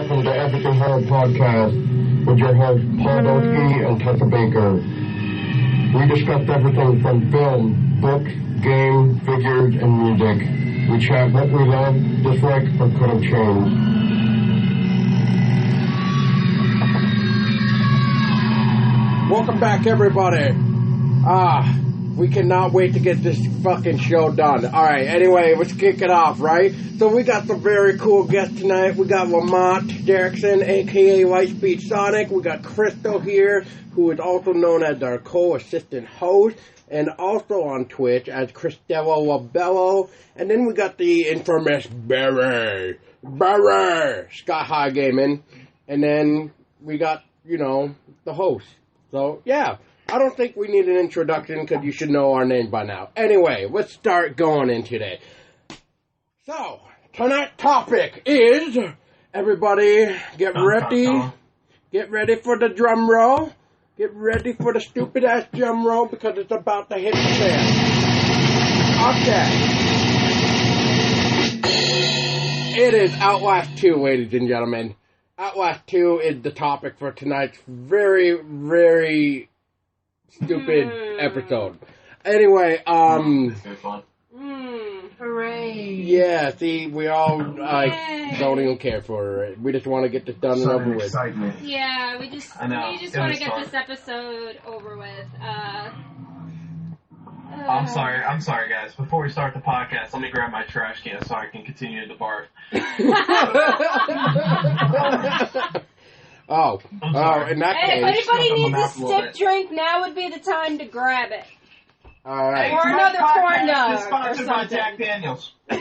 welcome to Everything Horror Podcast with your hosts Paul Dolsky and Tessa Baker. We discuss everything from film, books, games, figures, and music. We chat what we love, dislike, or could have changed. Welcome back, everybody. We cannot wait to get this fucking show done. Alright, anyway, let's kick it off, right? So we got some very cool guests tonight. We got Lamont Derrickson, a.k.a. Lightspeed Sonic. We got Chrystello here, who is also known as our co-assistant host, and also on Twitch as Chrystello Labello. And then we got the infamous Barry, Sky High Gaming. And then we got, the host. So, yeah. I don't think we need an introduction because you should know our name by now. Anyway, let's start going in today. So, tonight's topic is, everybody get ready. Get ready for the drum roll. Get ready for the stupid ass drum roll because it's about to hit the fan. Okay. It is Outlast 2, ladies and gentlemen. Outlast 2 is the topic for tonight's very, very stupid episode. Anyway, hooray. Yeah, see, we all don't even care for it. We just want to get this done and over with. Yeah, we just want to get this episode over with. I'm sorry, guys. Before we start the podcast, let me grab my trash can so I can continue the barf. In that case, if anybody needs a stick drink, now would be the time to grab it. All right. Or another corn dog. It's sponsored by Jack Daniels. All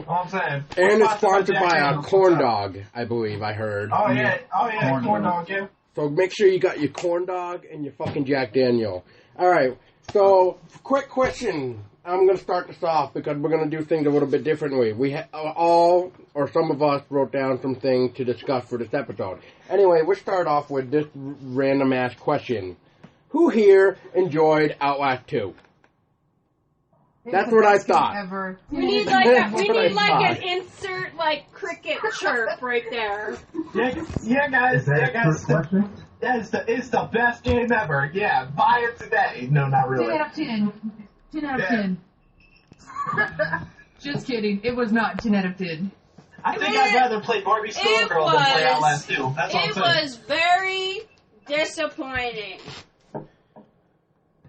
I'm saying. And it's sponsored by a corn dog, I believe I heard. Oh yeah, corn dog, yeah. So make sure you got your corn dog and your fucking Jack Daniel. All right. So, quick question. I'm going to start this off because we're going to do things a little bit differently. We some of us wrote down some things to discuss for this episode. Anyway, we'll start off with this random-ass question. Who here enjoyed Outlast 2? That's what I thought. Ever. We need an insert cricket chirp right there. Yeah, guys. It's the best game ever. Yeah, buy it today. No, not really. 10 out of 10. 10 out of 10. Just kidding. It was not 10 out of 10. I think I'd rather play Barbie Schoolgirl than play Outlast 2. That's what I'm saying. It was very disappointing.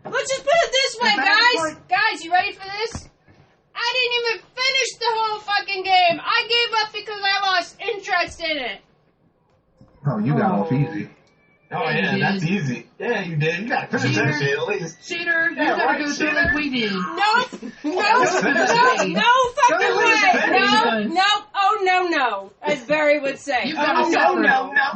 Let's just put it this way, guys. Guys, you ready for this? I didn't even finish the whole fucking game. I gave up because I lost interest in it. Oh, you got off easy. Oh, yeah, that's easy. Yeah, you did. You got to finish that shit at least. Cheater, you gotta go through like we did. Nope. No fucking way. Nope. Oh, no. As Barry would say. You gotta suffer.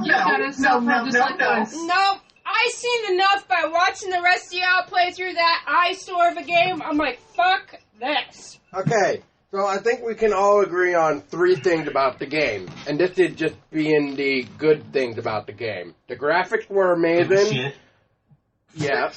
You gotta suffer just like us. Nope. I seen enough by watching the rest of y'all play through that eyesore of a game. I'm like, fuck this. Okay. So I think we can all agree on 3 things about the game. And this is just being the good things about the game. The graphics were amazing. Shit. Yeah.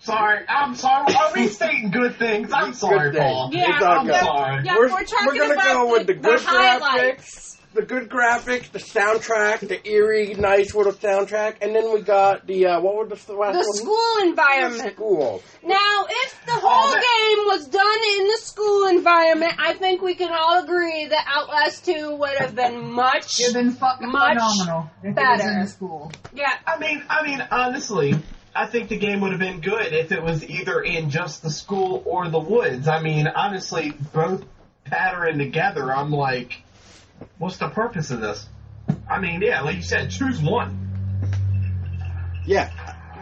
Sorry. I'm sorry. Are we saying good things? I'm sorry, Paul. Yeah, I'm sorry. Yeah, we're talking about go with the good highlights. The good graphics, the soundtrack, the eerie, nice little soundtrack, and then we got the, what was the last one? The school environment. The school. Now, if the whole game was done in the school environment, I think we can all agree that Outlast 2 would have been much phenomenal if better. It was in the school. Yeah. I mean, honestly, I think the game would have been good if it was either in just the school or the woods. I mean, honestly, both patterned together, I'm like, what's the purpose of this? I mean, yeah, like you said, choose one. Yeah.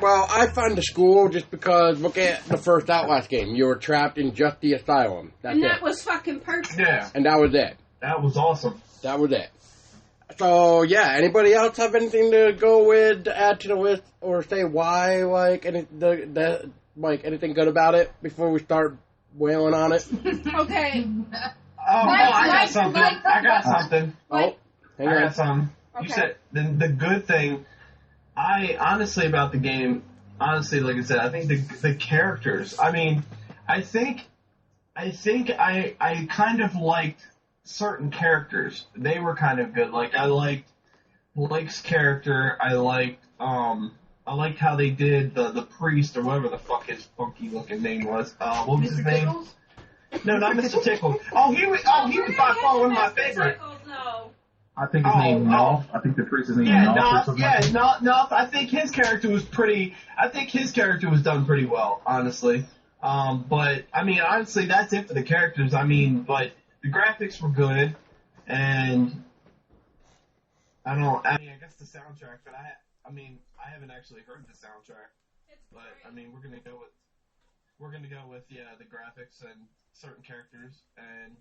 Well, I found the school just because, look at the first Outlast game. You were trapped in just the asylum. That was fucking perfect. Yeah. And that was it. That was awesome. That was it. So, yeah, anybody else have anything to go with, to add to the list, or say why, anything good about it before we start wailing on it? Okay. I got something. I got something. Okay. You said the good thing, honestly about the game, like I said, I think the characters, I mean, I think I kind of liked certain characters. They were kind of good. Like, I liked Blake's character. I liked how they did the priest or whatever the fuck his funky looking name was. What was his name? Tickles? No, not Mr. Tickles. He was by far one of my favorite. I think his name Nolf. I think the priest's name Yeah, Nolf or something like that. no. I think his character was done pretty well, honestly. But I mean, honestly, that's it for the characters. I mean, but the graphics were good, and I guess the soundtrack. But I haven't actually heard the soundtrack. But I mean, we're gonna go with the graphics and certain characters, and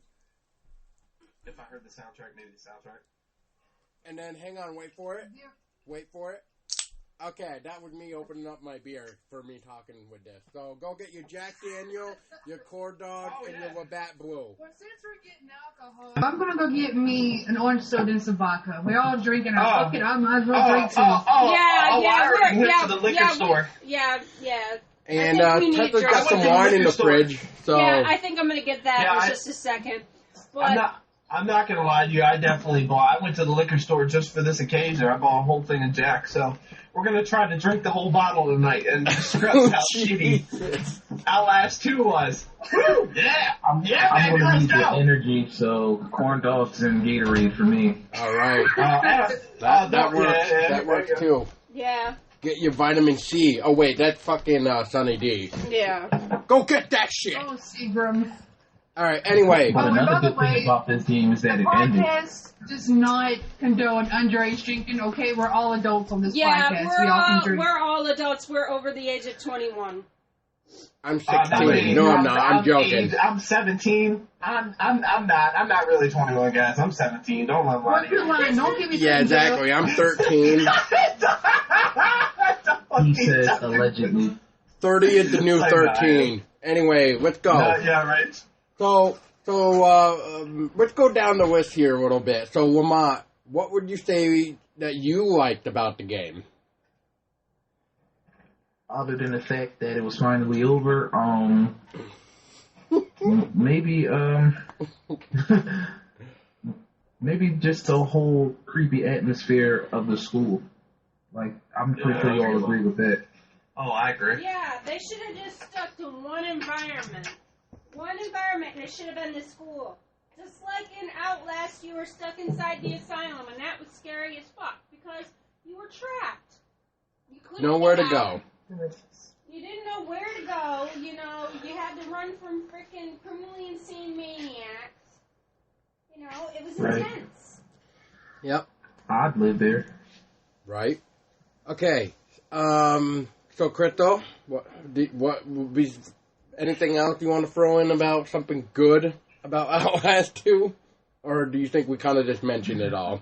if I heard the soundtrack, maybe the soundtrack. And then, hang on, wait for it. Wait for it. Okay, that was me opening up my beer for me talking with this. So go get your Jack Daniel, your Corn Dog, and your Labatt Blue. Well, since we're getting alcohol, I'm gonna go get me an orange soda and some vodka. We're all drinking. Fuck it, I might as well drink too. I went to the liquor store. Yeah. And Tessa's got I some went to the wine in liquor the store. fridge. So Yeah, I think I'm gonna get that Yeah, in just a second. But I'm not gonna lie to you. I definitely bought. I went to the liquor store just for this occasion. I bought a whole thing of Jack. So we're gonna try to drink the whole bottle tonight and discuss how shitty Outlast 2 was. Woo! Yeah, I'm baby, gonna let's need the go. energy, so corn dogs and Gatorade for me. all right, That works. That works too. yeah. Get your vitamin C. Oh wait, that's fucking Sunny D. Yeah. Go get that shit. Oh, Seagram. All right. Anyway, But Oh, and by another the good thing way, about this game is that The it ended. podcast does not condone underage drinking. Okay, we're all adults on this Yeah, podcast. We all can drink. we're all adults. We're over the age of 21. I'm 16. No, I'm not. I'm joking. I'm 17. I'm not really 21, guys. I'm 17. Don't let What's your line? Don't give me Yeah, exactly. I'm 13. He says allegedly. 30 is the new 13. Anyway, let's go. Yeah, right. So let's go down the list here a little bit. So, Lamont, what would you say that you liked about the game? Other than the fact that it was finally over, maybe maybe just the whole creepy atmosphere of the school. Like, I'm pretty sure you all agree with that. Oh, I agree. Yeah, they should have just stuck to one environment. One environment, and it should have been the school. Just like in Outlast, you were stuck inside the asylum, and that was scary as fuck, because you were trapped. You couldn't Nowhere to get go. out. You didn't know where to go, you know, you had to run from freaking criminally insane maniacs. You know, it was Right. intense. Yep. I'd live there. Right. Okay. So, Chrystello, what would be anything else you want to throw in about something good about Outlast 2? Or do you think we kind of just mentioned it all?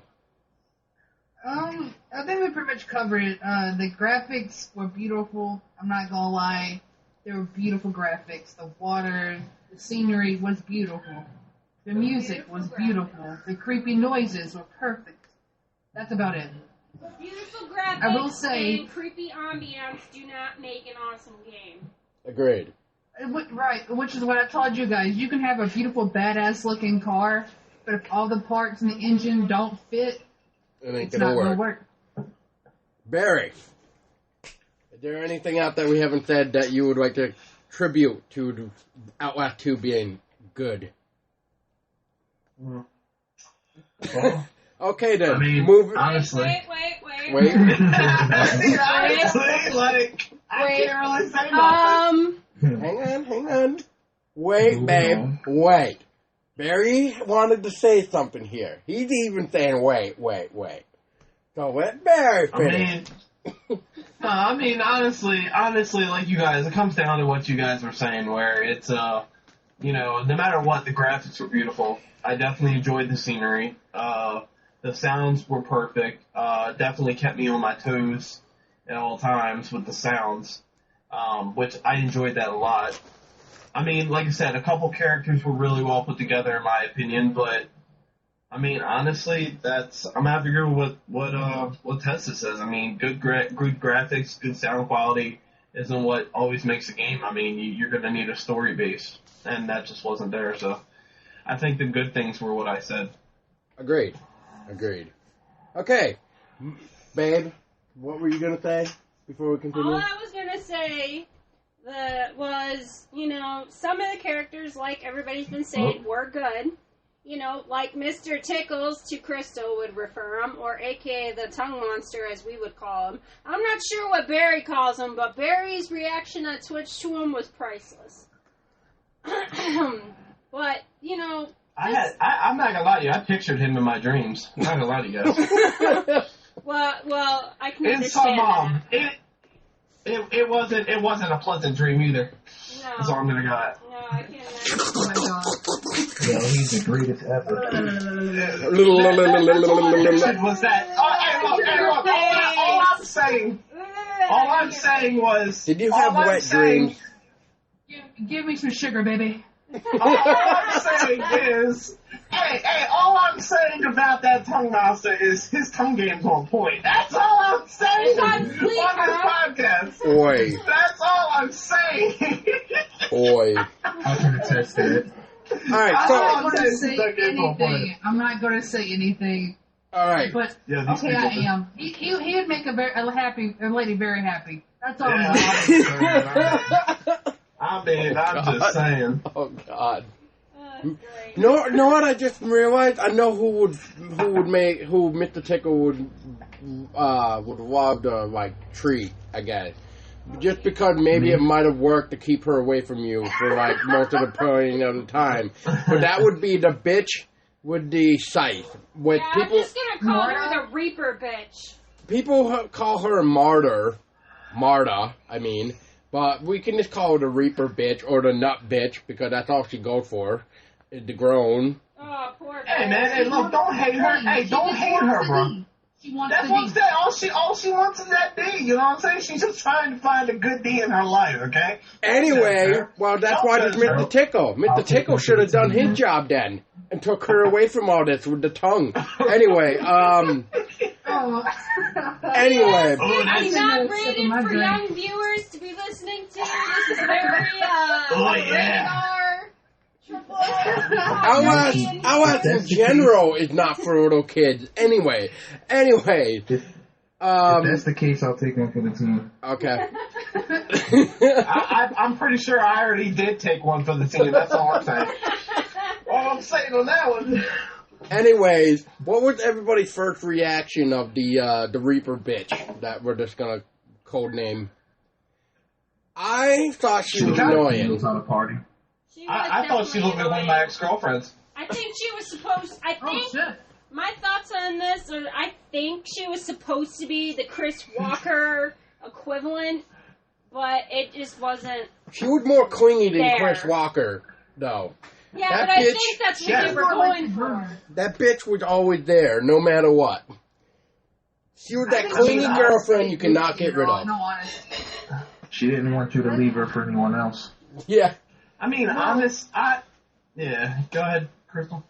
I think we pretty much covered it. The graphics were beautiful. I'm not gonna lie. They were beautiful graphics. The water, the scenery was beautiful. The music was beautiful. The creepy noises were perfect. That's about it. Beautiful graphics I will say- and creepy ambience do not make an awesome game. Agreed. Right, which is what I told you guys. You can have a beautiful, badass-looking car, but if all the parts in the engine don't fit, It ain't it's not gonna gonna work. work. Barry, is there anything out that we haven't said that you would like to tribute to Outlast 2 being good? Okay then, I mean, move. honestly. Wait. Wait. Honestly, like, I can't really say nothing. Hang on. Wait, Moving babe. on. Wait. Barry wanted to say something here. He's even saying wait. So let Barry finish. I mean, honestly, like you guys, it comes down to what you guys were saying, where it's, you know, no matter what, the graphics were beautiful. I definitely enjoyed the scenery. The sounds were perfect. Definitely kept me on my toes at all times with the sounds, which I enjoyed that a lot. I mean, like I said, a couple characters were really well put together in my opinion, but I mean, honestly, I'm gonna have to agree with what Tessa says. I mean, good graphics, good sound quality isn't what always makes a game. I mean, you're gonna need a story base, and that just wasn't there. So, I think the good things were what I said. Agreed. Okay, babe, what were you gonna say before we continue? All I was gonna say was, some of the characters, like everybody's been saying, were good. Like Mr. Tickles to Crystal would refer him, or AKA the tongue monster, as we would call him. I'm not sure what Barry calls him, but Barry's reaction on Twitch to him was priceless. But, I'm not gonna lie to you. I pictured him in my dreams. I'm not gonna lie to you guys. well, I can It's her understand mom. that. It wasn't a pleasant dream either. No. That's all I'm gonna got. No, I can't imagine. Oh my god. Yeah, he's the greatest ever. Was that? Look, all I'm saying was. Did you have wet dreams? Give me some sugar, baby. All I'm saying is, all I'm saying about that tongue monster is his tongue game's on point. That's all I'm saying on this podcast. Oi. That's all I'm saying. Oi. I can attest to it. Alright, I'm so... not going to say anything. I'm not going to say anything. Alright. But, Yeah, okay, I am. He would make a lady very happy. That's all I'm saying. I'm just saying. Oh, God. That's great. Know what I just realized? I know who Mr. Tickle would love to, treat, I guess. Just because maybe it might have worked to keep her away from you for, most of the point of the time. But that would be the bitch with the scythe. With I'm people, just going to call her the Reaper bitch. people call her Marta, I mean. But we can just call her the Reaper bitch or the Nut bitch because that's all she goes for. Is the groan. Oh, poor Hey bitch. man, look, don't hate her. Hey, don't hate her, bro. She wants That's to what I'm be. saying. All she wants is that D. You know what I'm saying? She's just trying to find a good D in her life. Okay. Anyway, well, that's why there's Mr. Tickle. Mr. Tickle should have done his job then and took her away from all this with the tongue. Anyway, Oh. Anyway. It's not rated for young viewers to be listening to. This is very, radar. Outlast in general is not for little kids. Anyway. If that's the case, I'll take one for the team. Okay. I'm pretty sure I already did take one for the team. That's all I'm saying. All I'm saying on that one. Anyways, what was everybody's first reaction of the Reaper bitch that we're just gonna codename? I thought she was annoying. On a party. I thought she looked like one of my ex-girlfriends. I think she was supposed. My thoughts on this are, I think she was supposed to be the Chris Walker equivalent, but it just wasn't. She was more clingy than There. Chris Walker, though. Yeah, That but I bitch- think that's what they were going for. That bitch was always there, no matter what. She was that clingy girlfriend you cannot get rid of. No, honest. She didn't want you to leave her for anyone else. Yeah. I mean, yeah. Go ahead, Crystal.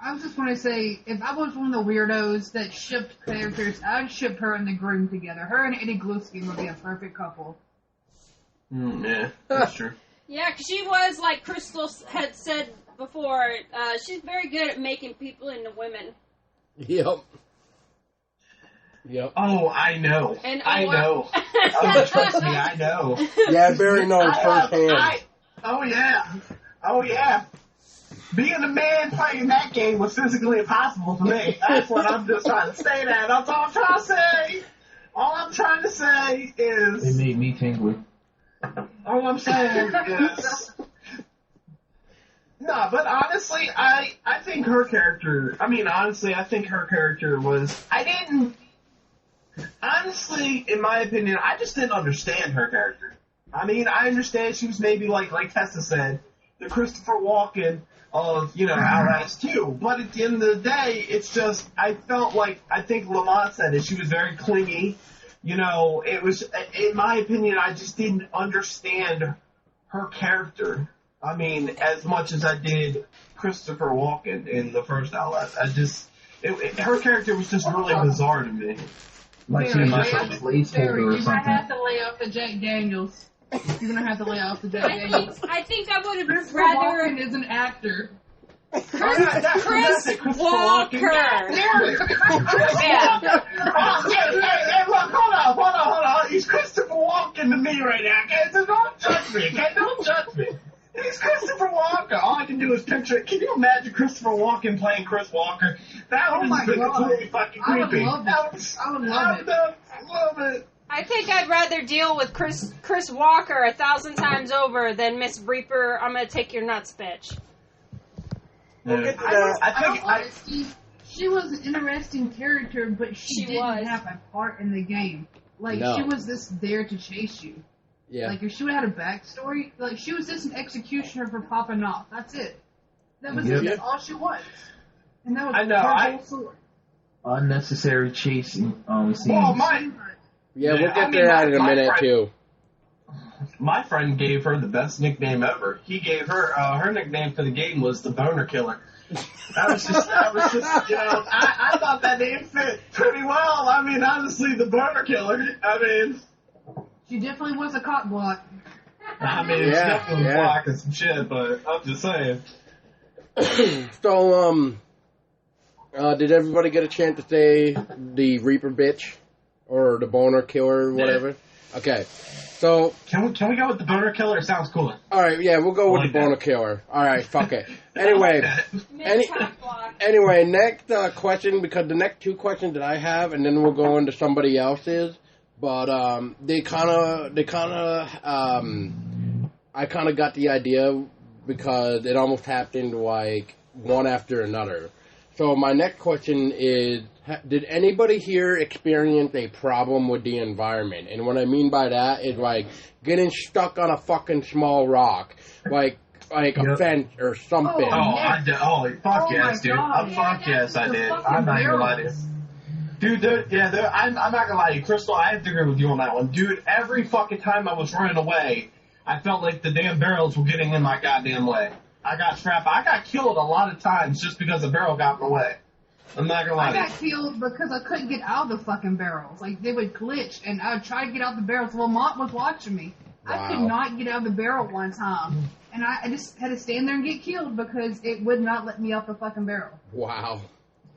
I was just going to say, if I was one of the weirdos that shipped characters, I'd ship her and the Groom together. Her and Eddie Gluskin would be a perfect couple. Yeah, that's true. Yeah, because she was, like Crystal had said before, she's very good at making people into women. Yep. Oh, I know. And I know. Oh, trust me, I know. Yeah, Barry knows firsthand. Oh, yeah. Being a man playing that game was physically impossible for me. That's what I'm just trying to say. That's all I'm trying to say. All I'm trying to say is... It made me tingly. All I'm saying is... No, but honestly, I think her character... I think her character was... Honestly, in my opinion, I just didn't understand her character. I mean, I understand she was maybe like Tessa said, the Christopher Walken of, Outlast 2. But at the end of the day, it's just, I think Lamont said it, she was very clingy. It was, in my opinion, I just didn't understand her character. I mean, as much as I did Christopher Walken in the first Outlast. Her character was just really bizarre to me. Like she was just a placeholder or You might something. have to lay off the Jack Daniels. You're going to have to lay off the Jack Daniels. I think I would have Christopher rather... Walken is an actor. Chris Walker. Yeah. Hey, look, hold on. He's Christopher Walken to me right now, okay? So don't judge me, okay? Don't judge me. He's Christopher Walker. All I can do is picture it. Can you imagine Christopher Walken playing Chris Walker? That would have been completely fucking creepy. I would love it. I love it. I think I'd rather deal with Chris Walker 1,000 times over than Miss Reaper. I'm gonna take your nuts, bitch. We'll get to that. She was an interesting character, but she didn't have a part in the game. Like, she was just there to chase you. Yeah. Like, if she would have had a backstory, like, she was just an executioner for popping off. That's it. That was it. That's all she was. And that was her whole sword. Unnecessary chasing scenes. Well, we'll get to that in a minute, too. My friend gave her the best nickname ever. He gave her, her nickname for the game was the Boner Killer. That was just, you know, I thought that name fit pretty well. I mean, honestly, the Boner Killer, I mean... She definitely was a cock block. I mean, it's definitely blocking some shit, but I'm just saying. So, did everybody get a chance to say the Reaper bitch? Or the Boner Killer, or whatever? Yeah. Okay. So... Can we go with the Boner Killer? It sounds cooler. Alright, yeah, we'll go with the Boner Killer. Alright, fuck it. Anyway, next question, because the next two questions that I have, and then we'll go into somebody else's, but I kind of got the idea because it almost happened like one after another. So my next question is, did anybody here experience a problem with the environment? And what I mean by that is like getting stuck on a fucking small rock, like a fence or something. Fuck yes, dude. Fuck yes, I did. I'm not gonna lie to you. Dude, I'm not gonna lie to you. Crystal, I have to agree with you on that one. Dude, every fucking time I was running away, I felt like the damn barrels were getting in my goddamn way. I got trapped. I got killed a lot of times just because a barrel got in the way. I'm not gonna lie. I got killed because I couldn't get out of the fucking barrels. Like, they would glitch, and I would try to get out the barrels. Lamont was watching me. Wow. I could not get out of the barrel one time. And I just had to stand there and get killed because it would not let me out the fucking barrel. Wow.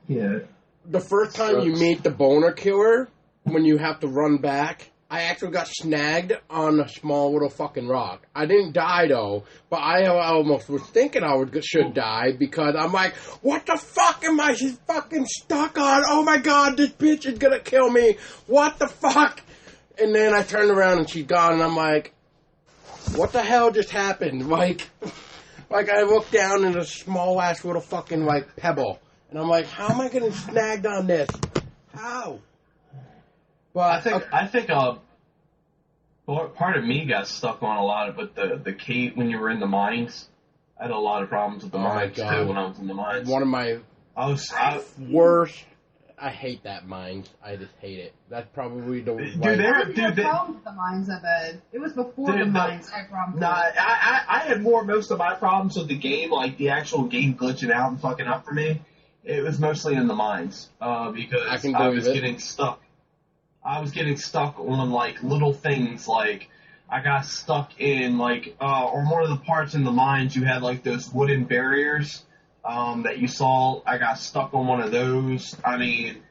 Yeah. The first time you meet the Boner Killer, when you have to run back, I actually got snagged on a small little fucking rock. I didn't die, though, but I almost was thinking I should die because I'm like, what the fuck am I fucking stuck on? Oh my god, this bitch is gonna kill me. What the fuck? And then I turned around and she's gone, and I'm like, what the hell just happened? Like I looked down in a small-ass little fucking, like, pebble, and I'm like, how am I getting snagged on this? How? But I think part of me got stuck on a lot of it. The cave when you were in the mines. I had a lot of problems with the mines too when I was in the mines. One of my worst. I hate that mines. I just hate it. That's probably the I didn't have problems with the mines that bad. It was before the mines I had problems. I had most of my problems with the game, like the actual game glitching out and fucking up for me. It was mostly in the mines because I was getting stuck. I was getting stuck on, like, little things, like, I got stuck in, like, on one of the parts in the mines, you had, like, those wooden barriers, that you saw. I got stuck on one of those. I mean,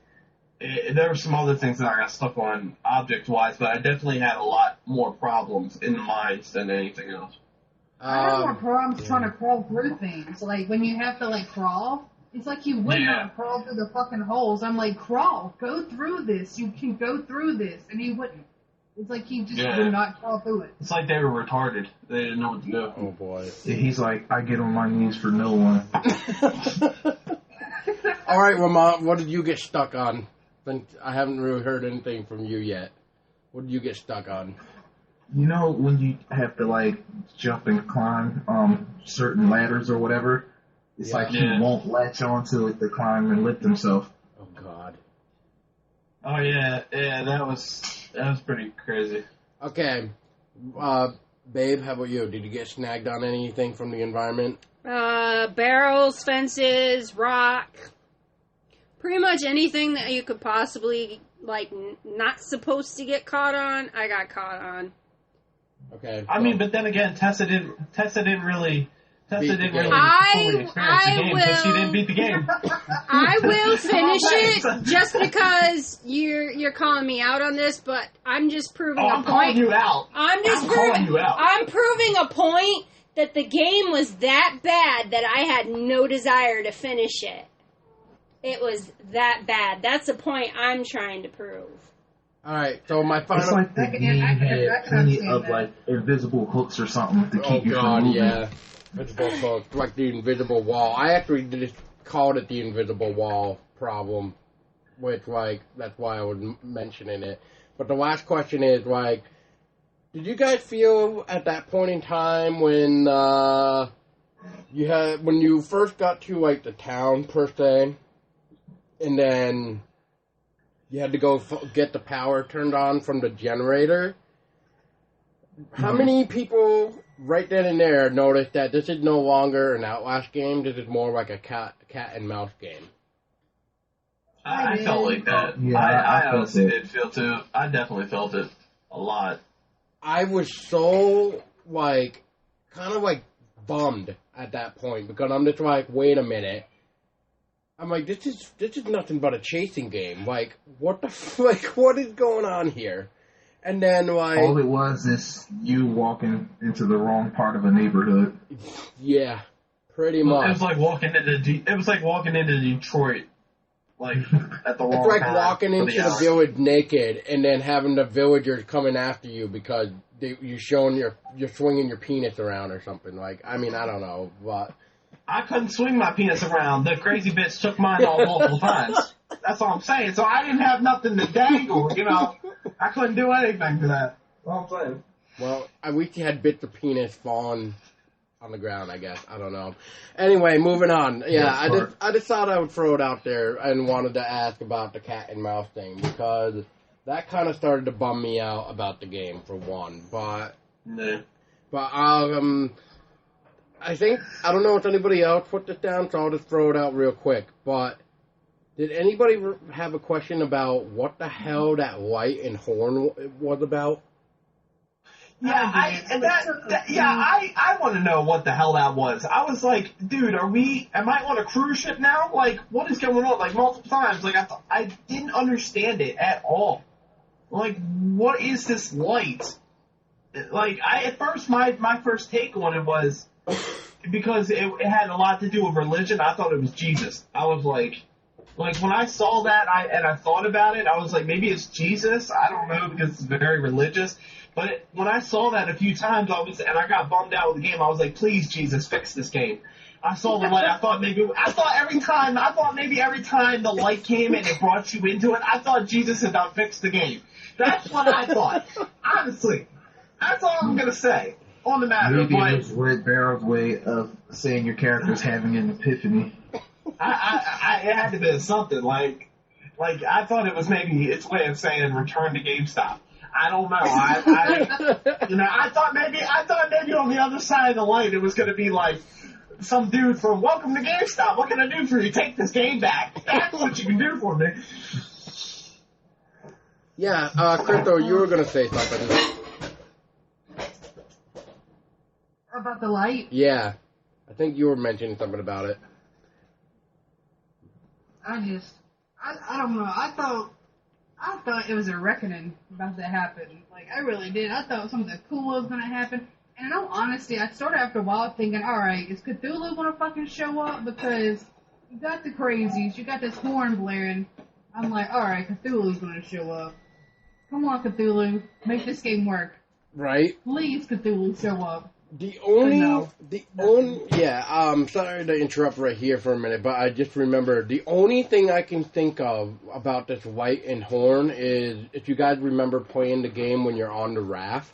there were some other things that I got stuck on object-wise, but I definitely had a lot more problems in the mines than anything else. I had more problems trying to crawl through things. Like, when you have to, like, crawl, it's like you would not crawl through the fucking holes. I'm like, crawl, go through this. You can go through this. And he wouldn't. It's like he just would not crawl through it. It's like they were retarded. They didn't know what to do. Oh, boy. Yeah, he's like, I get on my knees for no one. All right, Lamont, what did you get stuck on? I haven't really heard anything from you yet. What did you get stuck on? You know when you have to, like, jump and climb certain ladders or whatever? It's like he won't latch onto it to climb and lift himself. Oh, God. Oh, yeah. Yeah, that was pretty crazy. Okay. Babe, how about you? Did you get snagged on anything from the environment? Barrels, fences, rock. Pretty much anything that you could possibly, like, not supposed to get caught on, I got caught on. Okay. I mean, but then again, Tessa didn't really Tessa beat the didn't game. really fully experience the game because she didn't beat the game. I will finish it just because you're calling me out on this, but I'm just proving a I'm calling point. you out. I'm calling you out. I'm proving a point that the game was that bad that I had no desire to finish it. It was that bad. That's the point I'm trying to prove. Alright, so my final... It's like the I can- game I can had plenty understand of that. like invisible hooks or something to Oh keep you from god, moving. yeah. Invisible hook, like the invisible wall. I actually just called it the invisible wall problem, which, like, that's why I was mentioning it. But the last question is, like, did you guys feel at that point in time when when you first got to, like, the town, per se, and then you had to go get the power turned on from the generator, how many people right then and there noticed that this is no longer an Outlast game, this is more like a cat and mouse game? I felt like that. Yeah, I I honestly felt it. did feel too. I definitely felt it a lot. I was so, like, kind of, like, bummed at that point, because I'm just like, wait a minute. I'm like, this is nothing but a chasing game. Like, what the like, what is going on here? And then, like... All it was is you walking into the wrong part of a neighborhood. Yeah, pretty It much. was like walking into Detroit, like at the wrong It's like time walking for into the hour. village naked and then having the villagers coming after you because you're swinging your penis around or something. Like, I mean, I don't know, but I couldn't swing my penis around. The crazy bitch took mine off multiple times. That's all I'm saying. So I didn't have nothing to dangle, you know. I couldn't do anything to that. That's all I'm saying. well, at least you had bits of penis falling on the ground, I guess. I don't know. Anyway, moving on. Yeah, I just thought I would throw it out there and wanted to ask about the cat and mouse thing because that kind of started to bum me out about the game for one. But No. I think I don't know if anybody else put this down, so I'll just throw it out real quick. But did anybody have a question about what the hell that light and horn was about? Yeah, I want to know what the hell that was. I was like, dude, am I on a cruise ship now? Like, what is going on? Like, multiple times. Like, I didn't understand it at all. Like, what is this light? Like, at first, my first take on it was, because it had a lot to do with religion, I thought it was Jesus. I was like when I saw that, I thought about it, I was like, maybe it's Jesus? I don't know, because it's very religious. But when I saw that a few times, I got bummed out with the game. I was like, please, Jesus, fix this game. I saw the light. I thought maybe every time the light came and it brought you into it, I thought Jesus had done fixed the game. That's what I thought. Honestly. That's all I'm going to say on the matter. Maybe But it was Red Barrel's way of saying your character's having an epiphany. it had to be something. Like I thought it was maybe its way of saying return to GameStop. I don't know. I thought maybe on the other side of the light it was going to be like some dude from Welcome to GameStop. What can I do for you? Take this game back. That's what you can do for me. Yeah, Chrystello, you were going to say something. About the light? Yeah, I think you were mentioning something about it. I don't know. I thought it was a reckoning about to happen. Like, I really did. I thought something cool was gonna happen. And in all honesty, I started after a while thinking, alright, is Cthulhu gonna fucking show up? Because you got the crazies, you got this horn blaring. I'm like, alright, Cthulhu's gonna show up. Come on, Cthulhu. Make this game work. Right? Please, Cthulhu, show up. Sorry to interrupt right here for a minute, but I just remembered the only thing I can think of about this light and horn is if you guys remember playing the game when you're on the raft,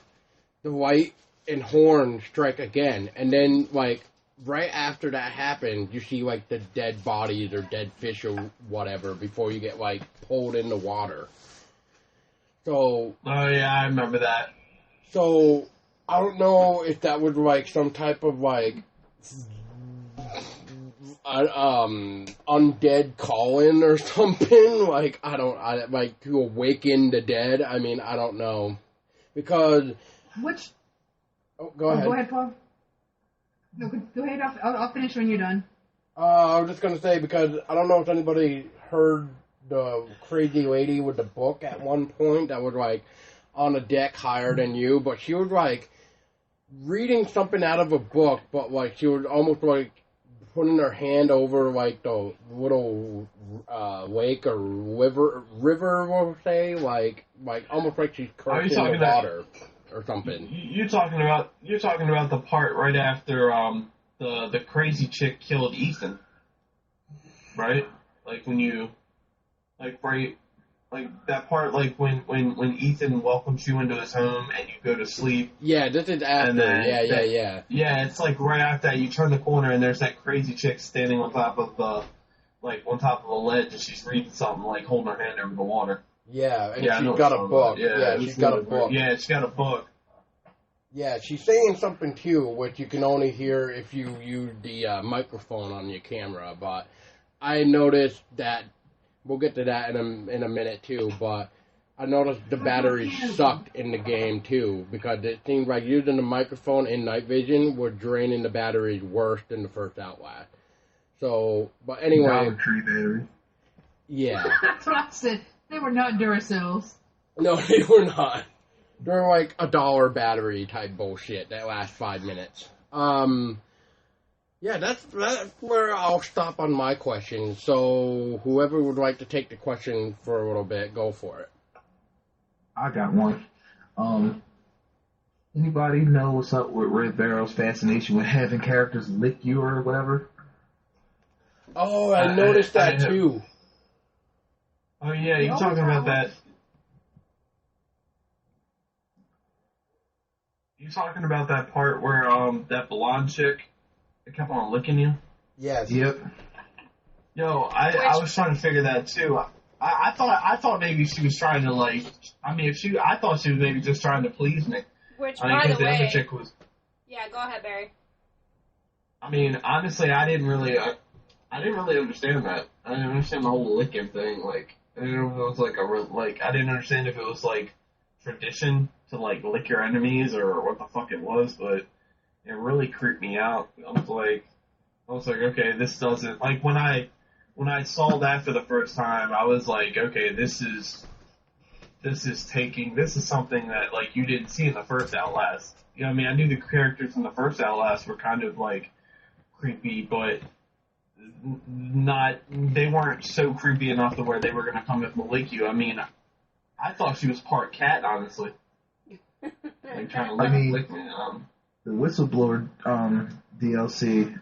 the light and horn strike again, and then, like, right after that happens, you see, like, the dead bodies or dead fish or whatever before you get, like, pulled in the water. So... Oh, yeah, I remember that. So... I don't know if that was, like, some type of, like, undead call-in or something. Like, like, to awaken the dead. I mean, I don't know. Because... Which... Oh, go ahead. Go ahead, Paul. No, go ahead. I'll finish when you're done. I was just gonna say, because I don't know if anybody heard the crazy lady with the book at one point that was like on a deck higher than you, but she was like reading something out of a book, but like she was almost like putting her hand over like the little lake or river, we'll say, like almost like she's cursing the water or something. You're talking about the part right after the crazy chick killed Ethan, right? Like when you, like right, like that part, like when Ethan welcomes you into his home and you go to sleep. Yeah, this is after. Yeah. Yeah, it's like right after that. You turn the corner and there's that crazy chick standing on top of the ledge, and she's reading something, like holding her hand over the water. Yeah, and she's got a book. Yeah, she's got a book. Yeah, she's got a book. Yeah, she's saying something too, which you can only hear if you use the microphone on your camera. But I noticed that, we'll get to that in a minute too, but I noticed the battery sucked in the game too, because it seemed like using the microphone in night vision was draining the batteries worse than the first Outlast. So, but anyway. Dollar Tree battery. Yeah. That's what I said. They were not Duracells. No, they were not. They're like $1 battery type bullshit that lasts 5 minutes. Yeah, that's where I'll stop on my question. So whoever would like to take the question for a little bit, go for it. I got one. Anybody know what's up with Red Barrel's fascination with having characters lick you or whatever? Oh, I noticed that too. Oh yeah, you're talking about that. You talking about that part where that blonde chick kept on licking you? Yes. Yep. Yo, I was trying to figure that too. I thought maybe she was trying to I thought she was maybe just trying to please me. Which, by the way, other chick was. Yeah, go ahead, Barry. I mean, honestly, I didn't really understand that. I didn't understand the whole licking thing. Like, I didn't know if it was like I didn't understand if it was like tradition to like lick your enemies or what the fuck it was, but it really creeped me out. I was like, okay, this doesn't, like when I saw that for the first time, I was like, okay, this is something that like you didn't see in the first Outlast. You know what I mean? I knew the characters in the first Outlast were kind of like creepy, but they weren't so creepy enough to where they were going to come up and lick you. I mean, I thought she was part cat, honestly. Like trying to lick me. The Whistleblower DLC,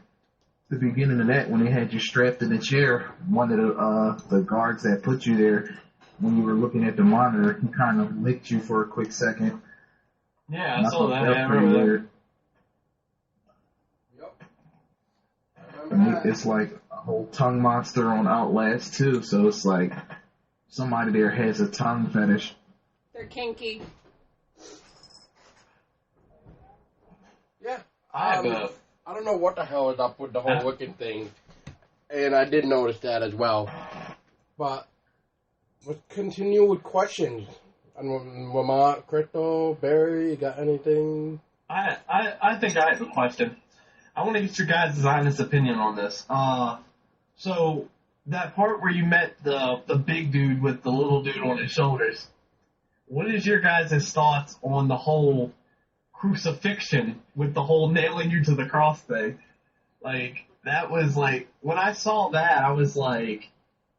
the beginning of that, when they had you strapped in the chair, one of the guards that put you there, when you were looking at the monitor, he kind of licked you for a quick second. Yeah, I saw that. I remember that. And it's like a whole tongue monster on Outlast too, so it's like somebody there has a tongue fetish. They're kinky. Yeah. I don't know what the hell is up with the whole looking thing, and I did notice that as well. But let's continue with questions. Lamont, Chrystello, Barry, you got anything? I think I have a question. I want to get your guys' honest opinion on this. So that part where you met the big dude with the little dude on his shoulders, what is your guys' thoughts on the whole crucifixion with the whole nailing you to the cross thing? Like, that was like, when I saw that, I was like,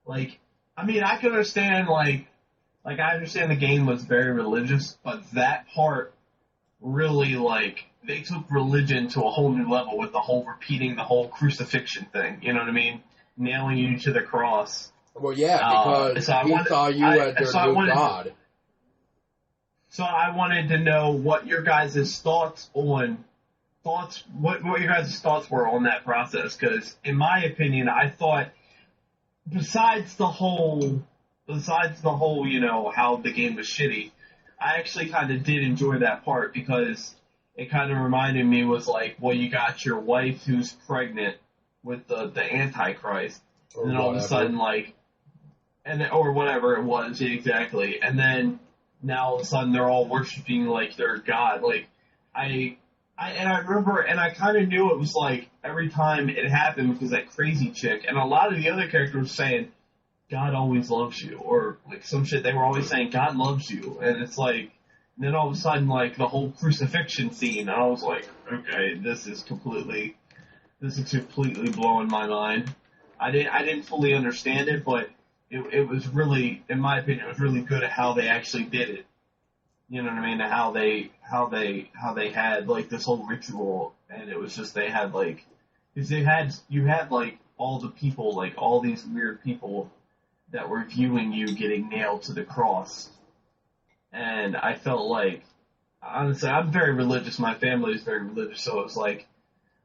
I mean, I can understand, like I understand the game was very religious, but that part really, like, they took religion to a whole new level with the whole repeating the whole crucifixion thing. You know what I mean? Nailing you to the cross. Well, yeah, because he saw you as their new God. So I wanted to know what your guys' thoughts what your guys' thoughts were on that process. Because in my opinion, I thought besides the whole, you know, how the game was shitty, I actually kind of did enjoy that part because it kind of reminded me was like, well, you got your wife who's pregnant with the Antichrist, and then all of a sudden, like, or whatever it was, exactly, and then now all of a sudden they're all worshiping like their God. Like, I I remember, and I kind of knew it was like every time it happened because that crazy chick, and a lot of the other characters were saying, God always loves you, or like some shit, they were always saying, God loves you, and it's like, and then all of a sudden, like, the whole crucifixion scene, I was like, okay, this is completely blowing my mind. I didn't fully understand it, but it was really, in my opinion, it was really good at how they actually did it. You know what I mean? How they had like this whole ritual, and it was just they had like, because you had like all the people, like all these weird people that were viewing you getting nailed to the cross, and I felt like, honestly, I'm very religious. My family is very religious, so it was like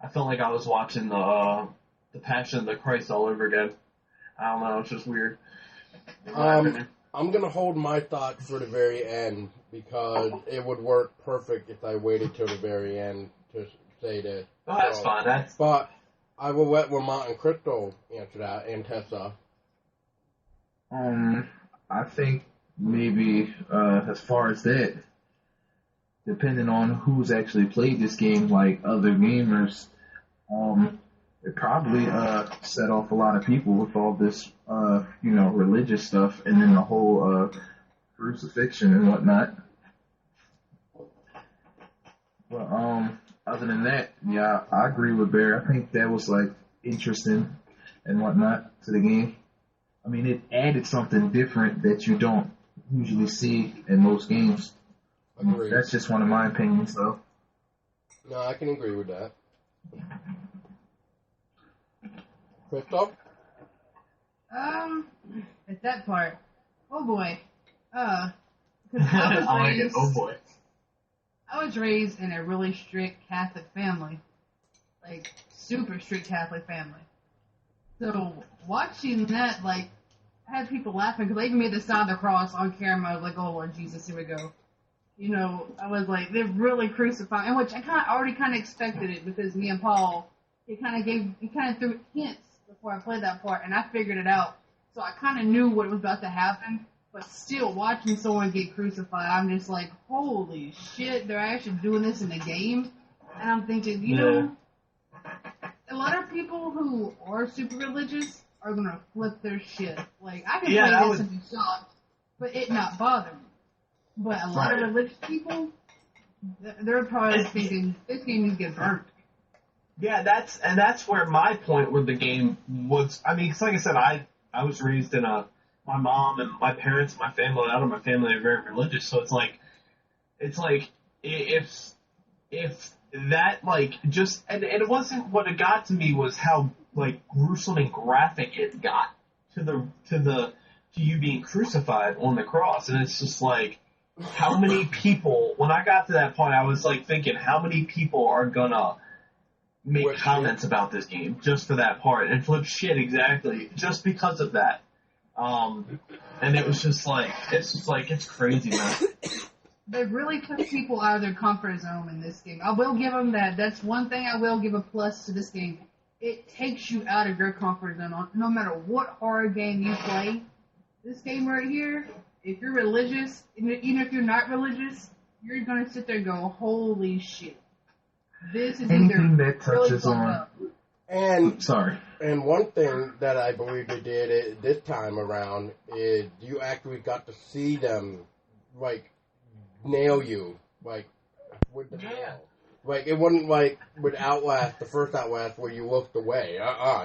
I felt like I was watching the Passion of the Christ all over again. I don't know, it's just weird. I'm going to hold my thoughts for the very end because it would work perfect if I waited till the very end to say this. Oh, that's fine. But I will let Lamont and Chrystello answer that, and Tessa. I think maybe as far as that, depending on who's actually played this game, like other gamers, it probably set off a lot of people with all this, religious stuff, and then the whole crucifixion and whatnot. But other than that, yeah, I agree with Bear. I think that was like interesting and whatnot to the game. I mean, it added something different that you don't usually see in most games. Agreed. That's just one of my opinions, though. No, I can agree with that. Chrystello? At that part, oh boy, I like it. Oh boy. I was raised in a really strict Catholic family, like super strict Catholic family. So watching that, like, I had people laughing because they even made the sign of the cross on camera. I was like, oh Lord Jesus, here we go. You know, I was like, they're really crucifying, which I already expected it because me and Paul, he kind of threw hints before I played that part, and I figured it out. So I kind of knew what was about to happen, but still watching someone get crucified, I'm just like, holy shit, they're actually doing this in the game? And I'm thinking, you know, a lot of people who are super religious are going to flip their shit. Like, I can play this and be shocked, but it not bother me. But a lot of religious people, they're probably thinking, this game needs to get burnt. Yeah, that's where my point with the game was. I mean, 'cause like I said, I was raised in my mom and my parents, my family, out of my family are very religious. So it's like if that like just and it wasn't what it got to me was how like gruesome and graphic it got to you being crucified on the cross, and it's just like how many people. When I got to that point, I was like thinking, how many people are gonna make comments about this game just for that part and flip shit exactly just because of that. And it was just like it's crazy, man. They really took people out of their comfort zone in this game. I will give them that. That's one thing I will give a plus to this game. It takes you out of your comfort zone. No matter what horror game you play, this game right here, if you're religious, even if you're not religious, you're going to sit there and go, holy shit. This is anything that touches really on. And sorry. And one thing that I believe they did this time around is you actually got to see them, like, nail you, like, with the nail. Like, it wasn't like with Outlast, the first Outlast, where you looked away.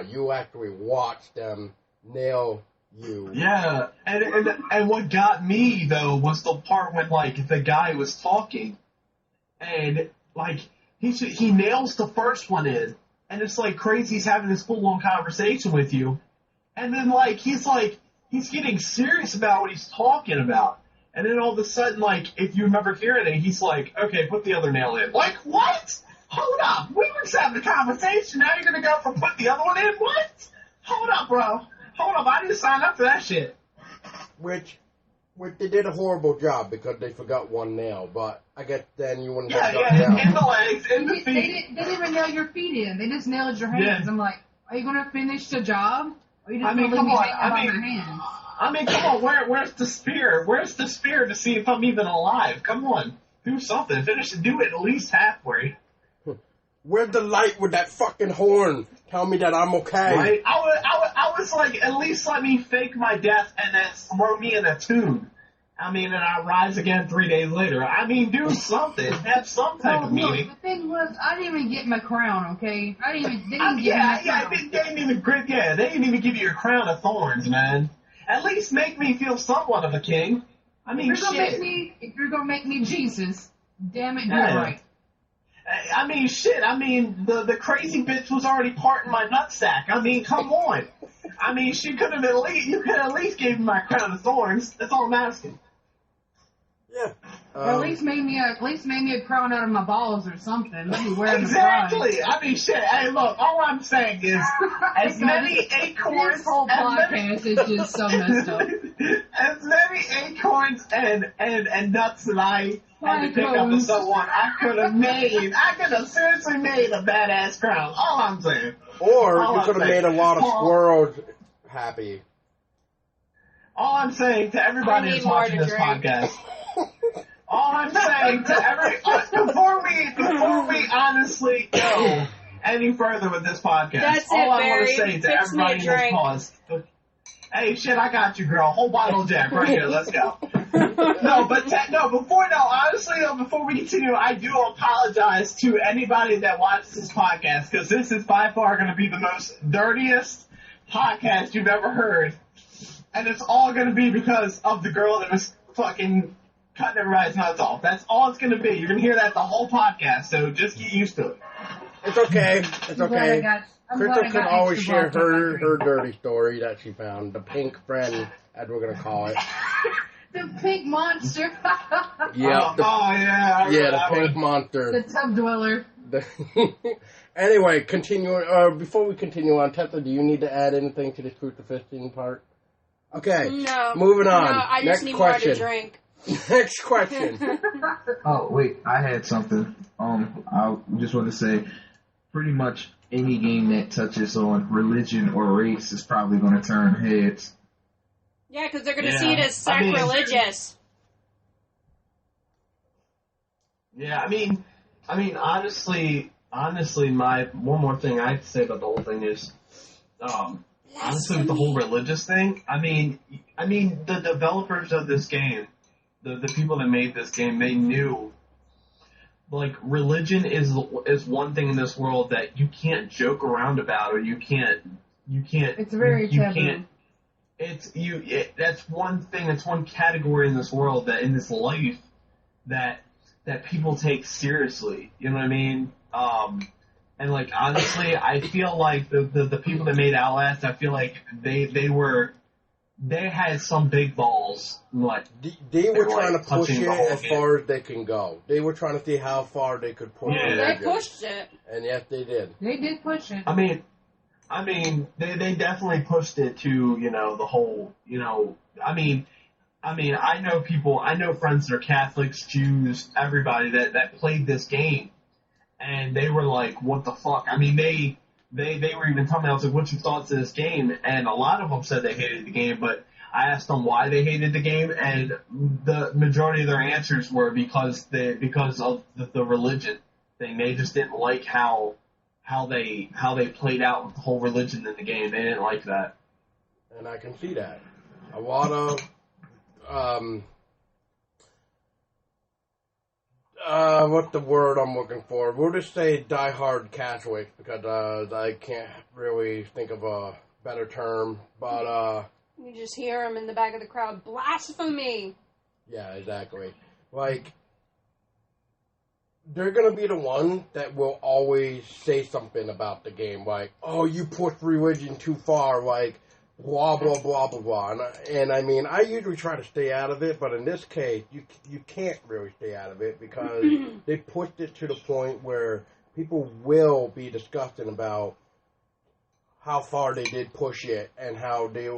You actually watched them nail you. Yeah, and what got me, though, was the part when, like, the guy was talking, and, like, he nails the first one in, and it's like crazy. He's having this full-on conversation with you, and then he's getting serious about what he's talking about, and then all of a sudden, like, if you remember hearing it, he's like, okay, put the other nail in. Like, what? Hold up, we were just having a conversation. Now you're gonna go for put the other one in? What? Hold up, bro. Hold up, I didn't sign up for that shit. Which they did a horrible job because they forgot one nail, but I guess then you wouldn't have got down. In the legs, in the feet. They didn't even nail your feet in. They just nailed your hands. Yeah. I'm like, are you going to finish the job? Or are you just going to leave me hanging by my hands? I mean, come on, where's the spear? Where's the spear to see if I'm even alive? Come on, do something. Do it at least halfway. Where's the light with that fucking horn? Tell me that I'm okay. Right? I was like, at least let me fake my death and then throw me in a tomb. I mean, and I rise again 3 days later. I mean, do something. Have some type of meaning. The thing was, I didn't even get my crown, okay? They didn't give me my crown. They didn't even give you your crown of thorns, man. At least make me feel somewhat of a king. I mean, if you're gonna make me Jesus, damn it, do it right. I mean, shit. I mean, the crazy bitch was already parting my nutsack. I mean, come on. I mean, you could at least gave me my crown of thorns. That's all I'm asking. Yeah. At least made me a crown out of my balls or something. Let me wear exactly. I mean, shit. Hey, look. All I'm saying is, as many acorns. This whole podcast is just so messed up. As many acorns and nuts that I had to pick up with someone, I could have seriously made a badass crown. All I'm saying. Or you could have made a lot of squirrels happy. All I'm saying to everybody who's watching this podcast. All I'm saying to before we honestly go any further with this podcast, I want to say to everybody in this pause, hey, shit, I got you, girl. Whole bottle of Jack right here. Let's go. Before we continue, I do apologize to anybody that watches this podcast because this is by far going to be the most dirtiest podcast you've ever heard, and it's all going to be because of the girl that was fucking cutting everybody's nuts off. That's all it's going to be. You're going to hear that the whole podcast, so just get used to it. It's okay. It's okay. Crystal can always share her dirty story that she found. The pink friend, as we're going to call it. The pink monster. Yeah. Yeah, the pink monster. The tub dweller. Anyway, before we continue on, Tessa, do you need to add anything to this crucifixing part? Okay. No. Moving on. No, I just need question. more to drink. Next question. Oh, wait, I had something. I just want to say, pretty much any game that touches on religion or race is probably going to turn heads. Yeah, because they're going to see it as sacrilegious. I mean, honestly, my one more thing I have to say about the whole thing is, honestly, with the whole religious thing, I mean, the developers of this game, the people that made this game, they knew, like, religion is one thing in this world that you can't joke around about, or you can't. It's very taboo. That's one thing. That's one category in this world that in this life that people take seriously. You know what I mean? And like honestly, I feel like the people that made Outlast, I feel like they had some big balls. Like they were trying to push it as far as they can go. They were trying to see how far they could push it. They pushed it, and yes, they did. They did push it. I mean, they definitely pushed it to, the whole, I know friends that are Catholics, Jews, everybody that played this game, and they were like, what the fuck? I mean, they were even telling me, I was like, what's your thoughts of this game? And a lot of them said they hated the game, but I asked them why they hated the game, and the majority of their answers were because of the religion thing. They just didn't like how they played out with the whole religion in the game. They didn't like that. And I can see that. A lot of what's the word I'm looking for? We'll just say diehard Catholics because I can't really think of a better term. But you just hear them in the back of the crowd, blasphemy. Yeah, exactly. Like, they're going to be the one that will always say something about the game, like, oh, you pushed religion too far, like, blah, blah, blah, blah, blah. And I mean, I usually try to stay out of it, but in this case, you can't really stay out of it because they pushed it to the point where people will be discussing about how far they did push it and how they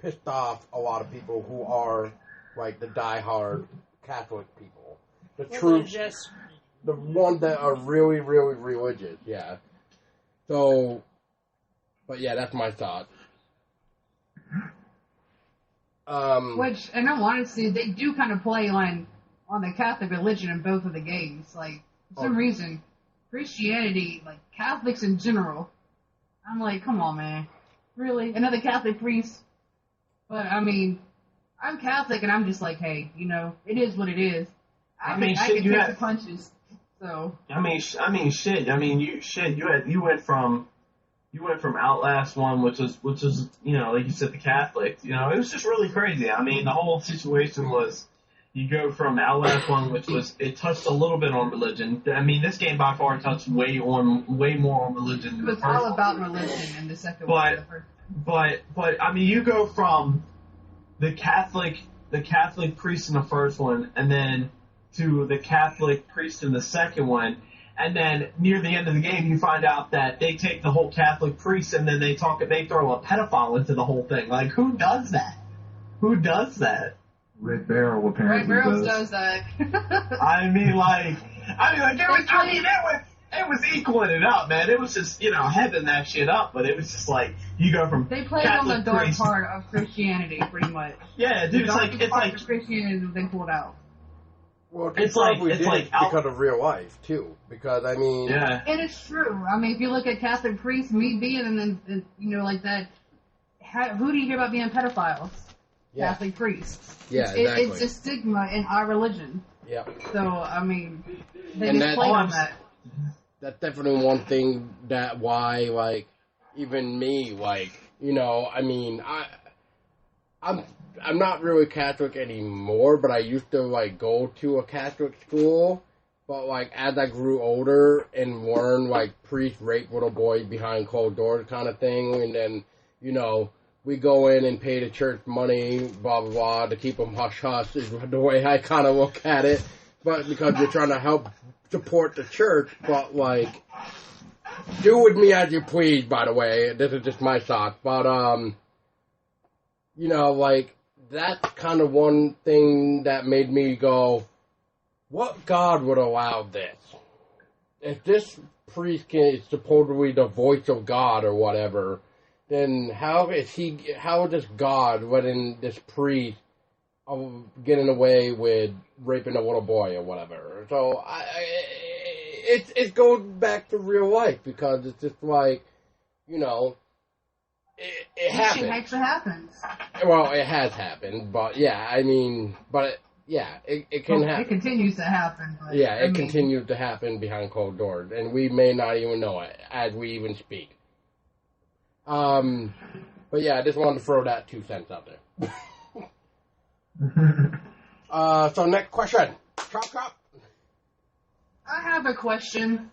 pissed off a lot of people who are, like, the diehard Catholic people. The Religious. The ones that are really, really religious, yeah. So, but yeah, that's my thought. Which, in all honesty, they do kind of play on the Catholic religion in both of the games. Like, for some reason, Christianity, like Catholics in general, I'm like, come on, man. Really? Another Catholic priest? But, I mean, I'm Catholic, and I'm just like, hey, you know, it is what it is. I can take the punches. So. I mean, shit. I mean, you went from Outlast 1, which was, you know, like you said, the Catholic. You know, it was just really crazy. I mean, the whole situation was, you go from Outlast 1, which was, it touched a little bit on religion. I mean, this game by far touched way more on religion. It was all about religion in the second one. But I mean, you go from the Catholic priest in the first one, and then to the Catholic priest in the second one, and then near the end of the game, you find out that they take the whole Catholic priest and then they throw a pedophile into the whole thing. Like, who does that? Who does that? Red Barrel apparently does that. I mean, it was equaling it up, man. It was just, you know, heading that shit up, but it was just like, you go from they played Catholic on the dark priest, part of Christianity, pretty much. Yeah, dude, it's like Christianity that they pulled out. Well, it's like because of real life too. Because I mean, yeah, and it's true. I mean, if you look at Catholic priests, me being and you know, like that, who do you hear about being pedophiles? Yeah. Catholic priests. Yeah, exactly. It's a stigma in our religion. Yeah. So I mean, they and just play on that. That's definitely one thing that why, like, even me, like, you know, I mean, I'm not really Catholic anymore, but I used to, like, go to a Catholic school. But, like, as I grew older and learned, like, priests rape little boys behind closed doors kind of thing, and then, you know, we go in and pay the church money, blah, blah, blah, to keep them hush-hush is the way I kind of look at it. But because you're trying to help support the church, but, like, do with me as you please, by the way. This is just my thoughts. But, you know, like, that's kind of one thing that made me go, what God would allow this? If this priest is supposedly the voice of God or whatever, then how is God letting this priest getting away with raping a little boy or whatever? So it goes back to real life because it's just like, you know, it happens. It actually happens. Well, it has happened, but yeah, I mean, but yeah, it can happen. It continues to happen. But, yeah, it continues to happen behind closed doors, and we may not even know it as we even speak. But yeah, I just wanted to throw that 2 cents out there. So next question. Chop. I have a question.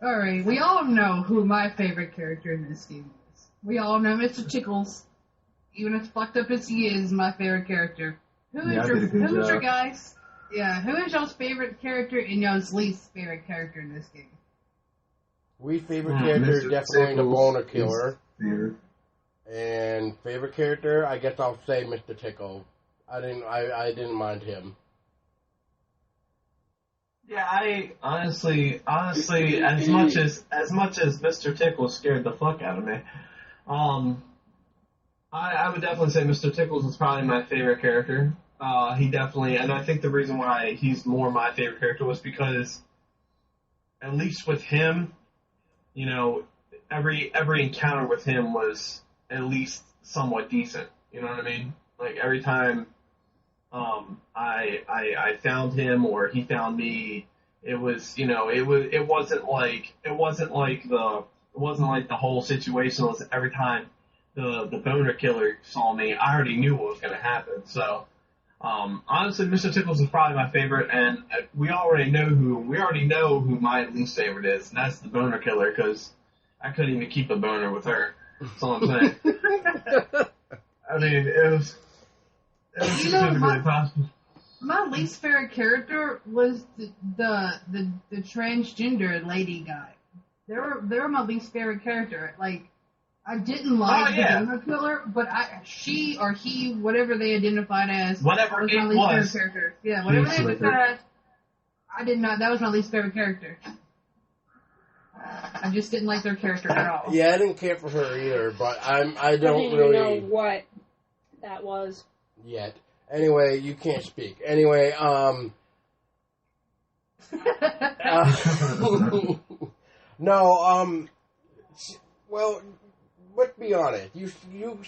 Alright, we all know who my favorite character in this game is. We all know Mr. Tickles. Even as fucked up as he is, my favorite character. Who's your guys? Yeah, who is y'all's favorite character and y'all's least favorite character in this game? Favorite character is definitely the boner killer. Favorite. And favorite character, I guess I'll say Mr. Tickle. I didn't mind him. Yeah, I honestly, as much as Mr. Tickles scared the fuck out of me, I would definitely say Mr. Tickles is probably my favorite character. He definitely, and I think the reason why he's more my favorite character was because, at least with him, you know, every encounter with him was at least somewhat decent. You know what I mean? Like every time I found him or he found me, it was, you know, it wasn't like the whole situation was every time the boner killer saw me, I already knew what was going to happen. So honestly, Mr. Tickles is probably my favorite, and we already know who my least favorite is, and that's the boner killer, because I couldn't even keep a boner with her. That's all I'm saying. I mean, it was just really possible. My least favorite character was the transgender lady guy. They were my least favorite character. Like, I didn't like the boner killer, but she or he, whatever they identified as, whatever was it my least was. favorite character. Yeah, whatever they identified as, I did not. That was my least favorite character. I just didn't like their character at all. Yeah, I didn't care for her either, but I didn't really know what that was yet. Anyway, you can't speak. Anyway, No, well, let's be honest. You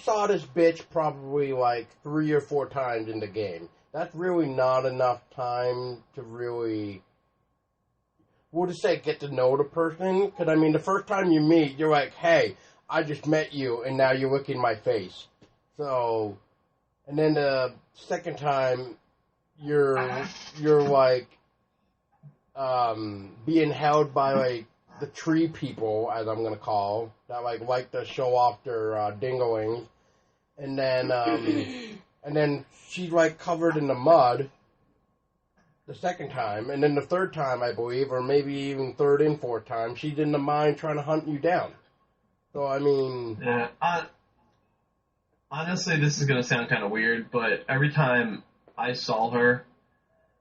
saw this bitch probably like 3 or 4 times in the game. That's really not enough time to really, we'll just say, get to know the person. Because, I mean, the first time you meet, you're like, hey, I just met you, and now you're licking my face. So, and then the second time, you're like, being held by, like, the tree people, as I'm gonna call, that like to show off their dinglings, and then she's like covered in the mud the second time, and then the third time, I believe, or maybe even third and fourth time, she's in the mine trying to hunt you down. So I mean, yeah. Honestly, this is gonna sound kind of weird, but every time I saw her,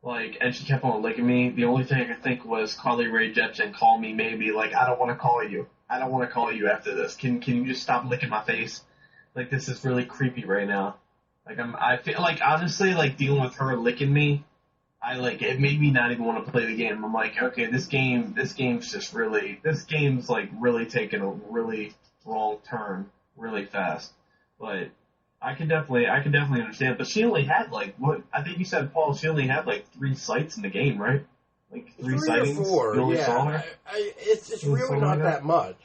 like, and she kept on licking me, the only thing I could think was Carly Rae Jepsen call me maybe, like, I don't want to call you. I don't want to call you after this. Can you just stop licking my face? Like, this is really creepy right now. Like, I feel like, honestly, like, dealing with her licking me, it made me not even want to play the game. I'm like, okay, this game's like really taking a really wrong turn really fast. But I can definitely understand. But she only had I think you said, Paul, she only had like 3 sights in the game, right? Like 3 sightings. Or 4. You only Yeah, saw her? it's really not that much.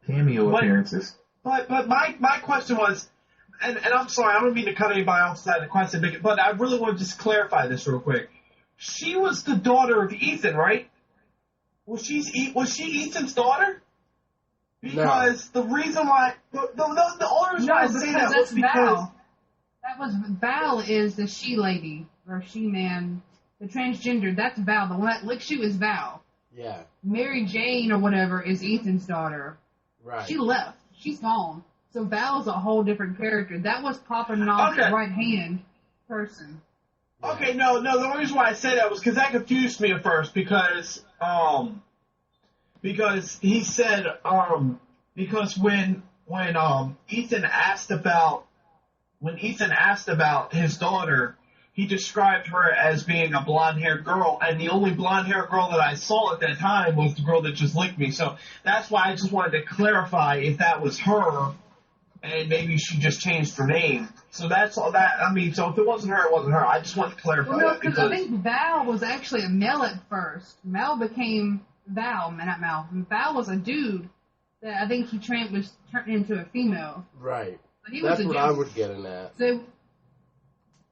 Cameo appearances. But my question was, and I'm sorry, I don't mean to cut anybody off the question, but I really want to just clarify this real quick. She was the daughter of Ethan, right? Was she Ethan's daughter? Because the reason why the only reason why I say that was because Val. That was Val is the she lady or she man, the transgender. That's Val. The one that licks you is Val. Yeah. Mary Jane or whatever is Ethan's daughter. Right. She left. She's gone. So Val's a whole different character. That was Papa Knopf's right hand person. Yeah. Okay, no. The only reason why I say that was because that confused me at first because he said because when Ethan asked about his daughter, he described her as being a blonde-haired girl, and the only blonde-haired girl that I saw at that time was the girl that just licked me. So that's why I just wanted to clarify if that was her, and maybe she just changed her name. So that's all that. I mean, so if it wasn't her, it wasn't her. I just wanted to clarify that because I think Val was actually a male at first. Mal became Val, not Mal. Val was a dude that I think was turned into a female. Right. But he That's was what I was getting at.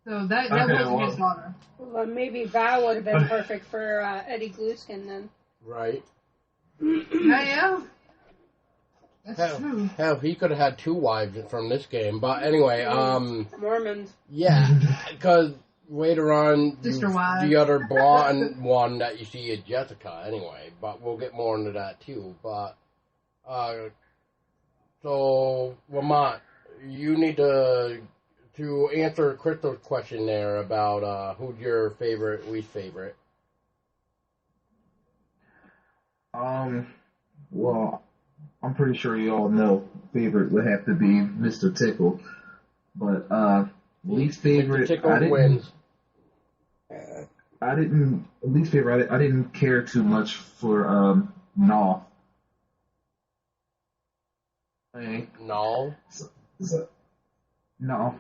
So that wasn't his daughter. Well, maybe Val would have been perfect for Eddie Gluskin then. Right. Yeah. That's true. Hell, he could have had 2 wives from this game. But anyway, Mormons. yeah, because later on, Sister-wives. the other blonde one that you see is Jessica. Anyway, but we'll get more into that too. But so Lamont, you need to answer Crystal's question there about who's your favorite, least favorite. Well, I'm pretty sure you all know favorite would have to be Mr. Tickle, but least favorite, Mr. Tickle wins. I didn't care too much for Knopf. No. No.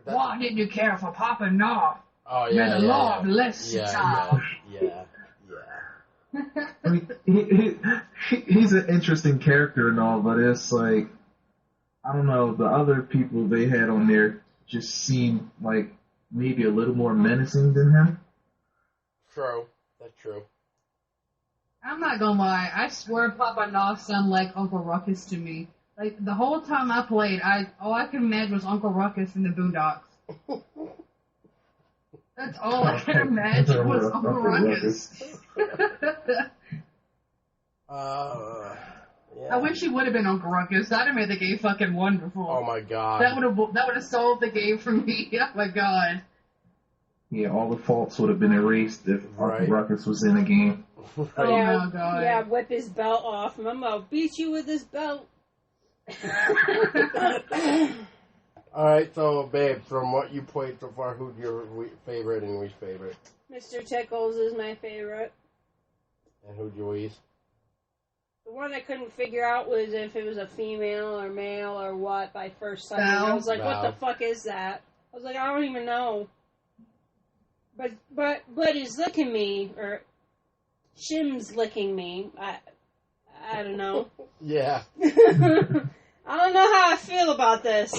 Why didn't you care for Papa Knopf? Oh yeah. May the Lord bless you, child. Yeah. I mean, he's an interesting character and all, but it's like, I don't know, the other people they had on there just seemed like maybe a little more menacing than him. True. That's true. I'm not gonna lie, I swear Papa Knopf sounded like Uncle Ruckus to me. Like, the whole time I played, all I could imagine was Uncle Ruckus in the Boondocks. That's all I could imagine was Uncle Ruckus. Yeah. I wish he would have been Uncle Ruckus. That'd have made the game fucking wonderful. Oh my god. That would have solved the game for me. Oh my god. Yeah, all the faults would have been erased if Uncle Ruckus was in the game. Oh my god. Yeah, whip his belt off. I'm gonna beat you with this belt. Alright, so, babe, from what you played so far, who's your favorite and least favorite? Mr. Tickles is my favorite. And who's your least? The one I couldn't figure out was if it was a female or male or what by first sight. Val? I was like, Val. what the fuck is that? I was like, I don't even know. But he's licking me, or Shim's licking me. I don't know. Yeah. I don't know how I feel about this.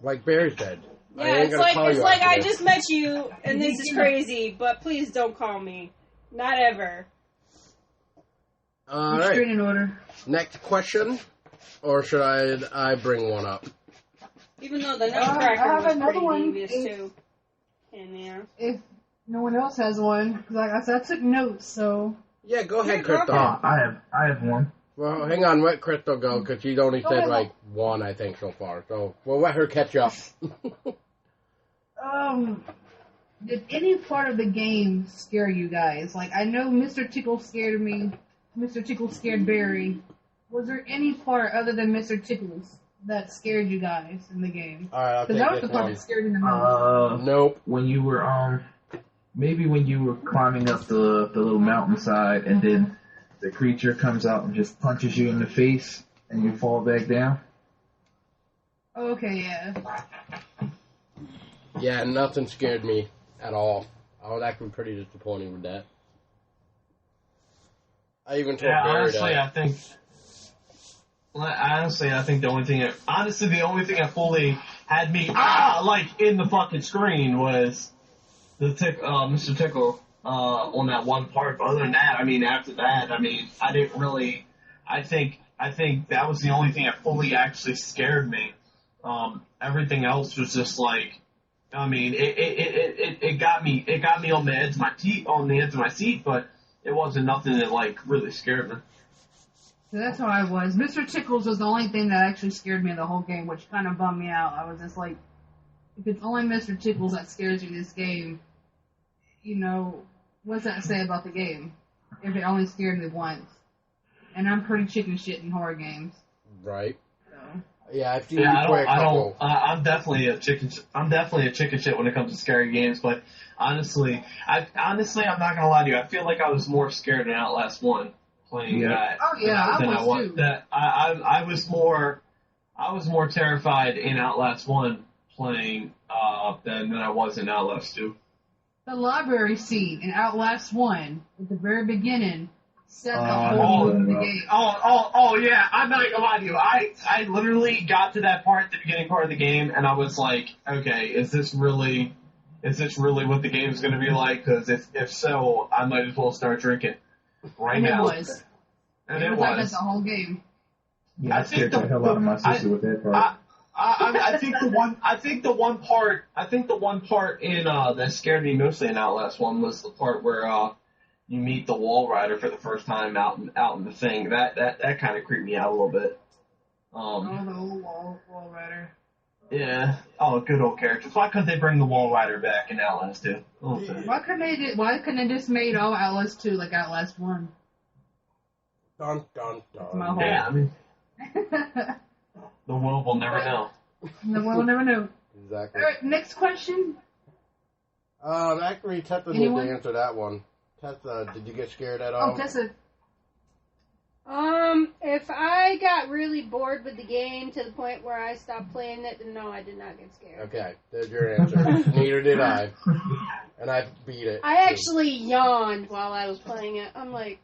Like Barry said. Yeah, it's like I just met you, and this is crazy, but please don't call me. Not ever. All Straight right. in order. Next question, or should I bring one up? Even though the I Nutcracker have was another pretty one. devious If- too. In there. If no one else has one, because like I said, I took notes, so. Yeah, go ahead, Yeah, go Crystal. I have one. Well, hang on, let Crystal go, because she's only Go said ahead. like one, I think, so far. So we'll let her catch up. Did any part of the game scare you guys? Like, I know Mr. Tickle scared me. Mr. Tickle scared Barry. Was there any part other than Mr. Tickles that scared you guys in the game? All right, I'll Because take that was this the part one. that scared me the most. Nope. When you were maybe when you were climbing up the little mountainside and then the creature comes out and just punches you in the face and you fall back down. Okay, yeah. Yeah, nothing scared me at all. I was actually pretty disappointed with that. I even told Yeah, Barry honestly, that. I think the only thing that fully had me like in the fucking screen was the Mr. Tickle on that one part. But other than that, I mean, after that, I mean, I didn't really. I think that was the only thing that fully actually scared me. Everything else was just like, I mean, it got me on the edge of my seat, but it wasn't nothing that like really scared me. So that's how I was. Mr. Tickles was the only thing that actually scared me in the whole game, which kind of bummed me out. I was just like, if it's only Mr. Tickles that scares you in this game, you know, what's that say about the game? If it only scared me once. And I'm pretty chicken shit in horror games. Right. So. Yeah, I've seen Yeah, you play a couple. I'm definitely a chicken shit when it comes to scary games. But honestly, I'm not gonna lie to you. I feel like I was more scared in Outlast 1 playing that. Oh yeah, than I was too. I was more terrified in Outlast 1 playing than I was in Outlast 2. The library scene in Outlast 1 at the very beginning set the whole mood of the game. Oh yeah, I'm not gonna lie to you. I literally got to that part, the beginning part of the game, and I was like, okay, is this really what the game's gonna be like? Because if so, I might as well start drinking right And now. it was. And It was like that the whole game. Yeah, I scared the hell out of my sister with that part. I think the one part in that scared me mostly in Outlast 1 was the part where you meet the wall rider for the first time out in the thing. That kind of creeped me out a little bit. The old wall rider. Yeah. Oh, good old characters. Why couldn't they bring the wall rider back in Outlast 2? Why couldn't they just made all Outlast 2 like Outlast 1? Dun, dun, dun. My whole- Yeah, I mean, the world will never know. No one will never know. Exactly. Alright, next question. Actually, Tessa needs Anyone? to answer that one. Tessa, did you get scared at all? Oh, Tessa. If I got really bored with the game to the point where I stopped playing it, then no, I did not get scared. Okay, there's your answer. Neither did I. And I beat it. I actually yawned while I was playing it. I'm like,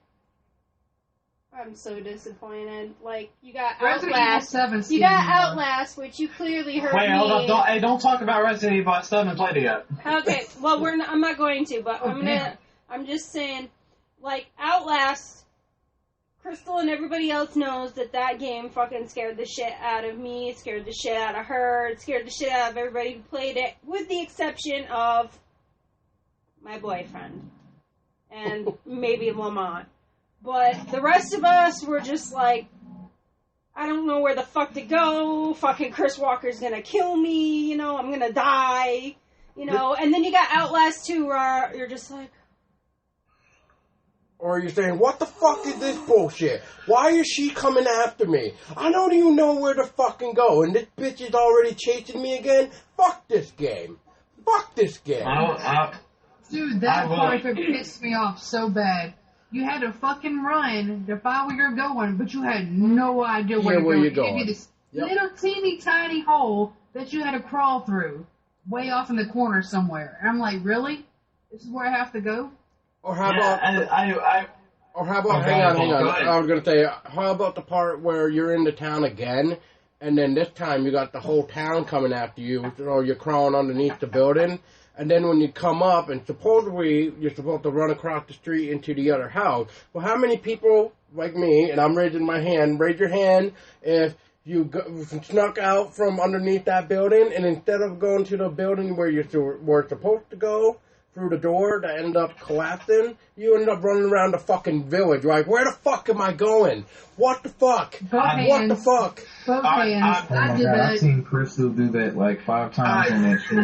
I'm so disappointed. Like, you got Resident Evil Outlast. 7 You got Outlast, which you clearly heard Wait, me. hold up. Don't talk about Resident Evil. I still haven't played it yet. Okay, well, I'm not going to, but I'm just saying, like, Outlast, Crystal and everybody else knows that game fucking scared the shit out of me, it scared the shit out of her, it scared the shit out of everybody who played it, with the exception of my boyfriend. And maybe Lamont. But the rest of us were just like, I don't know where the fuck to go, fucking Chris Walker's gonna kill me, you know, I'm gonna die, you know, and then you got Outlast 2 where you're just like... Or you're saying, what the fuck is this bullshit? Why is she coming after me? I don't even know where to fucking go, and this bitch is already chasing me again? Fuck this game. Fuck this game. Dude, that part pissed me off so bad. You had to fucking run to find where you're going, but you had no idea where you're going. You this little teeny tiny hole that you had to crawl through, way off in the corner somewhere. And I'm like, really? This is where I have to go? Or how about... hang on. I was going to say, how about the part where you're in the town again, and then this time you got the whole town coming after you, so you're crawling underneath the building, and then when you come up, and supposedly you're supposed to run across the street into the other house. Well, how many people, like me, and I'm raising my hand, raise your hand if you snuck out from underneath that building, and instead of going to the building where you were supposed to go, through the door that ended up collapsing, you ended up running around the fucking village. Like, where the fuck am I going? What the fuck? What the fuck? Both hands. I did that. I've seen Crystal do that like 5 times on that stream.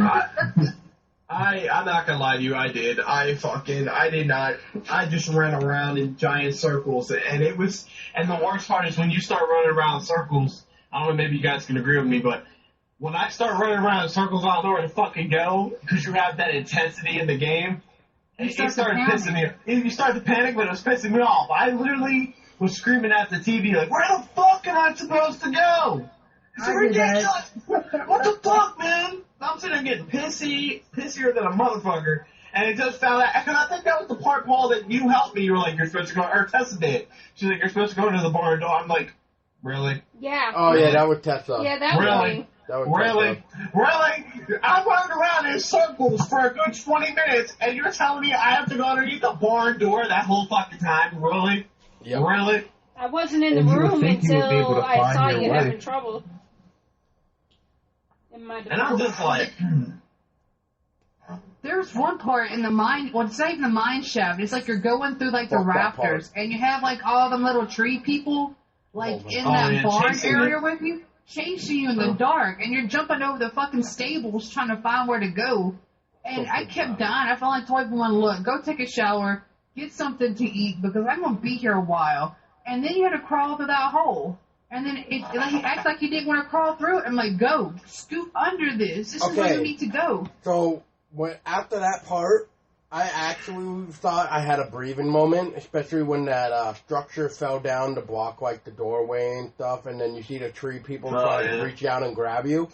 I'm not gonna lie to you, I did. I did not. I just ran around in giant circles, and the worst part is when you start running around in circles, I don't know, maybe you guys can agree with me, but when I start running around in circles, I don't know where to fucking go, because you have that intensity in the game. It started pissing me off. You start to panic, but it was pissing me off. I literally was screaming at the TV, like, where the fuck am I supposed to go? It's ridiculous. What the fuck, man? I'm sitting there getting pissier than a motherfucker. And it just found out, and I think that was the part, Paul, that you helped me. You were like, you're supposed to go, or Tessa did. She's like, you're supposed to go into the barn door. I'm like, really? Yeah. Oh, yeah, that was Tessa. Yeah, that was really. Really? I running around in circles for a good 20 minutes, and you're telling me I have to go underneath the barn door that whole fucking time? Really? Yep. Really? I wasn't in the room until I saw you having trouble. In my and I'm just like... There's one part in the mine, well, it's not even the mine shaft. It's like you're going through, like, the rafters, and you have, like, all the little tree people, like, in that barn area with you. Chasing you in the dark, and you're jumping over the fucking stables trying to find where to go. And I kept dying. I felt like told everyone, look, go take a shower, get something to eat, because I'm going to be here a while. And then you had to crawl through that hole. And then it acts like you didn't want to crawl through it. I'm like, go, scoot under this. This is where you need to go. So, after that part, I actually thought I had a breathing moment, especially when that structure fell down to block, like, the doorway and stuff, and then you see the tree people trying to reach out and grab you.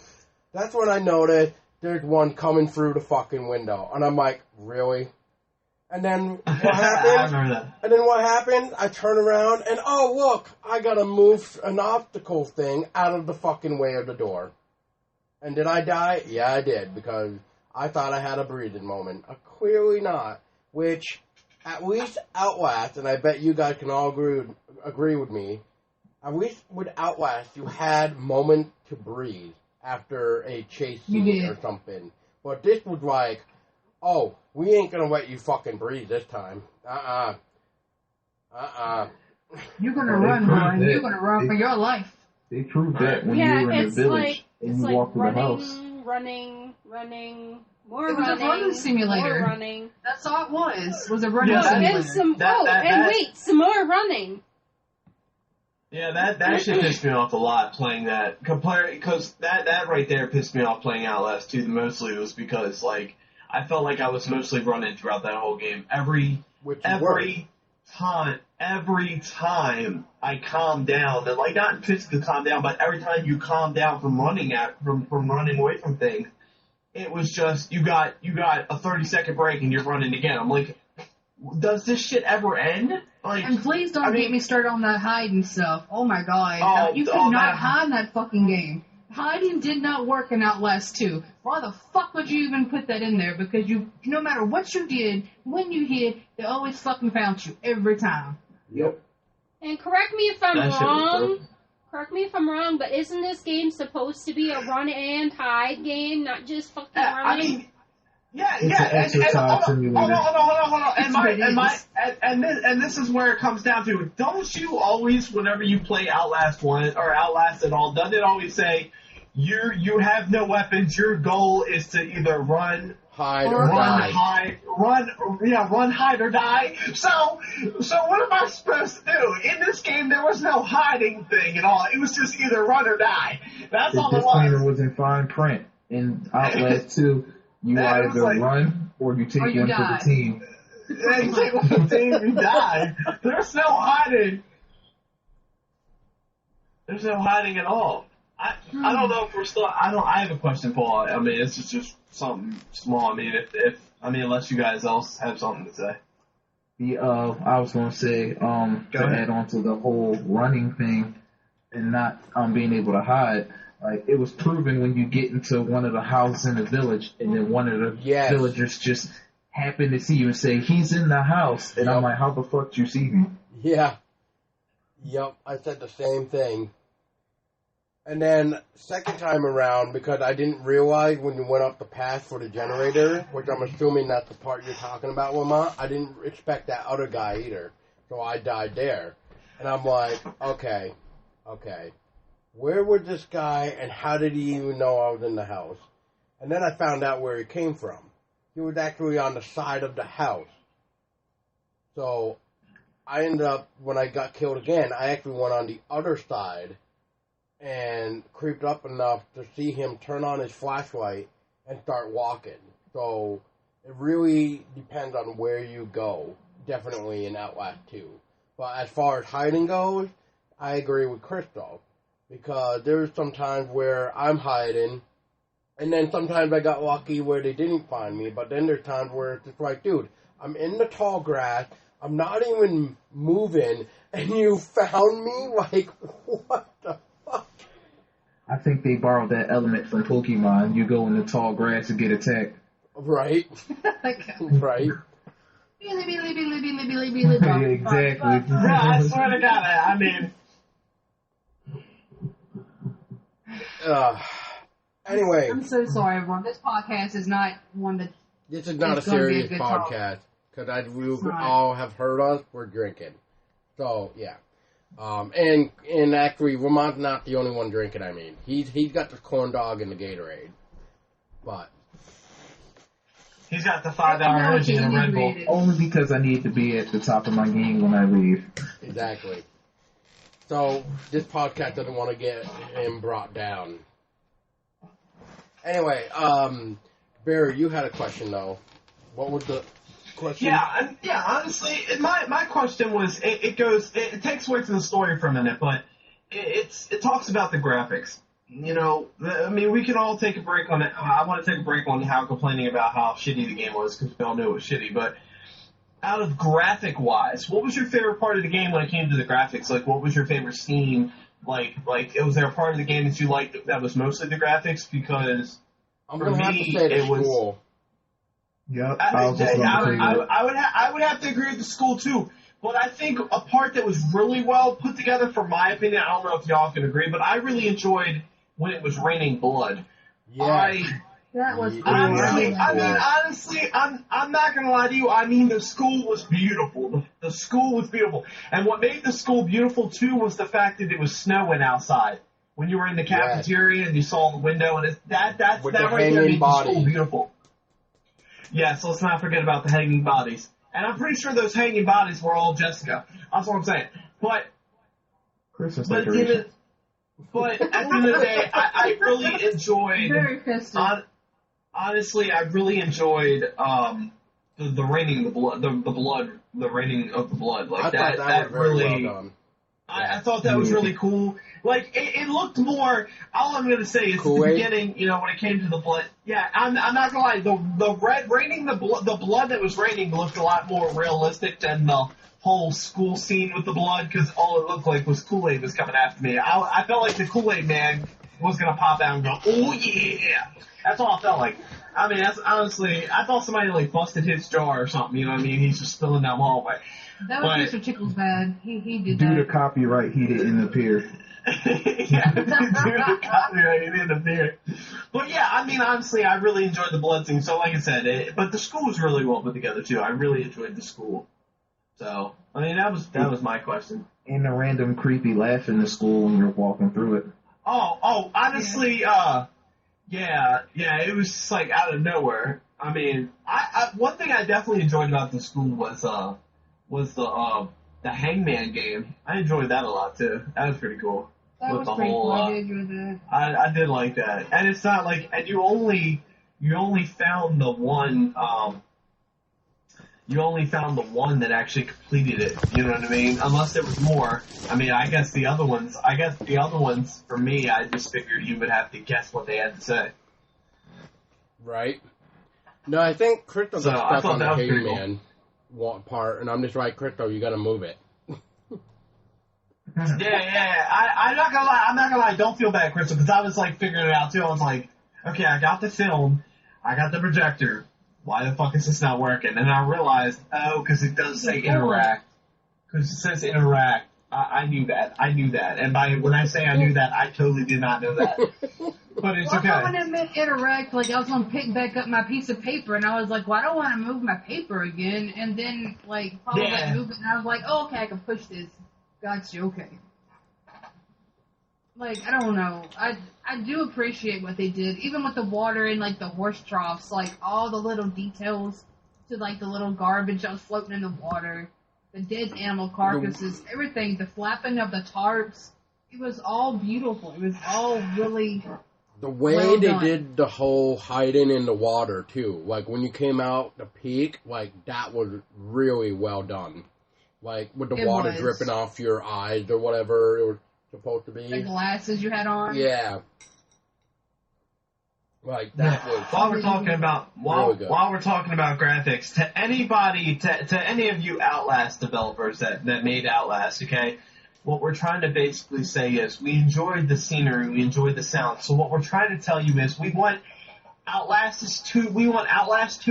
That's when I noticed there's one coming through the fucking window. And I'm like, really? And then what happened? I remember that. And then what happened? I turn around, and oh, look, I gotta move an obstacle thing out of the fucking way of the door. And did I die? Yeah, I did, because I thought I had a breathing moment. Clearly not. Which, at least Outlast, and I bet you guys can all agree with me, at least with Outlast, you had moments to breathe after a chase scene or something. But this was like, oh, we ain't gonna let you fucking breathe this time. You're gonna run, Brian. You're gonna run for your life. They proved that when you were in the village and you walked through the house. Running, more it was running, a running simulator. More running. That's all it was a running simulator. Some more running. Yeah, that shit pissed me off a lot playing that. Because that right there pissed me off playing Outlast 2 mostly was because, like, I felt like I was mostly running throughout that whole game. Every time I calmed down, and like not physically calm down, but every time you calm down from running away from things, it was just you got a 30-second break and you're running again. I'm like, does this shit ever end? Like, and please don't get me started on that hiding stuff. Oh my god, you could not hide in that fucking game. Hiding did not work in Outlast 2. Why the fuck would you even put that in there? Because no matter what you did, when you hid, they always fucking found you every time. Yep. And correct me if I'm wrong. Correct me if I'm wrong, but isn't this game supposed to be a run and hide game, not just fucking running? I mean, yeah. It's an exercise simulator. Hold on. And this is where it comes down to. Don't you always, whenever you play Outlast 1 or Outlast at all, doesn't it always say You have no weapons. Your goal is to either run, hide, or die. Run, hide, or die. So what am I supposed to do? In this game, there was no hiding thing at all. It was just either run or die. That's all it was. The disclaimer was in fine print. In Outlast 2, you either run or you take one for the team. Yeah, you take one for the team, you die. There's no hiding. There's no hiding at all. I don't know if we're still. I have a question, Paul. I mean, it's just something small. I mean, unless you guys else have something to say. I was gonna say, to add on to the whole running thing and not being able to hide. Like, it was proven when you get into one of the houses in the village, and then one of the villagers just happen to see you and say, "He's in the house," and I'm like, "How the fuck do you see me?" Yeah. Yep, I said the same thing. And then, second time around, because I didn't realize when you went up the path for the generator, which I'm assuming that's the part you're talking about, Lamont, I didn't expect that other guy either. So I died there. And I'm like, okay. Where was this guy, and how did he even know I was in the house? And then I found out where he came from. He was actually on the side of the house. So I ended up, when I got killed again, I actually went on the other side and creeped up enough to see him turn on his flashlight and start walking. So it really depends on where you go, definitely in Outlast 2. But as far as hiding goes, I agree with Chrystello, because there's some times where I'm hiding, and then sometimes I got lucky where they didn't find me, but then there's times where it's just like, dude, I'm in the tall grass, I'm not even moving, and you found me? Like, what the fuck? I think they borrowed that element from Pokemon. You go in the tall grass and get attacked. Right. Right. Exactly. Yeah, I swear to God, I mean... Anyway. I'm so sorry, everyone. This podcast is not one that... This is not a serious podcast, because we all have heard us. We're drinking. So, yeah. And actually, Lamont's not the only one drinking, I mean. He's got the corn dog and the Gatorade. But... He's got the $5 energy and a Red Bull. Only because I need to be at the top of my game when I leave. Exactly. So, this podcast doesn't want to get him brought down. Anyway, Barry, you had a question, though. What was the question? Yeah, honestly, my question was, it takes away from the story for a minute, but it talks about the graphics. You know, I mean, we can all take a break on it. I want to take a break on how complaining about how shitty the game was, because we all knew it was shitty, but out of graphic-wise, what was your favorite part of the game when it came to the graphics? Like, what was your favorite scene? Like, was there a part of the game that you liked that was mostly the graphics? Because I'm going to have to say the school. Yep. I would have to agree with the school, too. But I think a part that was really well put together, from my opinion, I don't know if y'all can agree, but I really enjoyed when it was raining blood. Yeah. That was honestly, I'm not gonna lie to you. I mean, the school was beautiful. The school was beautiful, and what made the school beautiful too was the fact that it was snowing outside. When you were in the cafeteria and you saw the window, and that right there made the school beautiful. Yeah, so let's not forget about the hanging bodies. And I'm pretty sure those hanging bodies were all Jessica. That's what I'm saying. But Christmas at the end of the day, I really enjoyed. Very festive. Honestly, I really enjoyed the raining of the raining of the blood. Like I thought that was really well done. I thought that was really cool. Like, it looked more, all I'm going to say is Kool-Aid? at the beginning, you know, when it came to the blood, yeah, I'm not going to lie, the red raining, the blood that was raining looked a lot more realistic than the whole school scene with the blood, because all it looked like was Kool-Aid was coming after me. I felt like the Kool-Aid man was going to pop out and go, oh yeah! That's all I felt like. I mean, that's honestly, I thought somebody like busted his jar or something, you know what I mean? He's just spilling down the hallway. That was Mr. Tickle's bad. He did Due that. to copyright, he didn't appear. Yeah, due to copyright, he didn't appear. But yeah, I mean, honestly, I really enjoyed the blood scene. So like I said, but the school was really well put together too. I really enjoyed the school. So, I mean, that was my question. And the random creepy laugh in the school when you're walking through it. Honestly, yeah, it was just like out of nowhere. I mean, I one thing I definitely enjoyed about the school was the Hangman game. I enjoyed that a lot too. That was pretty cool. That With was the pretty whole, cool. I did enjoy that. I did like that, and it's not like, and you only found the one. You only found the one that actually completed it. You know what I mean? Unless there was more. I mean, I guess the other ones, for me, I just figured you would have to guess what they had to say. Right. No, I think Chrystello So, I got stuck thought on the that was pretty Hangman part, and I'm just like, Chrystello, you gotta move it. Yeah. I'm not gonna lie. Don't feel bad, Crystal, because I was like figuring it out too. I was like, okay, I got the film, I got the projector. Why the fuck is this not working? And I realized, because it does say interact. Because it says interact. I knew that. And when I say I knew that, I totally did not know that. But it's okay. When it meant interact, like I was gonna pick back up my piece of paper, and I was like, well, I don't want to move my paper again. And then like probably like move it, and I was like, oh, okay, I can push this. Gotcha. Okay. Like, I don't know. I do appreciate what they did. Even with the water and, like, the horse troughs, like, all the little details to, like, the little garbage that was floating in the water, the dead animal carcasses, everything, the flapping of the tarps. It was all beautiful. It was all really The way well they done. did the whole hiding in the water, too. Like, when you came out the peak, like, that was really well done. Like, with the It water was. dripping off your eyes or whatever it was supposed to be. The glasses you had on. Yeah. Like, that was... While we're talking about graphics, to anybody, to any of you Outlast developers that made Outlast, okay, what we're trying to basically say is we enjoyed the scenery, we enjoyed the sound. So what we're trying to tell you is we want Outlast 2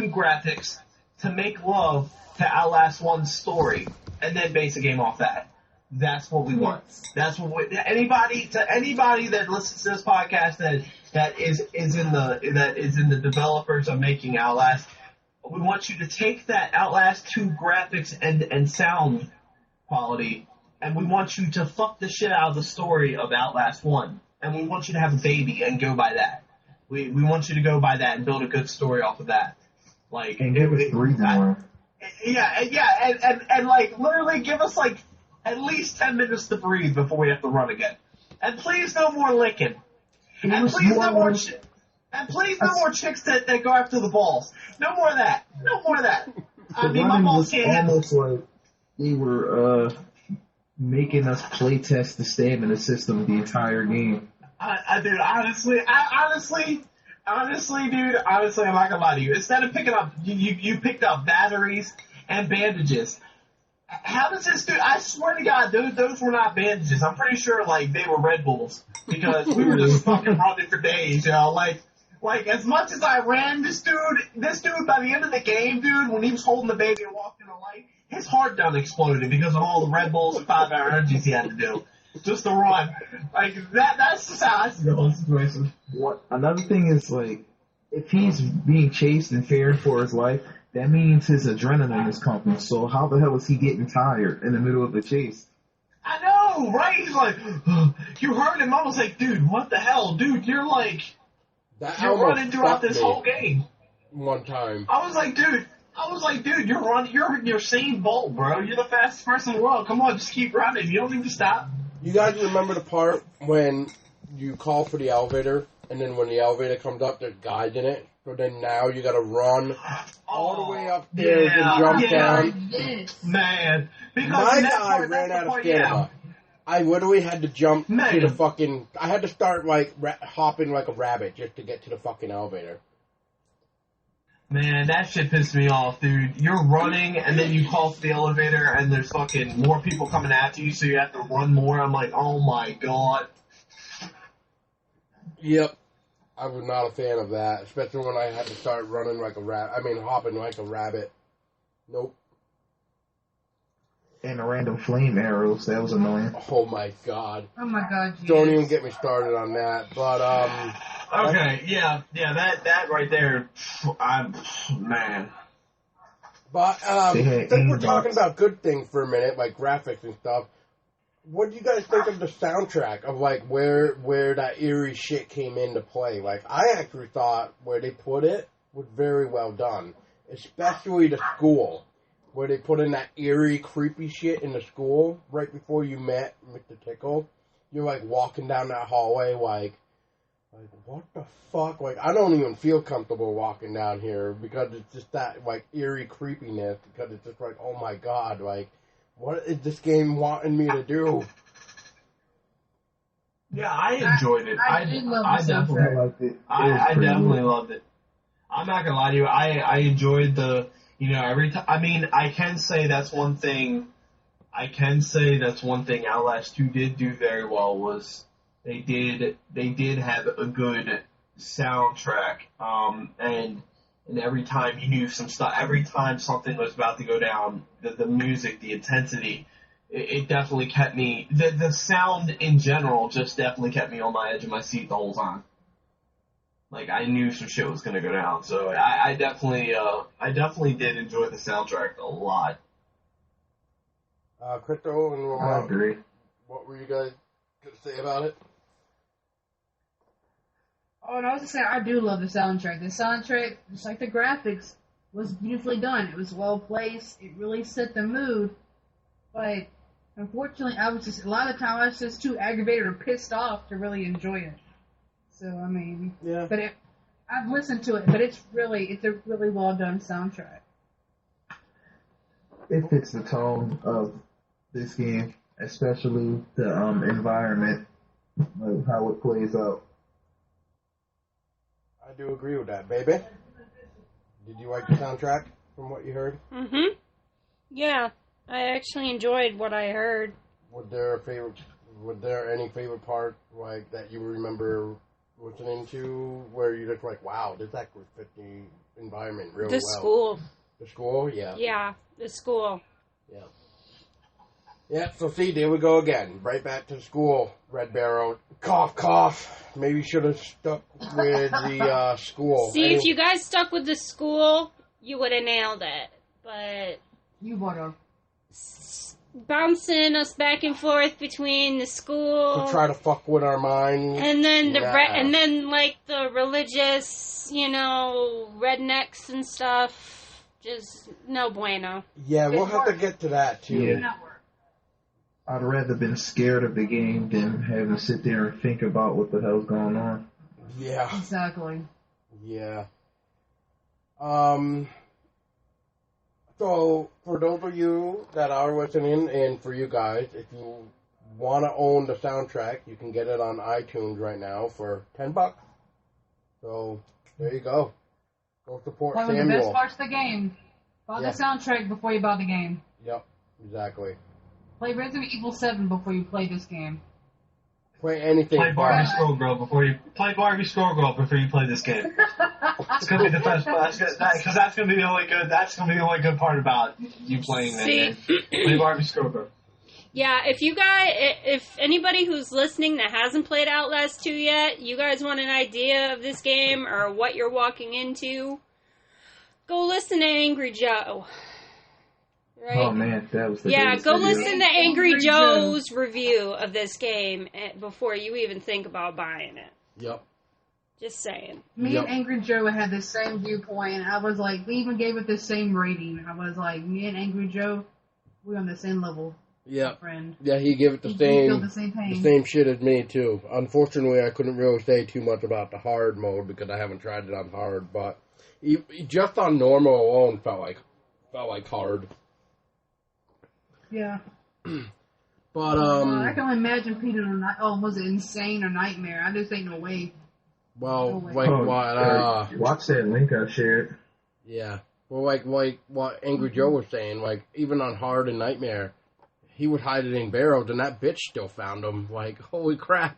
graphics to make love to Outlast 1's story, and then base a game off that. That's what we want. That's what anybody that listens to this podcast that is in the developers of making Outlast, we want you to take that Outlast 2 graphics and sound quality, and we want you to fuck the shit out of the story of Outlast 1, and we want you to have a baby and go by that. We want you to go by that and build a good story off of that. Like, And give us breathing room. And like literally give us like at least 10 minutes to breathe before we have to run again. And please no more licking. And please no more chicks that go after the balls. No more of that. I mean, my balls can't handle. Almost like they were making us play test the stamina system the entire game. Dude, honestly, I'm not gonna lie to you. Instead of picking up, you picked up batteries and bandages. How does this dude? I swear to God, those were not bandages. I'm pretty sure like they were Red Bulls because we were just fucking running for days, you know. Like as much as I ran, this dude by the end of the game, dude, when he was holding the baby and walking in the light, his heart done exploded because of all the Red Bulls and 5-hour energies he had to do. Just to run. Like, that's just how I see the whole situation. Another thing is, like, if he's being chased and fearing for his life, that means his adrenaline is pumping. So how the hell is he getting tired in the middle of the chase? I know, right? He's like, you heard him. I was like, dude, what the hell? Dude, you're like, you're running throughout this whole game. One time. I was like, dude, you're running, you're Usain Bolt, bro. You're the fastest person in the world. Come on, just keep running. You don't need to stop. You guys remember the part when you call for the elevator, and then when the elevator comes up, there's guys in it? So then now you gotta run all the way upstairs and jump down. Man. Because My guy ran out of stamina. I literally had to jump to the fucking... I had to start, like, hopping like a rabbit just to get to the fucking elevator. Man, that shit pissed me off, dude. You're running, and then you call for the elevator, and there's fucking more people coming after you, so you have to run more. I'm like, oh my god. Yep. I was not a fan of that, especially when I had to start running like a hopping like a rabbit. Nope. And the random flame arrows, that was annoying. Oh my god. Oh my god, yes. Don't even get me started on that, but, Okay, yeah, that right there, man. But, since we're talking about good things for a minute, like graphics and stuff, what do you guys think of the soundtrack of like where that eerie shit came into play? Like, I actually thought where they put it was very well done, especially the school, where they put in that eerie, creepy shit in the school right before you met Mr. Tickle. You're like walking down that hallway, like what the fuck? Like, I don't even feel comfortable walking down here because it's just that like eerie creepiness. Because it's just like, oh my god, like, what is this game wanting me to do? Yeah, I enjoyed it. I did love I the definitely soundtrack. liked it. I definitely loved it. I'm not gonna lie to you. I enjoyed the, every time. I mean, I can say that's one thing Outlast 2 did do very well was they did have a good soundtrack. And every time you knew some stuff, every time something was about to go down, the music, the intensity, it definitely kept me, the sound in general just definitely kept me on my edge of my seat the whole time. Like, I knew some shit was gonna go down, so I definitely did enjoy the soundtrack a lot. Crypto and I Lamont, agree. what were you guys gonna say about it? Oh, and I was just saying, I do love the soundtrack. The soundtrack, just like the graphics, was beautifully done. It was well placed. It really set the mood. But unfortunately, a lot of the time I was just too aggravated or pissed off to really enjoy it. So I mean, Yeah. But I've listened to it, but it's a really well done soundtrack. It fits the tone of this game, especially the environment, like how it plays out. I do agree with that, baby. Did you like the soundtrack from what you heard? Mm-hmm. Yeah, I actually enjoyed what I heard. Was there any favorite part like that you remember listening to where you're just like, wow, this actually fit the environment really well? The school. The school, yeah. Yeah, the school. Yeah. Yeah, so see, there we go again. Right back to the school, Red Barrel. Cough, cough. Maybe should have stuck with the school. See, if you guys stuck with the school, you would have nailed it. But You would have. bouncing us back and forth between the school to try to fuck with our minds. and then Yeah. like the religious, rednecks and stuff. Just no bueno. Yeah, we'll have to get to that, too. Yeah. I'd rather been scared of the game than having to sit there and think about what the hell's going on. Yeah. Exactly. Yeah. So, for those of you that are listening, and for you guys, if you want to own the soundtrack, you can get it on iTunes right now for $10. So, there you go. Go support One of the Samuel. best parts of the game. Buy Yeah. the soundtrack before you buy the game. Yep, exactly. Play Resident Evil 7 before you play this game. Play anything. Play Barbie Skullgirl before you play this game. It's gonna be the best part, because that's gonna be the only good. That's gonna be the only good part about you playing that See- game. Play Barbie Skullgirl. Yeah, if anybody who's listening that hasn't played Outlast 2 yet, you guys want an idea of this game or what you're walking into, go listen to Angry Joe. Right? Oh man, that was the Yeah, greatest go video. listen to Angry Angry Joe's review of this game before you even think about buying it. Yep. Just saying. Me Yep. and Angry Joe had the same viewpoint. I was like, we even gave it the same rating. I was like, me and Angry Joe, we're on the same level, Yep. friend. Yeah, he gave it the We feel the same same pain. the same shit as me too. Unfortunately, I couldn't really say too much about the hard mode because I haven't tried it on hard, but just on normal alone felt like hard. Yeah. But I can only imagine Peter was it Insane or Nightmare? I just ain't no way. well, Oh, like Oh, what watch that link I shared. yeah. Well, like what Angry Joe was saying, like even on hard and Nightmare, he would hide it in barrels, and that bitch still found him. Like, holy crap!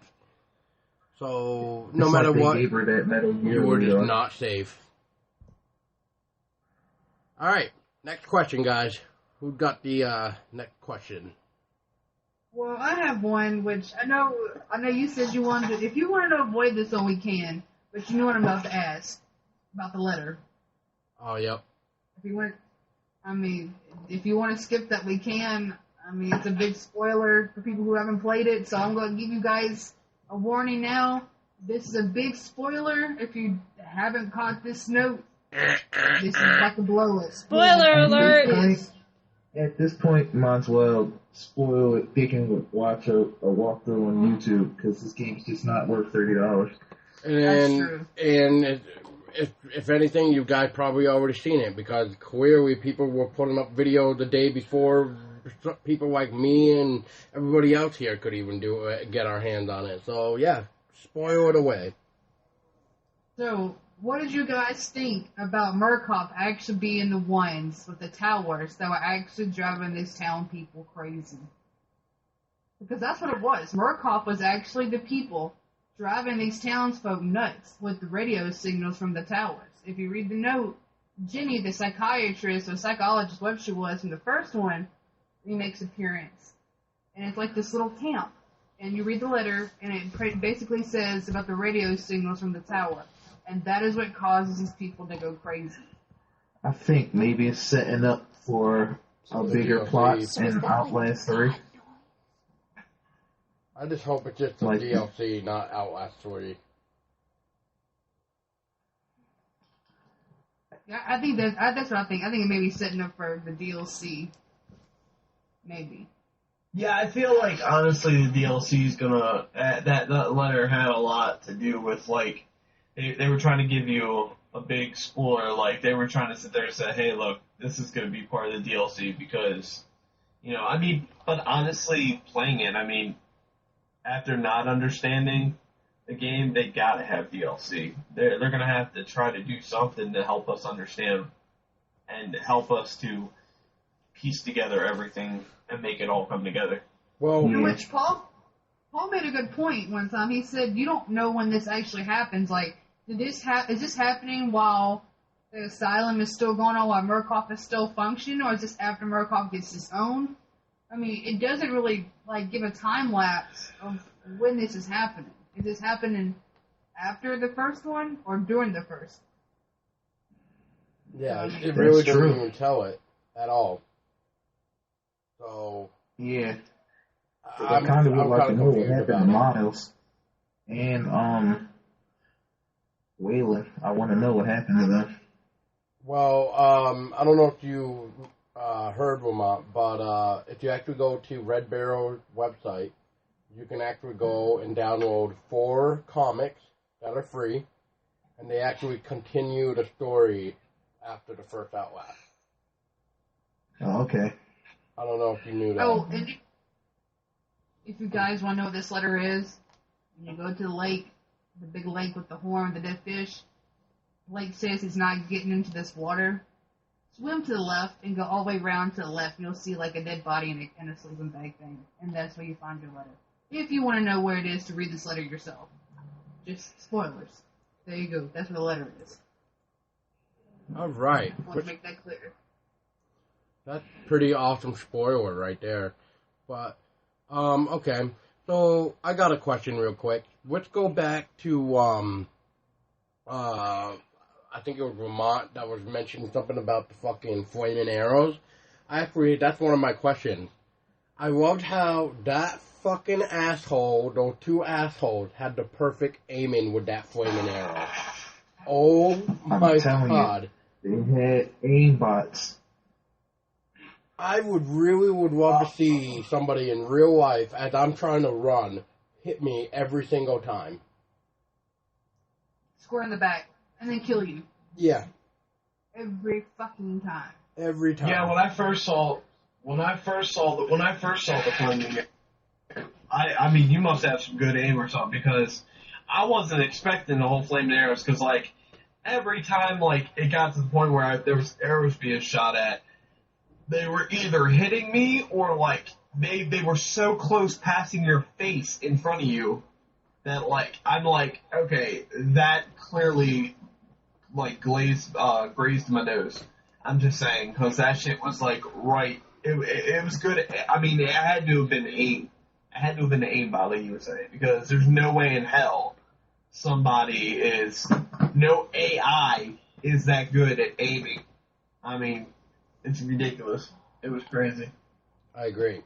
So no It's matter like they what, gave her that Metal Gear you were just video. not safe. All right, next question, guys. Who got the next question? Well, I have one, which I know you said you wanted to, if you wanted to avoid this one, we can, but you know what I'm about to ask about the letter. Oh, yep. If you want to skip that, we can. I mean, it's a big spoiler for people who haven't played it, so I'm going to give you guys a warning now. This is a big spoiler. If you haven't caught this note, this is about to blow it. Spoiler alert! At this point, might as well spoil it. They can watch a walkthrough on YouTube because this game's just not worth $30. That's true. And if anything, you guys probably already seen it because clearly people were putting up video the day before. People like me and everybody else here could even get our hands on it. So yeah, spoil it away. So, what did you guys think about Murkoff actually being the ones with the towers that were actually driving these town people crazy? Because that's what it was. Murkoff was actually the people driving these townsfolk nuts with the radio signals from the towers. If you read the note, Jenny, the psychiatrist or psychologist, what she was in the first one, he makes appearance. And it's like this little camp. And you read the letter, and it basically says about the radio signals from the tower. And that is what causes these people to go crazy. I think maybe it's setting up for a bigger plot in Outlast 3. I just hope it's just some DLC, not Outlast 3. Yeah, I think that's what I think. I think it may be setting up for the DLC. Maybe. Yeah, I feel like, honestly, the DLC is gonna... that letter had a lot to do with, like... They were trying to give you a big spoiler. Like, they were trying to sit there and say, hey, look, this is gonna be part of the DLC because... You know, I mean... But honestly, playing it, I mean... After not understanding the game, they gotta have DLC. They're gonna have to try to do something to help us understand and help us to piece together everything and make it all come together. Well, Which Paul made a good point one time. He said, "You don't know when this actually happens. Like, is this happening while the asylum is still going on, while Murkoff is still functioning, or is this after Murkoff gets his own?" I mean, it doesn't really give a time lapse of when this is happening. Is this happening after the first one or during the first? Yeah, it really doesn't even tell it at all. So yeah, I kind of would like to know what happened to Miles and Waylon. I want to know what happened to them. Well, I don't know if you heard Lamont, but if you actually go to Red Barrel's website, you can actually go and download 4 comics that are free, and they actually continue the story after the first Outlast. Oh, okay. I don't know if you knew that. Oh, and if you guys want to know what this letter is, when you go to the lake, the big lake with the horn, the dead fish, the lake says it's not getting into this water. Swim to the left and go all the way around to the left. You'll see like a dead body and a sleeping bag thing. And that's where you find your letter. If you want to know where it is to read this letter yourself. Just spoilers. There you go. That's where the letter is. All right. I want to make that clear. That's pretty awesome spoiler right there. But, okay. So, I got a question real quick. Let's go back to, I think it was Lamont that was mentioning something about the fucking flaming arrows. Actually, that's one of my questions. I loved how that fucking asshole, those 2 assholes, had the perfect aiming with that flaming arrow. Oh my god. You, they had aimbots. I would love to see somebody in real life, as I'm trying to run, hit me every single time. Square in the back. And then kill you. Yeah. Every fucking time. Every time. Yeah, when I first saw the flaming, I mean, you must have some good aim or something, because I wasn't expecting the whole flaming arrows, because like every time like it got to the point where there was arrows being shot at, they were either hitting me or like they were so close passing your face in front of you that like I'm like, okay, that clearly like grazed my nose. I'm just saying, because that shit was like right. It was good. I mean, it had to have been aimed. It had to have been aimed by, like you were saying, because there's no way in hell no AI is that good at aiming. I mean, it's ridiculous. It was crazy. I agree.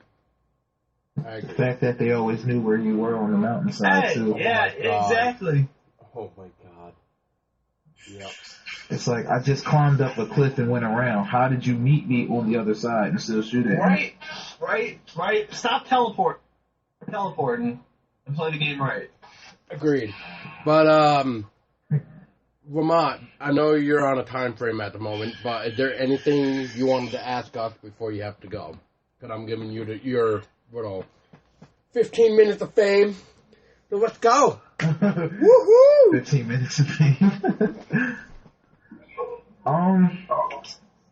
The fact that they always knew where you were on the mountainside, too. Yeah, exactly. Oh my god. Yep. It's like, I just climbed up a cliff and went around. How did you meet me on the other side and still shoot at me? Right. Stop teleporting and play the game right. Agreed. But, Lamont, I know you're on a time frame at the moment, but is there anything you wanted to ask us before you have to go? Because I'm giving you your 15 minutes of fame. So let's go. Woohoo! 15 minutes of fame.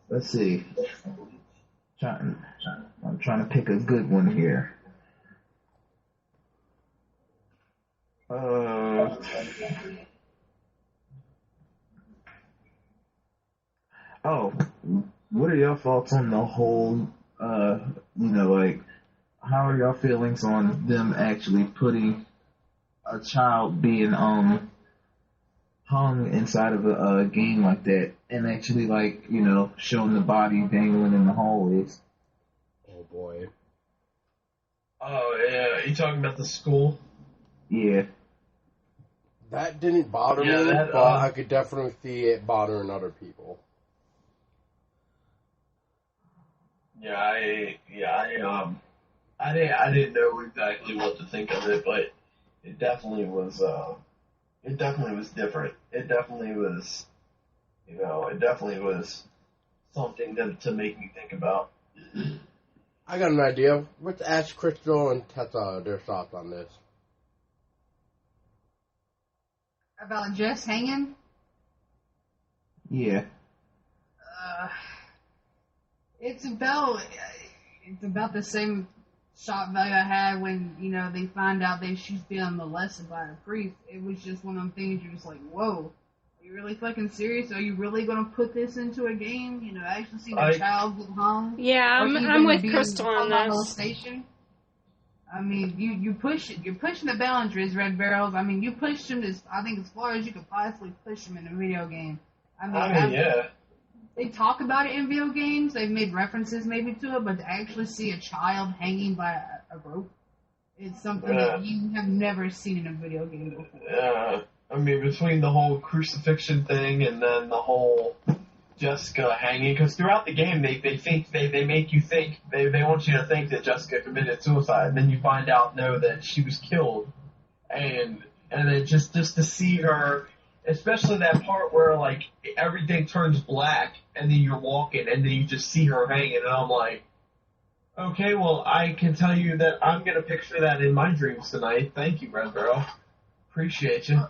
Let's see. I'm trying to pick a good one here. What are your thoughts on the whole, how are your feelings on them actually putting a child being, hung inside of a game like that and actually, showing the body dangling in the hallways? Oh, boy. Oh, yeah. Are you talking about the school? Yeah. That didn't bother me, but I could definitely see it bothering other people. I didn't know exactly what to think of it, but it definitely was different. It definitely was, something to make me think about. I got an idea. Let's ask Chrystello and Tessa their thoughts on this. About Jess hanging? Yeah. It's about the same shock value I had when, they find out that she's being molested by a priest. It was just one of them things you're just like, whoa, are you really fucking serious? Are you really going to put this into a game? Actually seeing a child get hung? Yeah, I'm with Crystal on this. Molestation? I mean, you're pushing the boundaries, Red Barrels. I mean, you pushed him as far as you could possibly push him in a video game. Yeah. They talk about it in video games. They've made references maybe to it, but to actually see a child hanging by a rope, it's something that you have never seen in a video game before. Yeah. I mean, between the whole crucifixion thing and then the whole Jessica hanging, because throughout the game they make you think, they want you to think that Jessica committed suicide, and then you find out that she was killed, and then just to see her, especially that part where everything turns black and then you're walking and then you just see her hanging, and I'm like, okay, well, I can tell you that I'm gonna picture that in my dreams tonight. Thank you, Red Barrel. Appreciate you.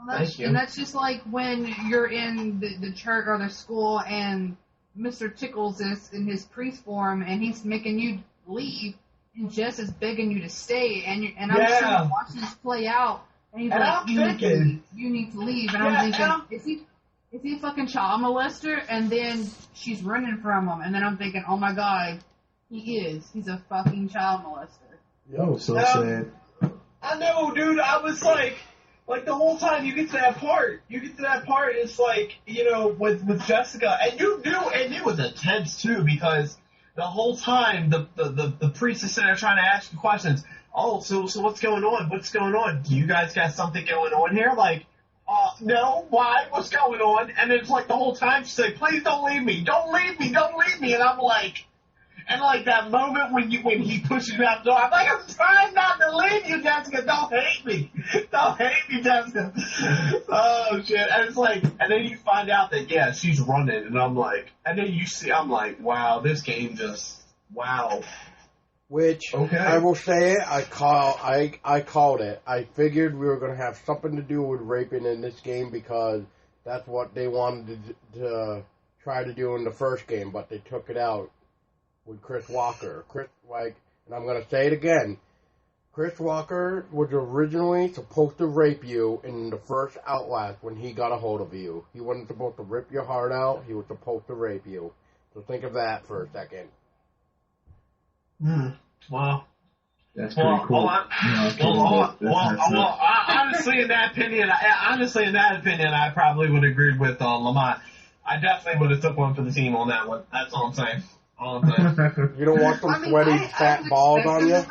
Thank you. And that's just like when you're in the church or the school and Mr. Tickles is in his priest form and he's making you leave and Jess is begging you to stay and I'm sure you're watching this play out and he's like, you need to leave. And I'm thinking, is he a fucking child molester? And then she's running from him. And then I'm thinking, oh my god, he is. He's a fucking child molester. Oh, so sad. I know, dude. I was like the whole time you get to that part, it's like, with Jessica, and you knew, and it was intense too, because the whole time the priest is sitting there trying to ask you questions. Oh, so what's going on? What's going on? Do you guys got something going on here? Like, no, why? What's going on? And it's like the whole time she's like, please don't leave me, don't leave me, don't leave me. And I'm like, that moment when he pushes you out the door, I'm like, I'm trying not to leave you, Jessica. Don't hate me, Jessica. Oh shit! And it's like, and then you find out that she's running, and I'm like, and then I'm like, wow, this game just, wow. Which, I will say it, I called it. I figured we were going to have something to do with raping in this game because that's what they wanted to try to do in the first game, but they took it out with Chris Walker. And I'm going to say it again. Chris Walker was originally supposed to rape you in the first Outlast when he got a hold of you. He wasn't supposed to rip your heart out. He was supposed to rape you. So think of that for a second. Well, that's pretty cool. Honestly, in that opinion, I probably would agree with Lamont. I definitely would have took one for the team on that one. That's all I'm saying. You don't want some sweaty fat balls on you?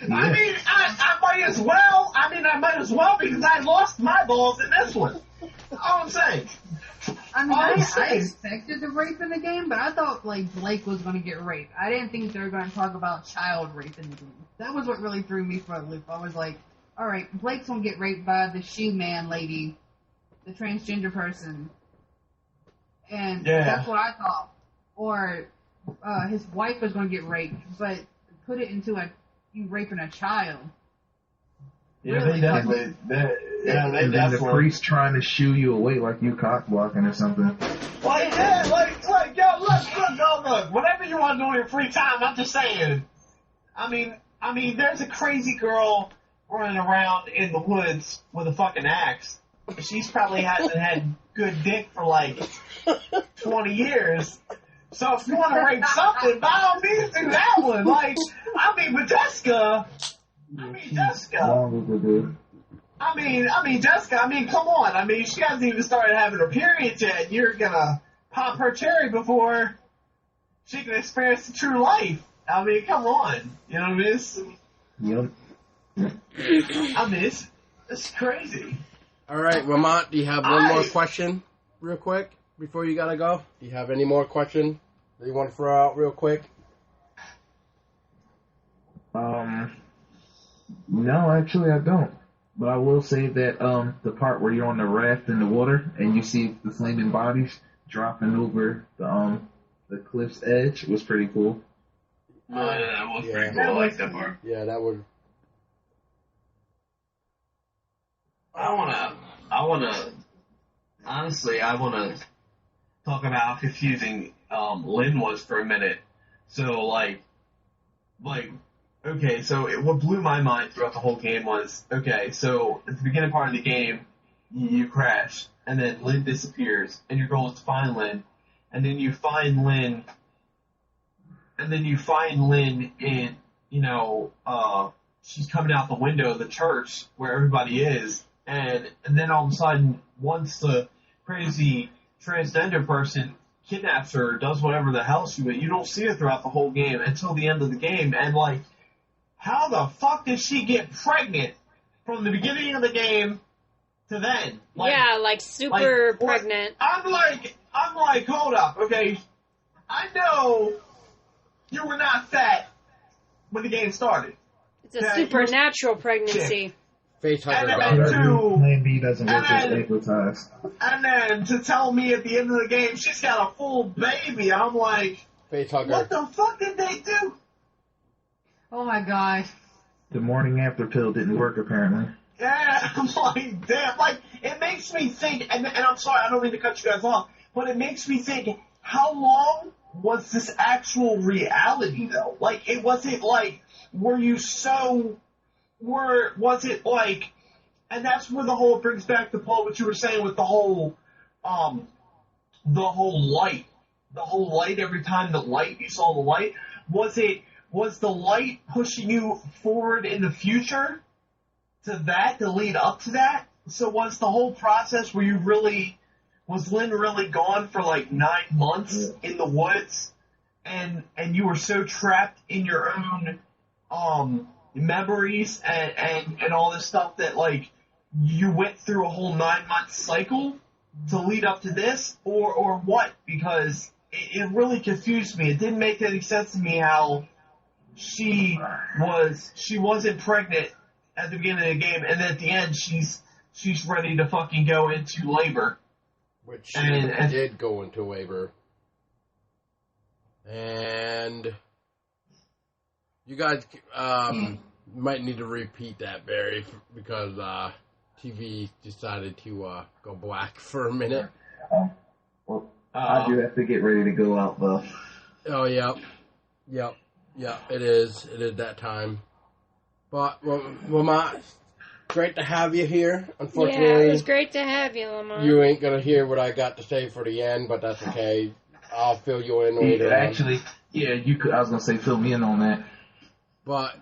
I mean, I might as well. I might as well because I lost my balls in this one. All I'm saying. I mean, I expected the rape in the game, but I thought, like, Blake was going to get raped. I didn't think they were going to talk about child rape in the game. That was what really threw me for a loop. I was like, alright, Blake's going to get raped by the shoe man lady, the transgender person. And that's what I thought. Or his wife was going to get raped, but put it into you raping a child. Yeah, really, they definitely. And then the priest trying to shoo you away like you cock blocking or something. Like, yo, look. Whatever you want to do in your free time, I'm just saying. I mean, there's a crazy girl running around in the woods with a fucking axe. She's probably hasn't had good dick for like 20 years. So if you want to rape something, by all means do that one. Like, with Jessica. Jessica, come on. She hasn't even started having her period yet. You're gonna pop her cherry before she can experience the true life. Come on. You know what I mean? It's crazy. All right, Lamont, do you have one more question real quick before you gotta go? Do you have any more questions that you want to throw out real quick? No, actually I don't. But I will say that the part where you're on the raft in the water and you see the flaming bodies dropping over the cliff's edge was pretty cool. That was pretty cool. I like that part. Yeah, that was. I wanna talk about how confusing Lynn was for a minute. So okay, so what blew my mind throughout the whole game was, okay, so at the beginning part of the game, you crash, and then Lynn disappears, and your goal is to find Lynn, and then you find Lynn in, she's coming out the window of the church where everybody is, and then all of a sudden, once the crazy transgender person kidnaps her, does whatever the hell she would, you don't see her throughout the whole game until the end of the game, and how the fuck did she get pregnant from the beginning of the game to then? Super pregnant. I'm like, hold up, okay, I know you were not fat when the game started. It's a supernatural pregnancy. Face hugger got it. Plan B doesn't work as advertised. And then to tell me at the end of the game she's got a full baby, I'm like, face hugger. What the fuck did they do? Oh my gosh. The morning after pill didn't work apparently. Yeah, I'm like, damn. It makes me think, and I'm sorry, I don't mean to cut you guys off, but it makes me think, how long was this actual reality, though? And that's where it brings back to Paul, what you were saying with the whole light. The whole light, every time you saw the light, was the light pushing you forward in the future to lead up to that? So was the whole process where was Lynn really gone for 9 months in the woods and you were so trapped in your own memories and all this stuff that you went through a whole 9-month cycle to lead up to this or what? Because it really confused me. It didn't make any sense to me how she wasn't pregnant at the beginning of the game, and then at the end she's ready to fucking go into labor. Which she did go into labor. And you guys might need to repeat that, Barry, because TV decided to go black for a minute. Well, I do have to get ready to go out, though. Oh, yep. Yeah, it is. It is that time. But, Lamont, great to have you here. Unfortunately, yeah, it was great to have you, Lamont. You ain't going to hear what I got to say for the end, but that's okay. I'll fill you in later. Actually, yeah, you could. I was going to say fill me in on that. But,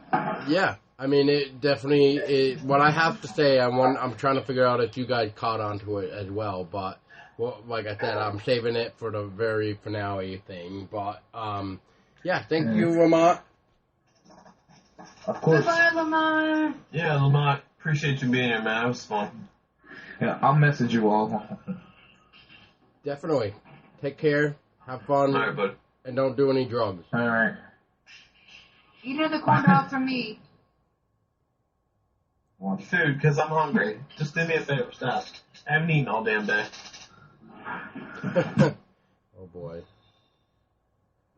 yeah, it definitely, what I have to say, I'm trying to figure out if you guys caught on to it as well, but, like I said, I'm saving it for the very finale thing, but, yeah, thank you, Lamont. Of course. Goodbye, Lamont. Yeah, Lamont, appreciate you being here, man. It was fun. Yeah, I'll message you all. Definitely. Take care. Have fun. All right, bud. And don't do any drugs. All right. Eat another corn dog for me. Want food, because I'm hungry. Just do me a favor, stop. I haven't eaten all damn day. Oh boy.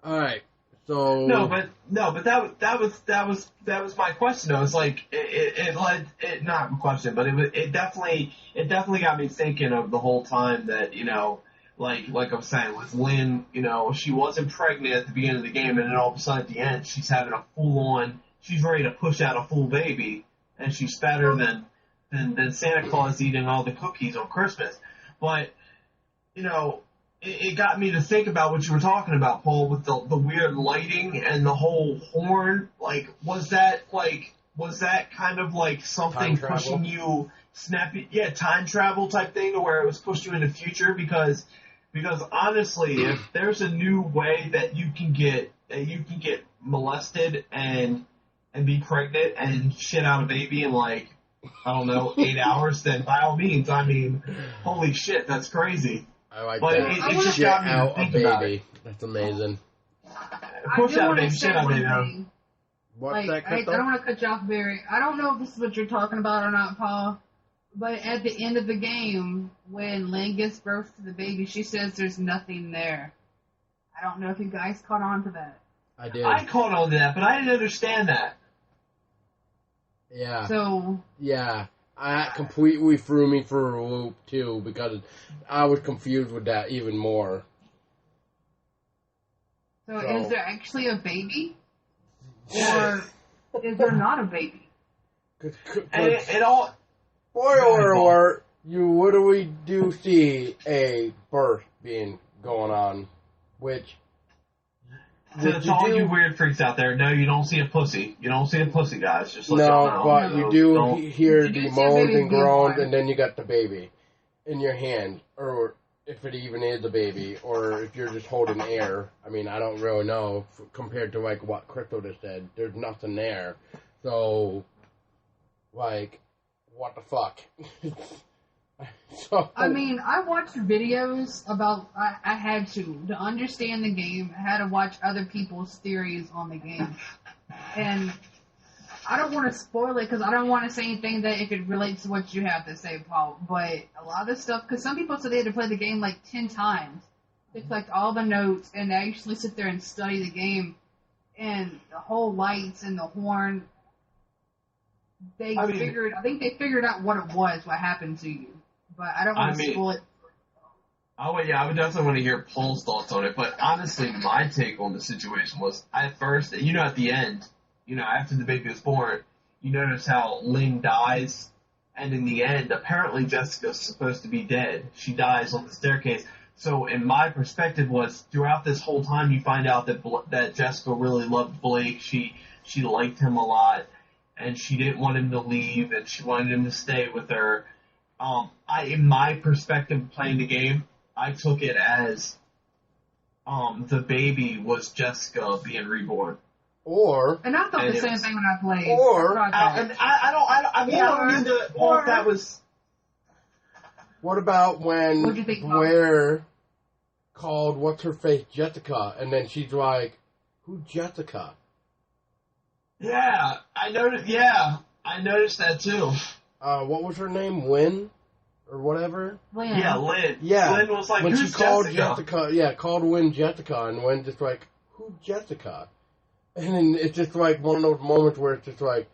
All right. So No, but that was my question. Though. It's like it led not a question, but it definitely got me thinking of the whole time that like I was saying with Lynn, she wasn't pregnant at the beginning of the game, and then all of a sudden at the end she's having a she's ready to push out a full baby, and she's fatter than Santa Claus eating all the cookies on Christmas, but It got me to think about what you were talking about, Paul, with the weird lighting and the whole horn. Like, was that kind of like something pushing you, time travel type thing, to where it was pushing you in the future? Because honestly, if there's a new way that you can get molested and be pregnant and shit out a baby in 8 hours, then by all means, I mean, holy shit, that's crazy. I like but that. It just got me to think about it. That's amazing. Push out a baby, shit out a baby. What's that, I don't want to cut you off, Barry. I don't know if this is what you're talking about or not, Paul, but at the end of the game, when Lynn gives birth to the baby, she says there's nothing there. I don't know if you guys caught on to that. I did. I caught on to that, but I didn't understand that. Yeah. So. Yeah. That completely threw me for a loop, too, because I was confused with that even more. So is there actually a baby? Or is there not a baby? It all... Spoiler alert, you literally do see a birth going on, which... To all you weird freaks out there, no, you don't see a pussy. You don't see a pussy, guys. Just let y'all know. But you do hear You do the see a moans baby and groans, born. and then you got the baby in your hand, or if it even is a baby, or if you're just holding air. I mean, I don't really know compared to what Crypto just said. There's nothing there, so what the fuck? So, I mean, I watched videos about, I had to understand the game, I had to watch other people's theories on the game. And I don't want to spoil it because I don't want to say anything that if it relates to what you have to say, Paul. But a lot of stuff, because some people said they had to play the game 10 times. They collect all the notes and they actually sit there and study the game. And the whole lights and the horn, I think they figured out what it was, what happened to you. But I don't want to spoil it. Oh, yeah, I would definitely want to hear Paul's thoughts on it. But honestly, my take on the situation was, at first, at the end, after the baby was born, you notice how Lynn dies. And in the end, apparently Jessica's supposed to be dead. She dies on the staircase. So in my perspective was, throughout this whole time, you find out that Jessica really loved Blake. She liked him a lot. And she didn't want him to leave. And she wanted him to stay with her. In my perspective playing the game, I took it as the baby was Jessica being reborn. And I thought the same thing when I played. If that was. What about when Blair called what's her face Jessica, and then she's like, "Who's Jessica?" Yeah, I noticed that too. What was her name? Lynn? Or whatever? Lynn. Yeah, Lynn. Yeah. Lynn was like, when who's she called Jessica? Called Lynn Jessica, and Lynn just like, who's Jessica? And then it's just one of those moments where it's just did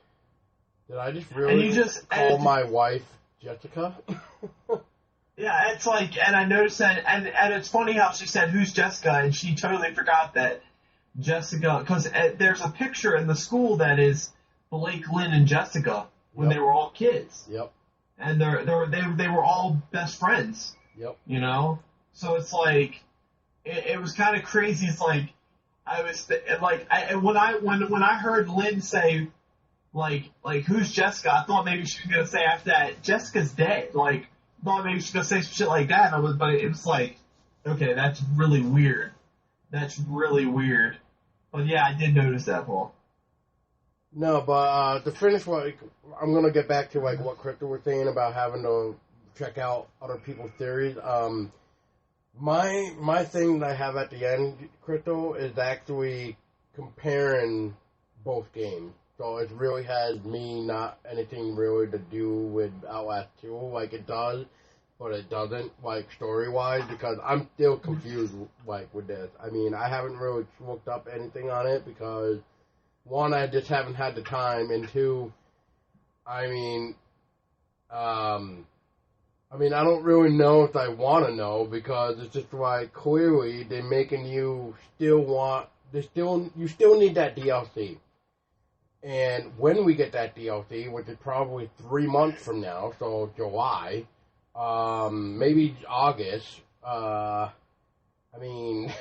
I just really call my wife Jessica? Yeah, it's and I noticed that, and it's funny how she said, who's Jessica? And she totally forgot that Jessica, because there's a picture in the school that is Blake, Lynn, and Jessica when they were all kids. Yep. And they were all best friends. Yep. So it's it was kind of crazy. It's when I heard Lynn say who's Jessica, I thought maybe she was gonna say after that Jessica's dead. Thought maybe she was gonna say some shit like that. But it was okay, that's really weird. That's really weird. But yeah, I did notice that, Paul. No, but to finish what I'm gonna get back to like what Crystal was saying about having to check out other people's theories. My thing that I have at the end, Crystal, is actually comparing both games. So it really has me not anything really to do with Outlast 2 like it does, but it doesn't, like, story-wise, because I'm still confused, like, with this. I mean, I haven't really looked up anything on it because, one, I just haven't had the time, and two, I mean, I don't really know if I want to know because it's just like clearly they're making you still want, you still need that DLC. And when we get that DLC, which is probably 3 months from now, so July, maybe August, I mean,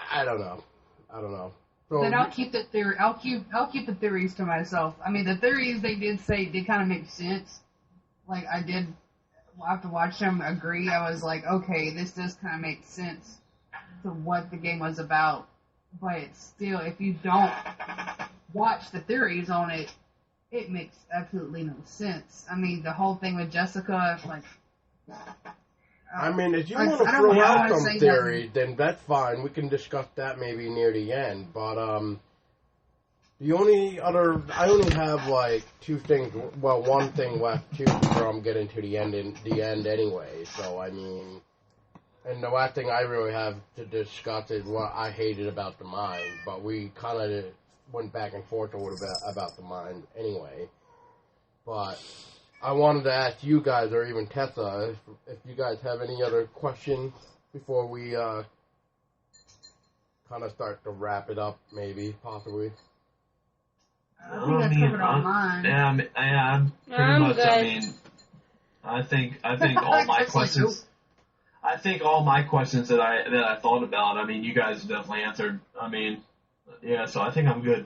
I don't know. So, then I'll keep the theory. I'll keep the theories to myself. I mean, the theories they did say did kind of make sense. Like I did after watching them agree. I was like, okay, this does kind of make sense to what the game was about. But still, if you don't watch the theories on it, it makes absolutely no sense. I mean, the whole thing with Jessica, like. I mean, if you want to throw out some theories, then that's fine. We can discuss that maybe near the end. But the only other, I only have like two things. Well, one thing left too before I'm getting to the end anyway. So I mean. And the last thing I really have to discuss is what I hated about the mind, but we kind of went back and forth a little bit about the mind anyway. But I wanted to ask you guys, or even Tessa, if you guys have any other questions before we kind of start to wrap it up, maybe, possibly. I think that's covered all mine. Yeah, pretty much. Good. I mean, I think all my questions. I think all my questions that I thought about, I mean, you guys definitely answered. I mean, yeah, so I think I'm good.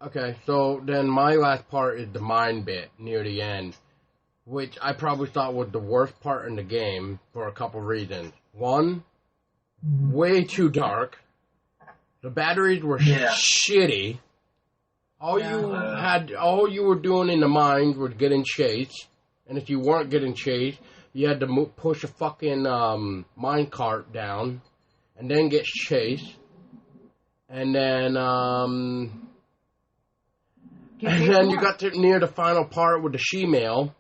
Okay, so then my last part is the mind bit near the end, which I probably thought was the worst part in the game for a couple reasons. One, way too dark. The batteries were shitty. All you were doing in the mines was getting chased, and if you weren't getting chased, you had to push a fucking mine cart down, and then get chased, and then you got to near the final part with the shemale,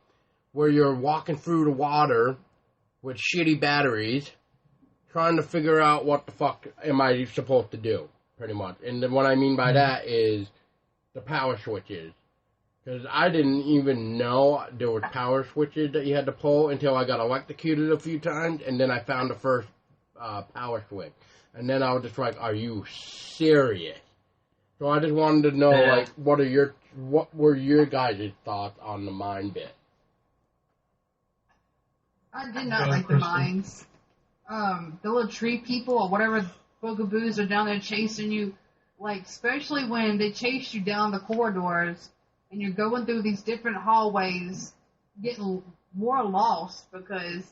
where you're walking through the water with shitty batteries, trying to figure out what the fuck am I supposed to do, pretty much. And then what I mean by that is the power switches. Because I didn't even know there were power switches that you had to pull until I got electrocuted a few times, and then I found the first power switch. And then I was just like, are you serious? So I just wanted to know, like, what were your guys' thoughts on the mine bit? I did not like the mines. The little tree people or whatever bugaboos are down there chasing you, like, especially when they chase you down the corridors and you're going through these different hallways, getting more lost because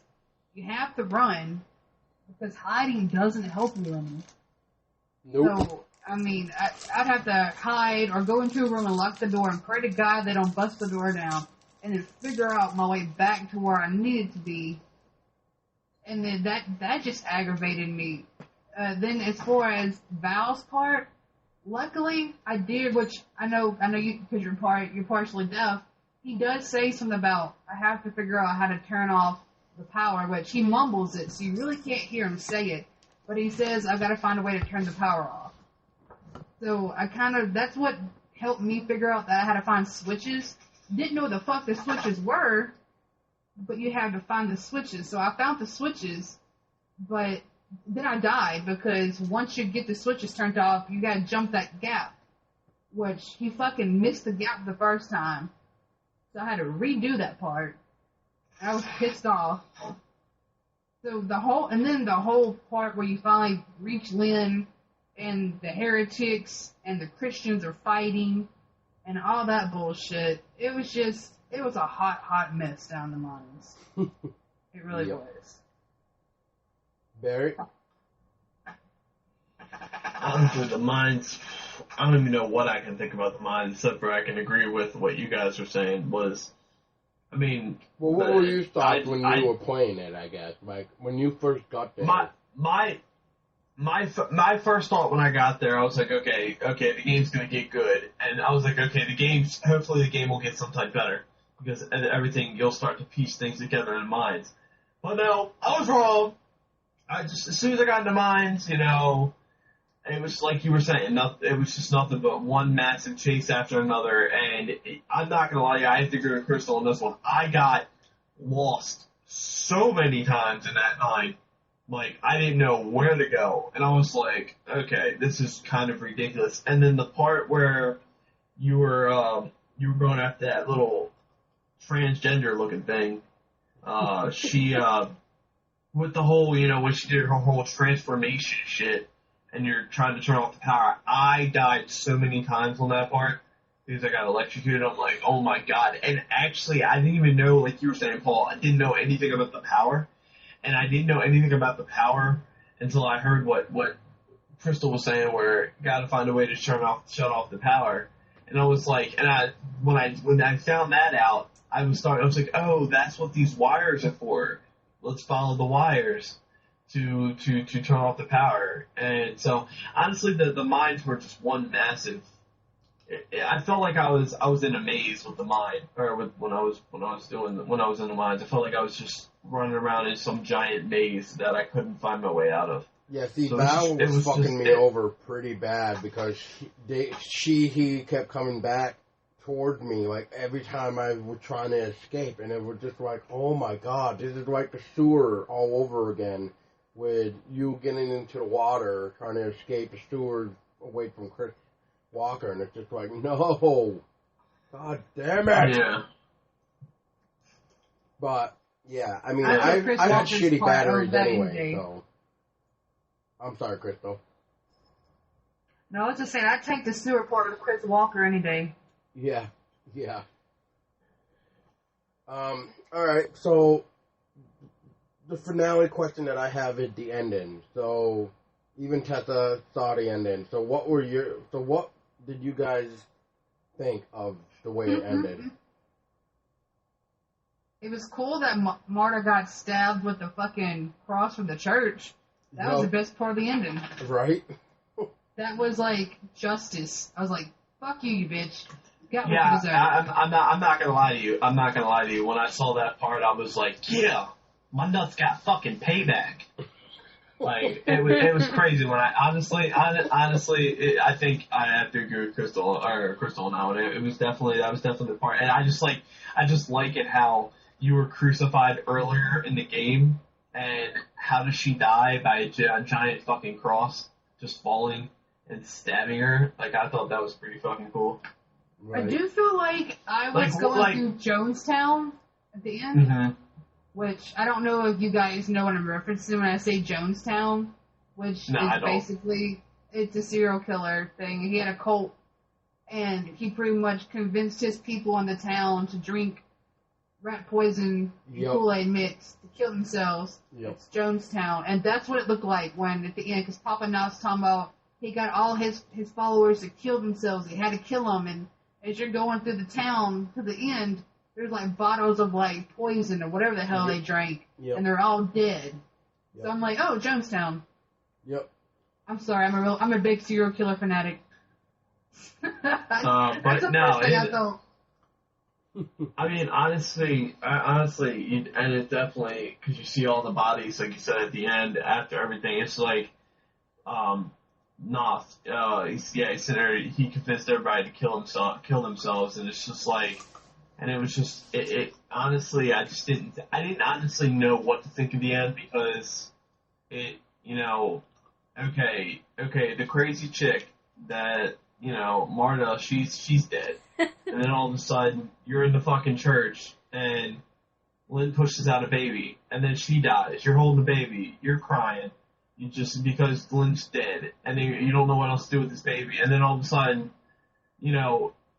you have to run, because hiding doesn't help you any. Nope. So, I mean, I'd have to hide or go into a room and lock the door and pray to God they don't bust the door down, and then figure out my way back to where I needed to be. And then that just aggravated me. Then as far as Val's part, luckily I did, which I know you, because you're partially deaf. He does say something about I have to figure out how to turn off the power, which he mumbles it, so you really can't hear him say it. But he says I've got to find a way to turn the power off. So that's what helped me figure out that I had to find switches. Didn't know what the fuck the switches were, but you had to find the switches. So I found the switches, but then I died because once you get the switches turned off, you gotta jump that gap, which he fucking missed the gap the first time. So I had to redo that part. I was pissed off. So the whole part where you finally reach Lynn and the heretics and the Christians are fighting and all that bullshit, it was a hot mess down the mines. It really was. Barry? honestly, the mines, I don't even know what I can think about the mines, except for I can agree with what you guys were saying was, I mean... Well, what were your thoughts when you were playing it, I guess? Like, when you first got there? My first thought when I got there, I was like, okay, the game's gonna get good. And I was like, okay, hopefully the game will get sometime better. Because everything, you'll start to piece things together in mines. But no, I was wrong. As soon as I got into mines, you know, it was like you were saying, it was just nothing but one massive chase after another. And I'm not going to lie to you, I have to agree with Crystal on this one. I got lost so many times in that mine. Like, I didn't know where to go. And I was like, okay, this is kind of ridiculous. And then the part where you were going after that little transgender looking thing, she, with the whole, you know, when she did her whole transformation shit, and you're trying to turn off the power, I died so many times on that part, because I got electrocuted. I'm like, oh my god. And actually, I didn't even know, like you were saying, Paul, I didn't know anything about the power, and I didn't know anything about the power until I heard what Crystal was saying, where you gotta find a way to shut off the power. And I was like, when I found that out, I was like, oh, that's what these wires are for. Let's follow the wires to turn off the power. And so, honestly, the mines were just one massive. I felt like I was in a maze with the mine, or when I was in the mines. I felt like I was just running around in some giant maze that I couldn't find my way out of. Yeah, see, so Val was fucking me over pretty bad because he kept coming back towards me, like, every time I was trying to escape, and it was just like, oh my god, this is like the sewer all over again, with you getting into the water, trying to escape the sewer away from Chris Walker, and it's just like, no, god damn it! Yeah. But, yeah, I mean, I had shitty batteries anyway, so... I'm sorry, Crystal. No, I was just saying, I'd take the sewer part of Chris Walker any day. Yeah. Alright, so the finale question that I have is the ending. So even Tessa saw the ending. So what did you guys think of the way it ended? It was cool that Marta got stabbed with the fucking cross from the church. That was the best part of the ending. Right? That was like justice. I was like, fuck you bitch. Got yeah, what you deserve. I'm not gonna lie to you. When I saw that part, I was like, yeah, my nuts got fucking payback. Like, it was crazy when I honestly, I think I have to agree with Crystal now. That was definitely the part. And I just like it how you were crucified earlier in the game. And how does she die? By a giant fucking cross just falling and stabbing her? Like, I thought that was pretty fucking cool. Right. I do feel like I was going through Jonestown at the end, mm-hmm. which I don't know if you guys know what I'm referencing when I say Jonestown, which is basically, it's a serial killer thing. He had a cult, and he pretty much convinced his people in the town to drink rat poison and Kool-Aid mix to kill themselves. Yep. It's Jonestown. And that's what it looked like when, at the end, because Papa Knot's talking about he got all his followers to kill themselves. He had to kill them. And as you're going through the town to the end, there's like bottles of like poison or whatever the hell they drank. Yep. And they're all dead. Yep. So I'm like, oh, Jonestown. Yep. I'm sorry. I'm a big serial killer fanatic. But no, I thought. I mean, honestly, and it definitely, because you see all the bodies, like you said at the end, after everything, it's like, Noth, he convinced everybody to kill themselves, and it's just like, and it was just, honestly, I didn't honestly know what to think of the end, because it, okay, the crazy chick that, Marta, she's dead. And then all of a sudden, you're in the fucking church, and Lynn pushes out a baby, and then she dies. You're holding the baby. You're crying. Because Lynn's dead, and then you don't know what else to do with this baby. And then all of a sudden,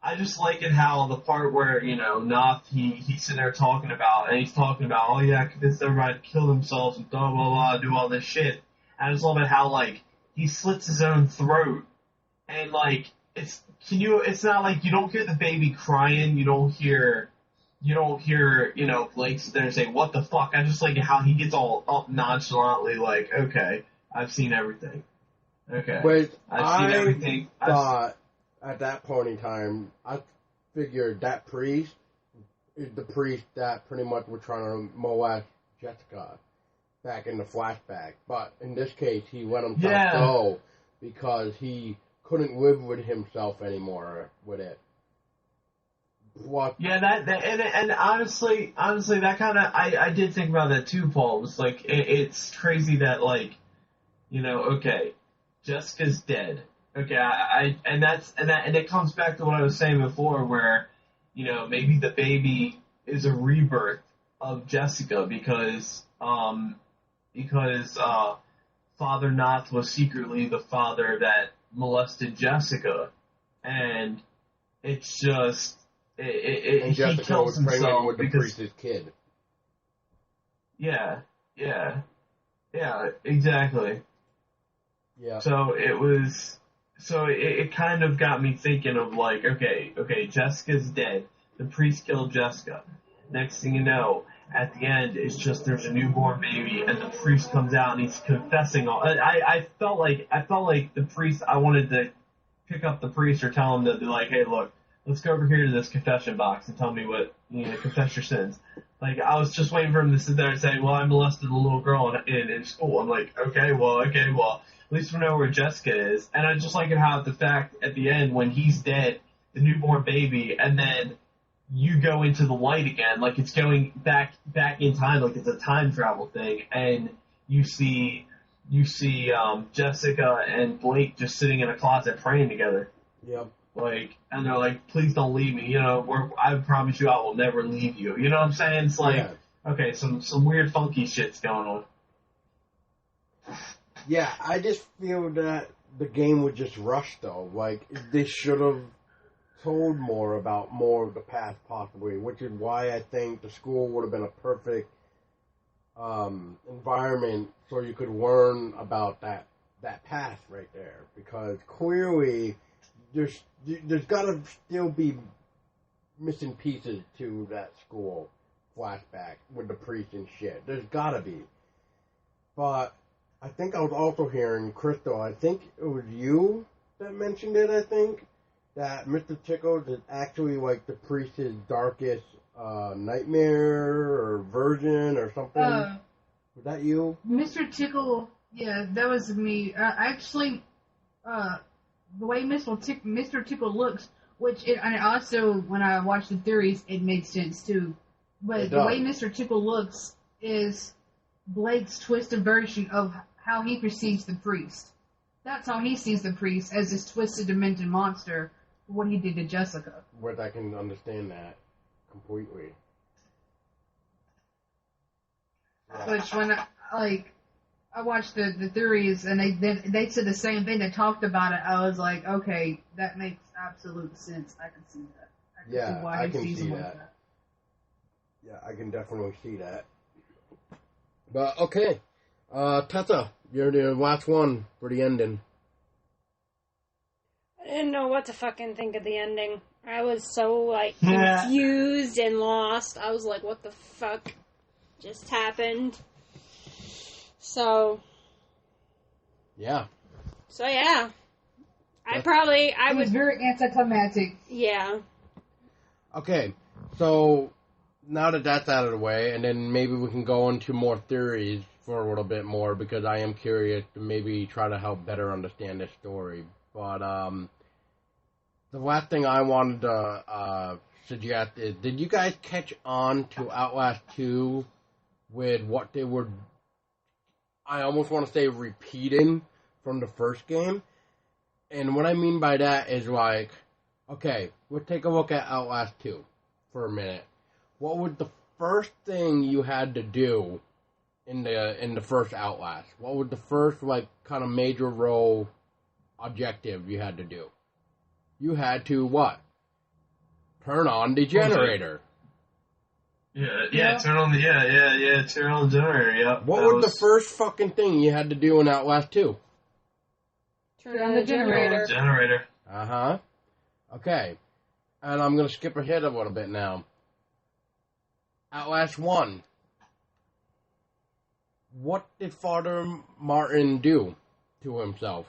I just like it how the part where, Noth, he's sitting there talking about, I convinced everybody to kill themselves and blah, blah, blah, do all this shit. And I just love it how, like, he slits his own throat, and like it's not like you don't hear the baby crying, you don't hear Blake sit there and say, "What the fuck?" I just like how he gets all up nonchalantly like, "Okay, I've seen everything." Okay, But I've seen everything. Thought at that point in time, I figured that priest is the priest that pretty much was trying to molest Jessica back in the flashback. But in this case, he let himself go because he couldn't live with himself anymore with it. What? Yeah, and honestly, that kind of I did think about that too, Paul. It was like it's crazy that like, okay, Jessica's dead. Okay, and it comes back to what I was saying before, where maybe the baby is a rebirth of Jessica because Father Knoth was secretly the father that molested Jessica, and it's just. And he Jessica kills was pregnant himself with the because priest's kid. Yeah, exactly. Yeah. So it kind of got me thinking of like, okay, Jessica's dead. The priest killed Jessica. Next thing you know, at the end, it's just there's a newborn baby, and the priest comes out and he's confessing all. I felt like the priest. I wanted to pick up the priest or tell him to be like, hey, look. Let's go over here to this confession box and tell me confess your sins. Like, I was just waiting for him to sit there and say, well, I molested a little girl in school. I'm like, okay, well, at least we know where Jessica is. And I just like it how the fact at the end when he's dead, the newborn baby, and then you go into the light again, like it's going back in time, like it's a time travel thing, and you see Jessica and Blake just sitting in a closet praying together. Yep. Like, and they're like, please don't leave me, I promise you I will never leave you. You know what I'm saying? It's like, okay, some weird funky shit's going on. Yeah, I just feel that the game was just rushed though. Like, they should have told more about more of the past possibly, which is why I think the school would have been a perfect environment so you could learn about that past right there. Because clearly there's got to still be missing pieces to that school flashback with the priest and shit. There's got to be. But I think I was also hearing, Crystal, I think it was you that mentioned it, I think, that Mr. Tickles is actually like the priest's darkest nightmare or version or something. Was that you? Mr. Tickle, yeah, that was me. Actually, the way Mr. Tickle looks, and also when I watched the theories, it made sense too. But the way Mr. Tickle looks is Blake's twisted version of how he perceives the priest. That's how he sees the priest, as this twisted, demented monster, for what he did to Jessica. But I can understand that completely. Yeah. Which when I watched the theories and they said the same thing. They talked about it. I was like, okay, that makes absolute sense. I can see that. I can see that. Yeah, I can definitely see that. But okay, Tessa, you're the last one for the ending. I didn't know what to fucking think of the ending. I was so confused and lost. I was like, what the fuck just happened? So yeah. I was very anticlimactic. Yeah. Okay, so now that that's out of the way, and then maybe we can go into more theories for a little bit more, because I am curious to maybe try to help better understand this story. But the last thing I wanted to suggest is, did you guys catch on to Outlast 2 with what they were, I almost want to say, repeating from the first game? And what I mean by that is like, okay, let's take a look at Outlast 2 for a minute. What was the first thing you had to do in the first Outlast? What was the first kind of major role objective you had to do? You had to what? Turn on the generator. Yeah, turn on the generator. Yeah. What was the first fucking thing you had to do in Outlast 2? Turn on the generator. Generator. Uh-huh. Okay. And I'm going to skip ahead a little bit now. Outlast 1. What did Father Martin do to himself?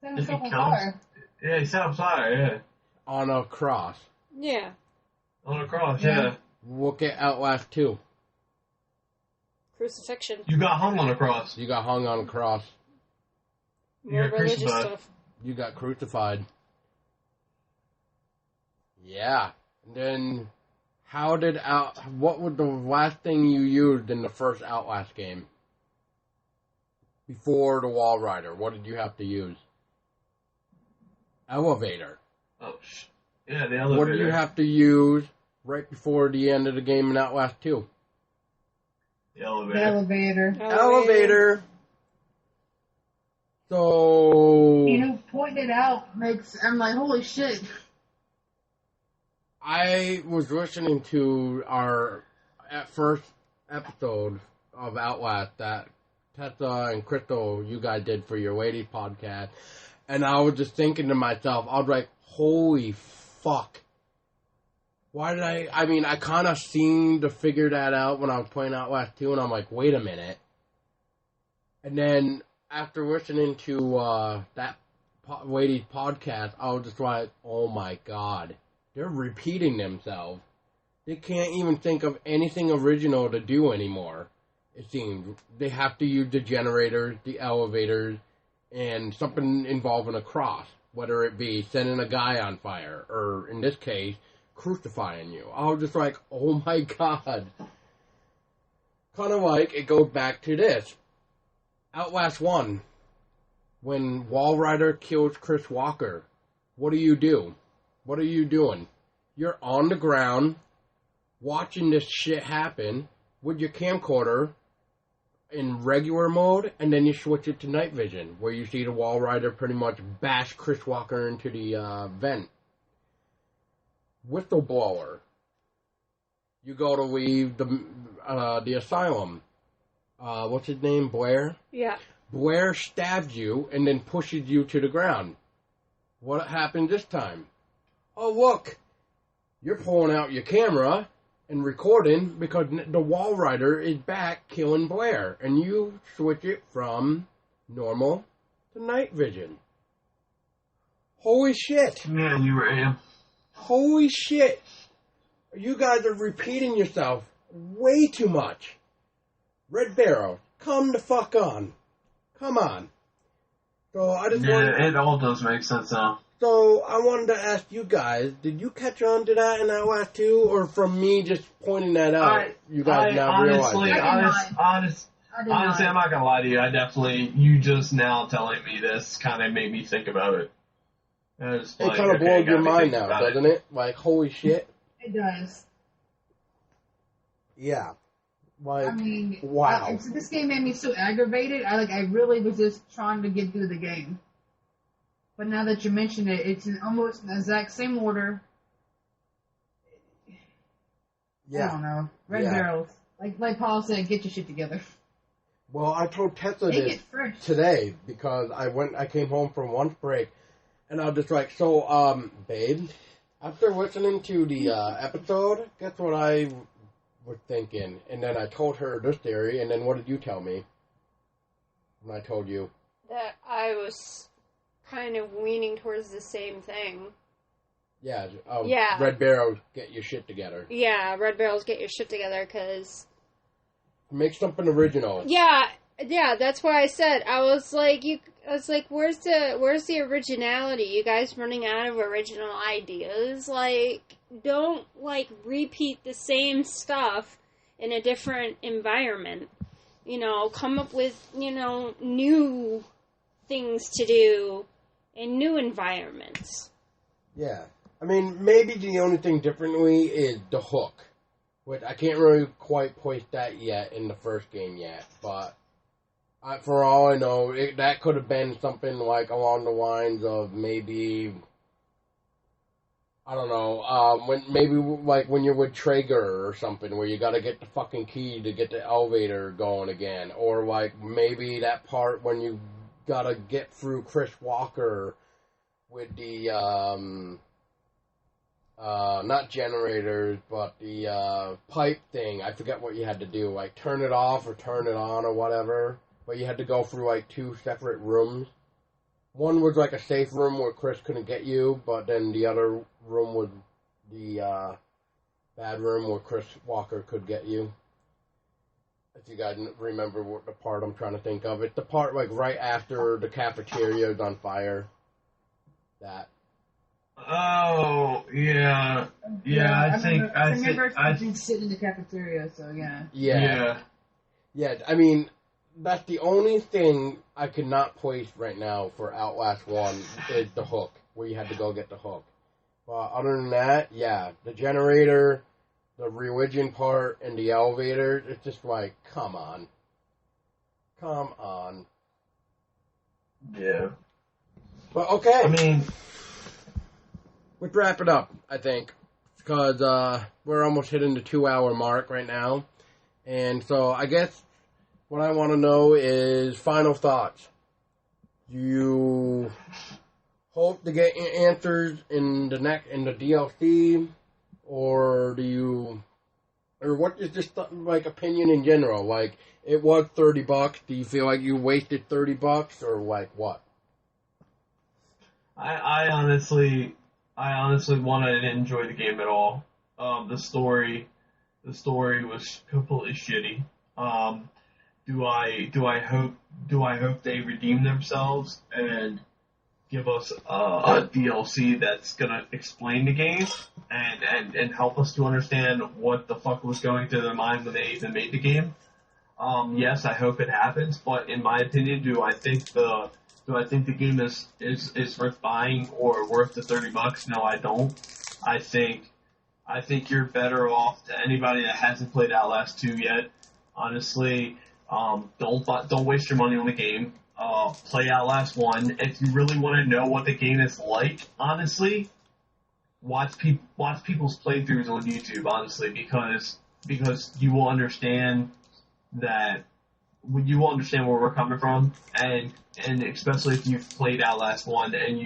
Set If he himself on counts. fire. Yeah, he set up fire, yeah. On a cross. Yeah. On a cross, Yeah. yeah. Look at Outlast 2. Crucifixion. You got hung on a cross. You got hung on a cross. You More got religious crucified. stuff. You got crucified. Yeah. And then, what was the last thing you used in the first Outlast game? Before the Wall Rider, what did you have to use? Elevator. Oh, yeah, the elevator. What did you have to use right before the end of the game in Outlast 2? The elevator. The elevator. Elevator. So, You know, pointing it out I'm like, holy shit. I was listening to our first episode of Outlast that Tessa and Chrystello, you guys did for your ladies podcast, and I was just thinking to myself, I was like, holy fuck. Why did I kind of seemed to figure that out when I was playing Outlast 2, and I'm like, wait a minute. And then, after listening to that ladies podcast, I was just like, oh my god. They're repeating themselves. They can't even think of anything original to do anymore. It seems they have to use the generators, the elevators, and something involving a cross, whether it be setting a guy on fire, or in this case, crucifying you. I was just like, oh my god. Kind of like it goes back to this. Outlast 1. When Wall Rider kills Chris Walker, what do? What are you doing? You're on the ground, watching this shit happen with your camcorder in regular mode, and then you switch it to night vision, where you see the Wall Rider pretty much bash Chris Walker into the vent. Whistleblower. You go to leave the asylum. What's his name? Blair? Yeah. Blair stabs you and then pushes you to the ground. What happened this time? Oh, look, you're pulling out your camera and recording because the Wall Rider is back killing Blair, and you switch it from normal to night vision. Holy shit. Yeah, you were in. Holy shit. You guys are repeating yourself way too much. Red Barrel, come the fuck on. Come on. So I just wanted... Yeah, it all does make sense now. So, I wanted to ask you guys, did you catch on to that in Outlast 2, or from me just pointing that out, you guys now realize it? Honestly, I'm not gonna lie to you. You just now telling me this kind of made me think about it. It kind of blows your mind now, doesn't it? Like, holy shit. It does. Yeah. Like, I mean, wow. This game made me so aggravated. I really was just trying to get through the game. But now that you mention it, it's in almost the exact same order. Yeah. I don't know. Red Barrels. Like Paul said, get your shit together. Well, I told Tessa Make this it fresh. today because I came home from lunch break, and I was just like, babe, after listening to the episode, guess what I was thinking? And then I told her this theory, and then what did you tell me when I told you? That I was kind of leaning towards the same thing. Yeah. Yeah. Red Barrels, get your shit together. Yeah, Red Barrels, get your shit together, because... Make something original. Yeah, that's why I said, I was like, where's the originality? You guys running out of original ideas? Like, don't, repeat the same stuff in a different environment. You know, come up with, new things to do in new environments. Yeah. I mean, maybe the only thing differently is the hook. Which I can't really quite place that yet in the first game yet. But for all I know, that could have been something like along the lines of maybe... I don't know, when you're with Traeger or something, where you gotta get the fucking key to get the elevator going again. Or, maybe that part when you gotta get through Chris Walker with the not generators, but the pipe thing. I forget what you had to do, like turn it off or turn it on or whatever. But you had to go through like 2 separate rooms. One was like a safe room where Chris couldn't get you, but then the other room was the bad room where Chris Walker could get you. If you guys remember what the part I'm trying to think of. It's the part like right after the cafeteria is on fire. That. Oh, yeah. I think I did sit in the cafeteria, so yeah. Yeah, I mean, that's the only thing I could not place right now for Outlast 1 is the hook, where you had to go get the hook. But other than that, yeah, the generator, the religion part, and the elevator, it's just like, come on. Come on. Yeah. But okay. I mean, let's wrap it up, I think, because we're almost hitting the 2-hour mark right now. And so I guess what I want to know is final thoughts. Do you hope to get answers in the DLC, or what is just like opinion in general? Like, it was $30. Do you feel like you wasted $30, or like what? I honestly wanted to enjoy the game at all. The story was completely shitty. Do I hope they redeem themselves and give us a DLC that's gonna explain the game and help us to understand what the fuck was going through their mind when they even made the game? Yes, I hope it happens, but in my opinion, do I think the game is worth buying or worth the $30? No, I don't. I think you're better off to anybody that hasn't played Outlast 2 yet. Honestly, don't waste your money on the game. Play Outlast 1. If you really want to know what the game is like, honestly, watch people's playthroughs on YouTube. Honestly, because you will understand that. You will understand where we're coming from, and especially if you've played Outlast 1 and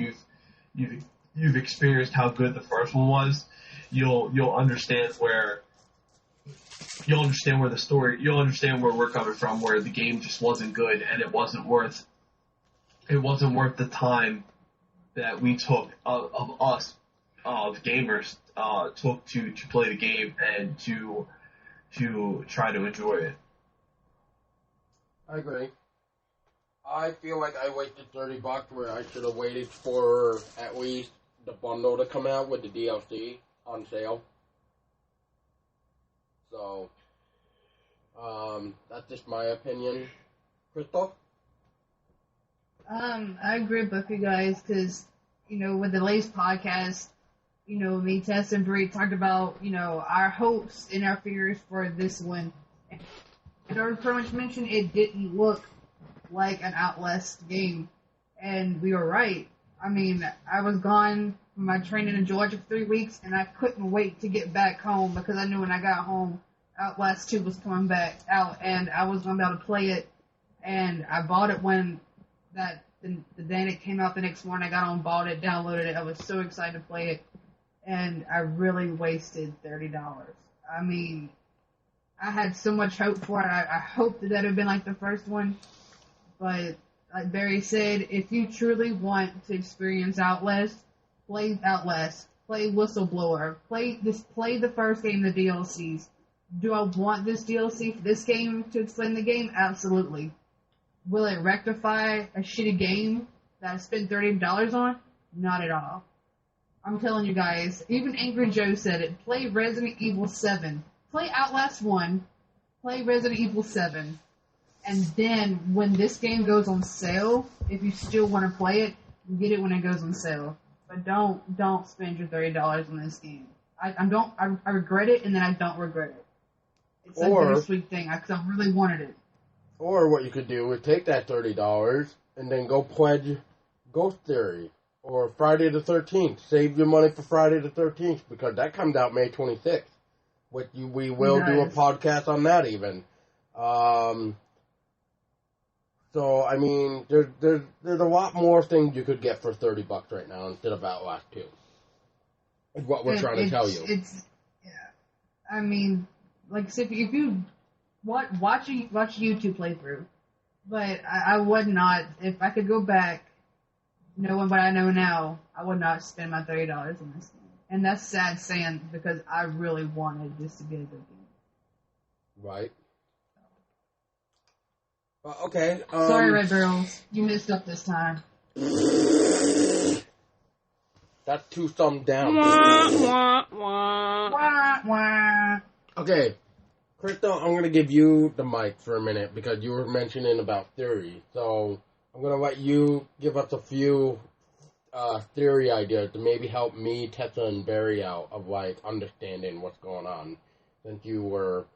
you've experienced how good the first one was, you'll understand where the story, you'll understand where we're coming from, where the game just wasn't good and it wasn't worth the time that we took of us gamers took to play the game and to try to enjoy it. I agree. I feel like I wasted $30 where I should have waited for at least the bundle to come out with the DLC on sale. So, that's just my opinion. Crystal? I agree with both you guys, because, with the latest podcast, me, Tessa, and Bree talked about, our hopes and our fears for this one. And I pretty much mentioned it didn't look like an Outlast game, and we were right. I mean, I was gone from my training in Georgia for 3 weeks, and I couldn't wait to get back home, because I knew when I got home, Outlast 2 was coming back out, and I was going to be able to play it, and I bought it when the day it came out the next morning. I got on, bought it, downloaded it. I was so excited to play it, and I really wasted $30. I mean, I had so much hope for it. I hoped that would have been like the first one. But like Barry said, if you truly want to experience Outlast, play Outlast. Play Whistleblower. Play the first game, the DLCs. Do I want this DLC for this game to explain the game? Absolutely. Will it rectify a shitty game that I spent $30 on? Not at all. I'm telling you guys, even Angry Joe said it. Play Resident Evil 7. Play Outlast 1, play Resident Evil 7, and then when this game goes on sale, if you still want to play it, get it when it goes on sale. But don't spend your $30 on this game. I regret it, and then I don't regret it. It's a bittersweet thing, because I really wanted it. Or what you could do is take that $30 and then go pledge Ghost Theory or Friday the 13th. Save your money for Friday the 13th, because that comes out May 26th. We will do a podcast on that even. So So, I mean, there's a lot more things you could get for $30 right now instead of Outlast 2. Is what we're trying to tell you. Yeah. I mean, like I said, if you watch a YouTube playthrough, but I would not, if I could go back, knowing what I know now, I would not spend my $30 on this game. And that's sad saying because I really wanted this to be a good game. Right. Okay. Sorry, Red Girls. You messed up this time. That's 2 thumbs down. Okay. Chrystello, I'm going to give you the mic for a minute because you were mentioning about theory. So I'm going to let you give us a few theory ideas to maybe help me, Tessa, and Barry out of, like, understanding what's going on. Since you were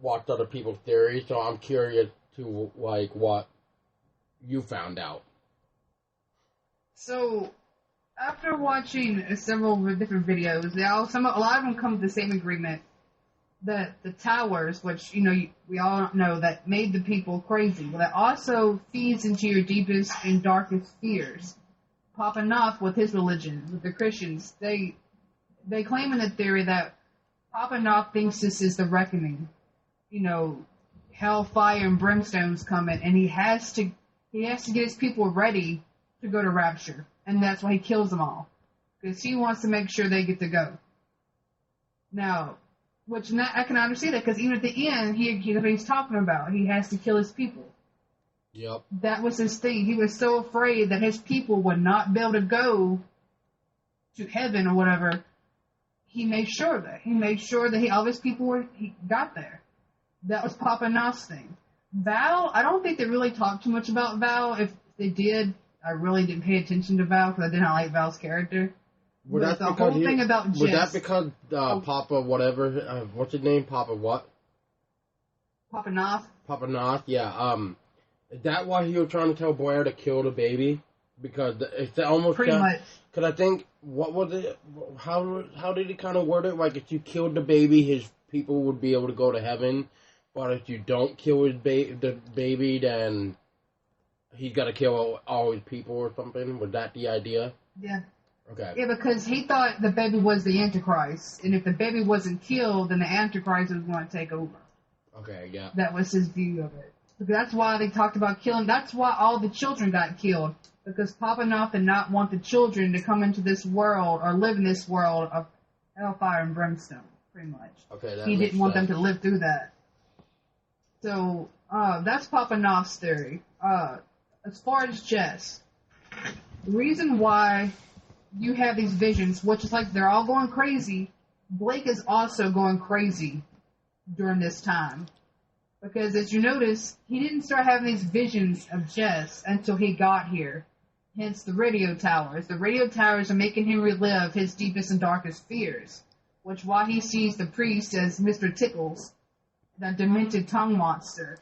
watched other people's theories, so I'm curious to, like, what you found out. So, after watching several different videos, a lot of them come to the same agreement that the towers, which, you know, we all know that made the people crazy, but that also feeds into your deepest and darkest fears. Papa Knopf, with his religion, with the Christians, they claim in the theory that Papa Knopf thinks this is the reckoning. You know, hellfire and brimstone's coming, and he has to get his people ready to go to Rapture, and that's why he kills them all, because he wants to make sure they get to go. Now, I can understand that, because even at the end, he's talking about he has to kill his people. Yep. That was his thing. He was so afraid that his people would not be able to go to heaven or whatever. He made sure that all his people got there. That was Papa Knopf's thing. Val, I don't think they really talked too much about Val. If they did, I really didn't pay attention to Val because I did not like Val's character. Would that because Papa whatever, what's his name? Papa what? Papa Knopf. Papa Knopf, yeah. Is that why he was trying to tell Blair to kill the baby? Because it's almost pretty much. Because I think, what was it? How did he kind of word it? Like, if you killed the baby, his people would be able to go to heaven. But if you don't kill the baby, then he's got to kill all his people or something. Was that the idea? Yeah. Okay. Yeah, because he thought the baby was the Antichrist. And if the baby wasn't killed, then the Antichrist was going to take over. Okay, yeah. That was his view of it. That's why they talked about killing. That's why all the children got killed. Because Papa Knopf did not want the children to come into this world or live in this world of hellfire and brimstone, pretty much. Okay, he didn't want them to live through that. So, that's Papa Knopf's theory. As far as Jess, the reason why you have these visions, which is like they're all going crazy, Blake is also going crazy during this time. Because as you notice, he didn't start having these visions of Jess until he got here. Hence the radio towers. The radio towers are making him relive his deepest and darkest fears. Which why he sees the priest as Mr. Tickles, that demented tongue monster.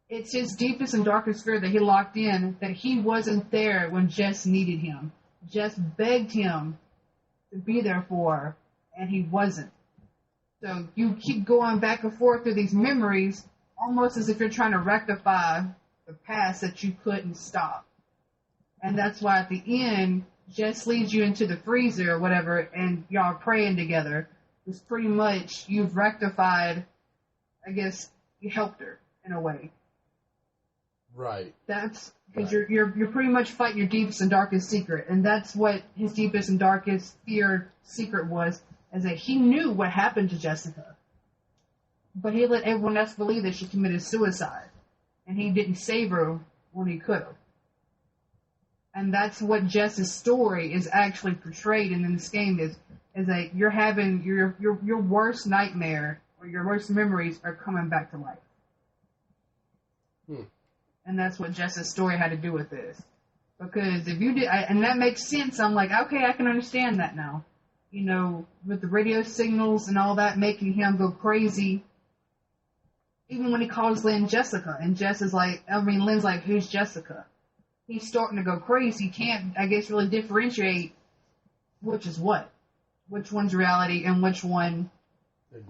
It's his deepest and darkest fear that he locked in, that he wasn't there when Jess needed him. Jess begged him to be there for her, and he wasn't. So you keep going back and forth through these memories, almost as if you're trying to rectify the past that you couldn't stop. And that's why at the end, Jess leads you into the freezer or whatever, and y'all are praying together. It's pretty much, you've rectified, I guess, you helped her, in a way. Right. That's, because you're pretty much fighting your deepest and darkest secret, and that's what his deepest and darkest fear secret was, is that he knew what happened to Jessica. But he let everyone else believe that she committed suicide. And he didn't save her when he could have. And that's what Jess's story is actually portrayed in this game is that you're having your worst nightmare or your worst memories are coming back to life. And that's what Jess's story had to do with this. Because if you did, and that makes sense, I'm like, okay, I can understand that now. You know, with the radio signals and all that making him go crazy. Even when he calls Lynn Jessica, and Lynn's like, who's Jessica? He's starting to go crazy. He can't, I guess, really differentiate which is what. Which one's reality and which one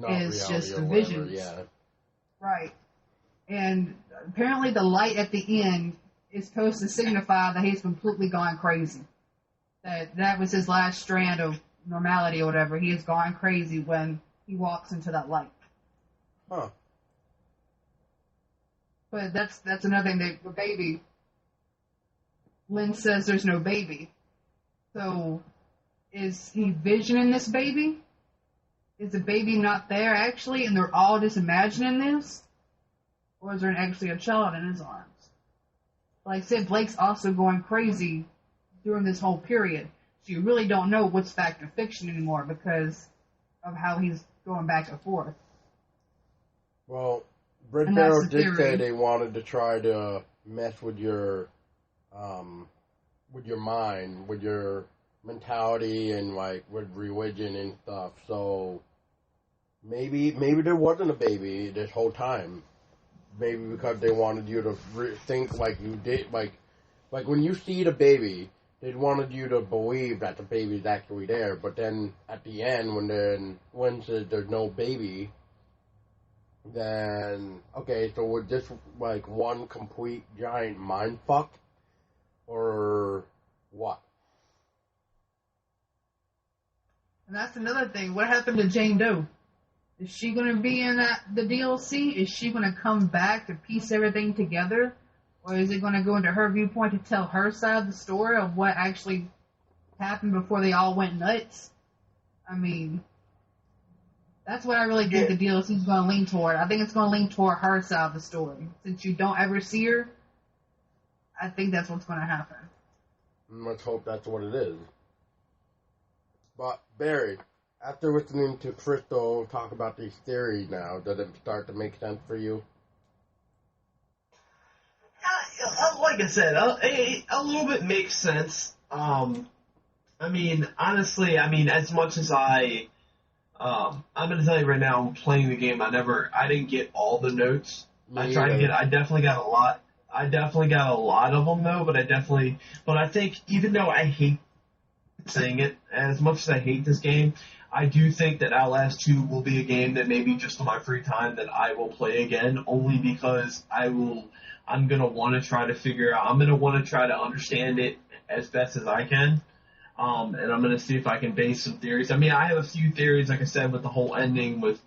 is just the visions. Yeah. Right. And apparently the light at the end is supposed to signify that he's completely gone crazy. That was his last strand of normality or whatever. He has gone crazy when he walks into that light. Huh. But that's another thing. The baby. Lynn says there's no baby. So, is he visioning this baby? Is the baby not there actually, and they're all just imagining this? Or is there actually a child in his arms? Like I said, Blake's also going crazy during this whole period. So you really don't know what's fact or fiction anymore because of how he's going back and forth. Well, Red Barrel did say they wanted to try to mess with your mind, with your mentality, and like with religion and stuff. So maybe there wasn't a baby this whole time. Maybe because they wanted you to think like you did, like when you see the baby, they wanted you to believe that the baby's actually there. But then at the end, when there's no baby, then okay, so was this like one complete giant mind fuck, or what? And that's another thing. What happened to Jane Doe? Is she going to be in the DLC? Is she going to come back to piece everything together? Or is it going to go into her viewpoint to tell her side of the story of what actually happened before they all went nuts? I mean, that's what I really think the DLC is going to lean toward. I think it's going to lean toward her side of the story. Since you don't ever see her, I think that's what's going to happen. Let's hope that's what it is. But, Barry, after listening to Chrystello talk about these theories now, does it start to make sense for you? Like I said, a little bit makes sense. I mean, honestly, as much as I'm going to tell you right now, playing the game, I didn't get all the notes. I definitely got a lot. I definitely got a lot of them though, but I think even though I hate saying it, as much as I hate this game, I do think that Outlast 2 will be a game that maybe just on my free time that I will play again, only because I'm going to want to try to figure out, I'm going to want to try to understand it as best as I can. And I'm going to see if I can base some theories. I mean, I have a few theories, like I said, with the whole ending with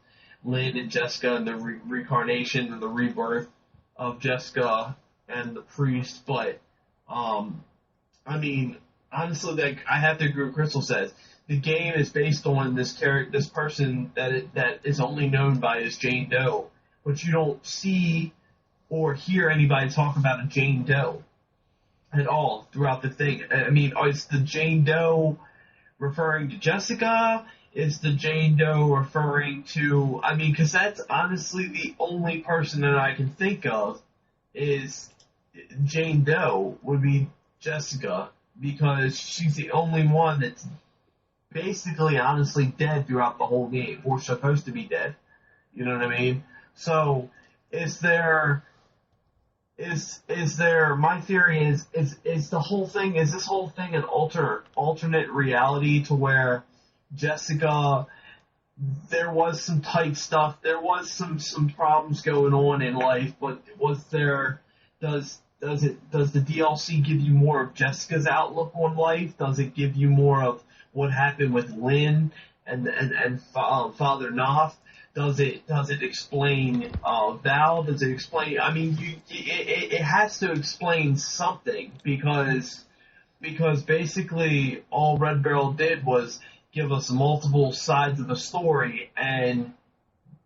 Lynn and Jessica and the reincarnation and the rebirth of Jessica and the priest. But, I mean, honestly, like, I have to agree with Crystal says. The game is based on this person that is only known by as Jane Doe, but you don't see or hear anybody talk about a Jane Doe at all throughout the thing. I mean, is the Jane Doe referring to Jessica? Is the Jane Doe referring to... I mean, because that's honestly the only person that I can think of is Jane Doe would be Jessica, because she's the only one that's basically honestly dead throughout the whole game, or supposed to be dead. You know what I mean? So, my theory is this whole thing an alternate reality to where Jessica, there was some tight stuff, there was some problems going on in life, but does the DLC give you more of Jessica's outlook on life? Does it give you more of what happened with Lynn and Father Knopf? Does it explain Val? Does it explain? I mean, it has to explain something, because basically all Red Barrel did was give us multiple sides of the story, and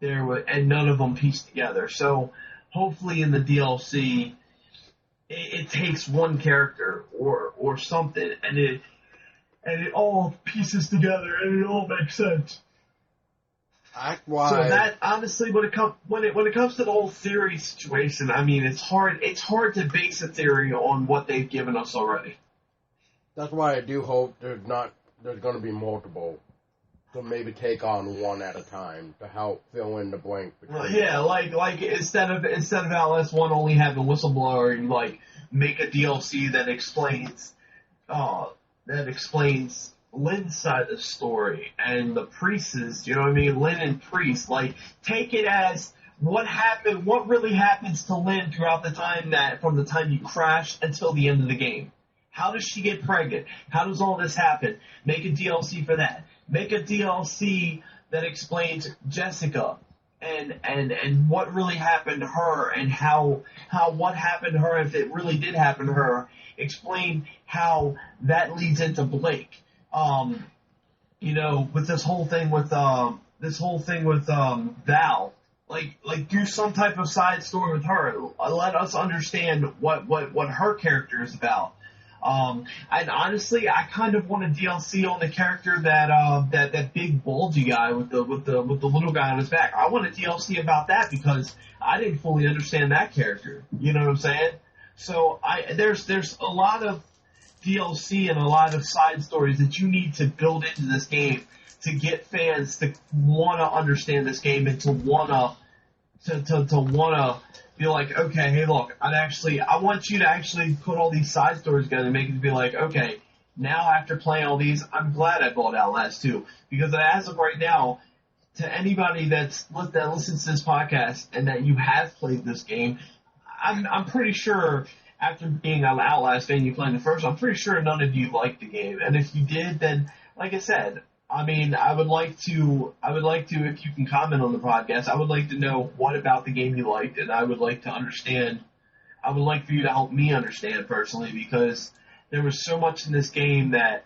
none of them pieced together. So hopefully in the DLC, it takes one character or something, and it all pieces together, and it all makes sense. So that, honestly, when it comes to the whole theory situation, I mean, it's hard to base a theory on what they've given us already. That's why I do hope there's going to be multiple, so maybe take on one at a time to help fill in the blank. Yeah, like instead of Outlast 1 only having Whistleblower, you like make a DLC that explains Lynn's side of the story and the priests, you know what I mean? Lynn and Priest, like, take it as, what happened, what really happens to Lynn throughout the time from the time you crash until the end of the game. How does she get pregnant? How does all this happen? Make a DLC for that. Make a DLC that explains Jessica and what really happened to her and how what happened to her, if it really did happen to her. Explain how that leads into Blake. With this whole thing with Val. Like do some type of side story with her. Let us understand what her character is about. And honestly, I kind of want a DLC on the character that big bulgy guy with the little guy on his back. I want a DLC about that because I didn't fully understand that character. You know what I'm saying? So there's a lot of DLC and a lot of side stories that you need to build into this game to get fans to want to understand this game and to want to be like, okay, hey, look, I want you to actually put all these side stories together and make it be like, okay, now after playing all these, I'm glad I bought Outlast 2. Because as of right now, to anybody that listens to this podcast and that you have played this game, I'm pretty sure after being an Outlast fan, you playing the first, I'm pretty sure none of you liked the game. And if you did, then, like I said, I mean, I would like to, if you can comment on the podcast, I would like to know what about the game you liked, and I would like for you to help me understand personally, because there was so much in this game that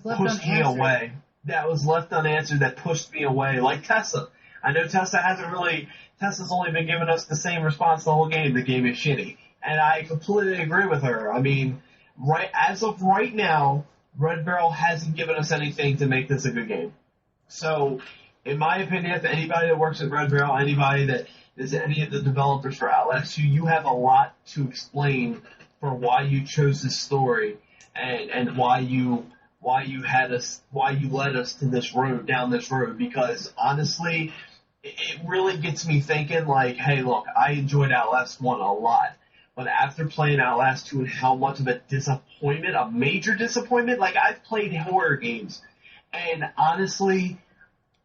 pushed me away. That was left unanswered, that pushed me away. Like Tessa. I know Tessa's only been giving us the same response the whole game. The game is shitty. And I completely agree with her. I mean, as of right now, Red Barrel hasn't given us anything to make this a good game. So, in my opinion, if anybody that works at Red Barrel, anybody that is any of the developers for Outlast 2, you have a lot to explain for why you chose this story and why you led us to this road, down this road. Because honestly, it really gets me thinking like, hey, look, I enjoyed Outlast 1 a lot. But after playing Outlast 2 and how much of a disappointment, a major disappointment, like I've played horror games, and honestly,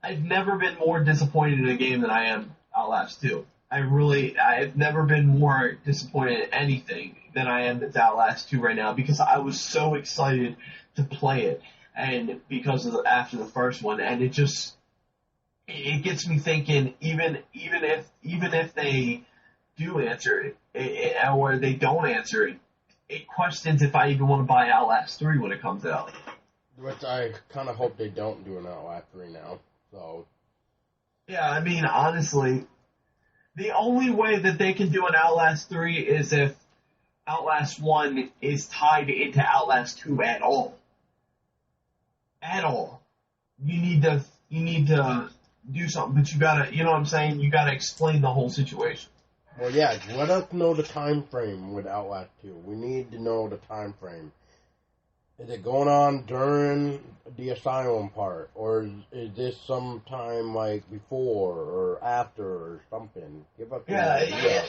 I've never been more disappointed in a game than I am Outlast 2. I've never been more disappointed in anything than I am with Outlast 2 right now, because I was so excited to play it, and after the first one, and it gets me thinking, even if they do answer it, or they don't answer it, it questions if I even want to buy Outlast 3 when it comes out. Which I kind of hope they don't do an Outlast 3 now. So. Yeah, I mean, honestly, the only way that they can do an Outlast 3 is if Outlast 1 is tied into Outlast 2 at all. At all. You need to do something, but you gotta, you know what I'm saying? You gotta explain the whole situation. Well, yeah, let us know the time frame with Outlast 2. We need to know the time frame. Is it going on during the asylum part, or is this sometime like before or after or something? Give us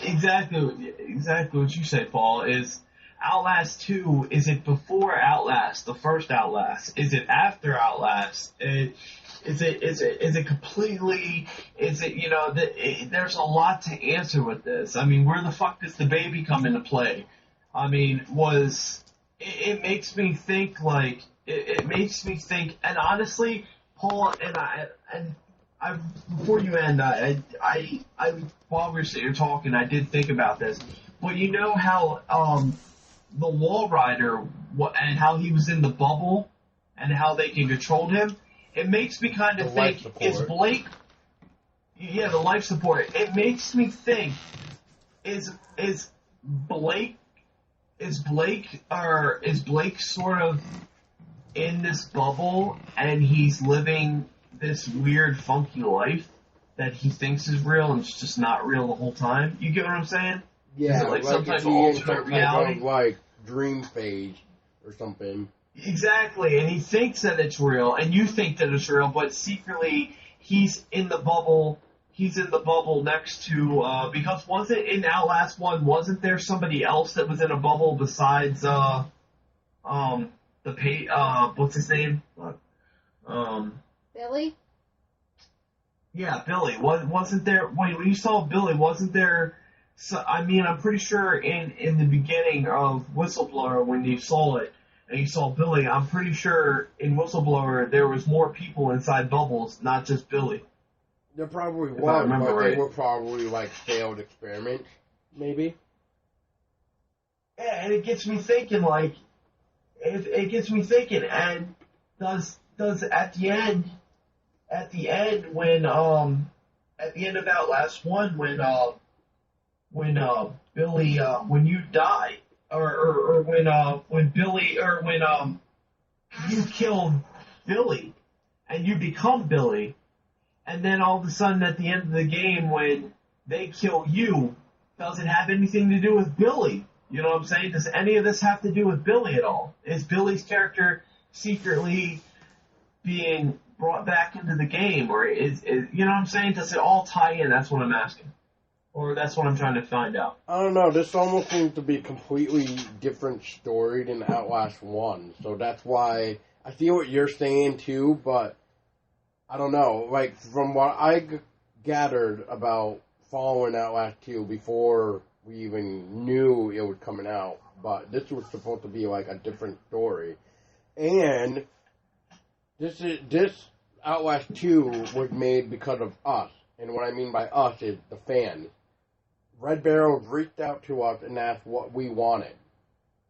exactly what you said, Paul. Is Outlast 2? Is it before Outlast, the first Outlast? Is it after Outlast? Is it completely? Is it there's a lot to answer with this. I mean, where the fuck does the baby come into play? I mean, it makes me think like it makes me think, and honestly, Paul and I before you end, I while we were sitting here talking, I did think about this. But you know how the Wall Rider and how he was in the bubble and how they can control him. It makes me kind of think, is Blake... Yeah, the life support. It makes me think, is Blake sort of in this bubble and he's living this weird, funky life that he thinks is real and it's just not real the whole time? You get what I'm saying? Yeah, is it like some type of alternate reality? Kind of like dream phase or something. Exactly, and he thinks that it's real, and you think that it's real, but secretly he's in the bubble. He's in the bubble next to because wasn't in Outlast 1? Wasn't there somebody else that was in a bubble besides what's his name? Billy. Yeah, Billy. Wasn't there, when you saw Billy, wasn't there, so, I mean, I'm pretty sure in the beginning of Whistleblower, when you saw it, and you saw Billy, I'm pretty sure in Whistleblower there was more people inside Bubbles, not just Billy. There probably If I was, remember but they right. were probably like failed experiments, maybe. Yeah, and it gets me thinking, like, it gets me thinking, and does at the end when at the end of Outlast 1 when Billy when you die or when Billy or when you kill Billy and you become Billy, and then all of a sudden at the end of the game when they kill you, does it have anything to do with Billy? You know what I'm saying? Does any of this have to do with Billy at all? Is Billy's character secretly being brought back into the game, or is you know what I'm saying? Does it all tie in? That's what I'm asking, or that's what I'm trying to find out. I don't know. This almost seems to be a completely different story than Outlast 1, so that's why I see what you're saying too, but I don't know. Like, from what I gathered about following Outlast 2 before we even knew it was coming out, but this was supposed to be like a different story. And this Outlast 2 was made because of us. And what I mean by us is the fans. Red Barrel reached out to us and asked what we wanted.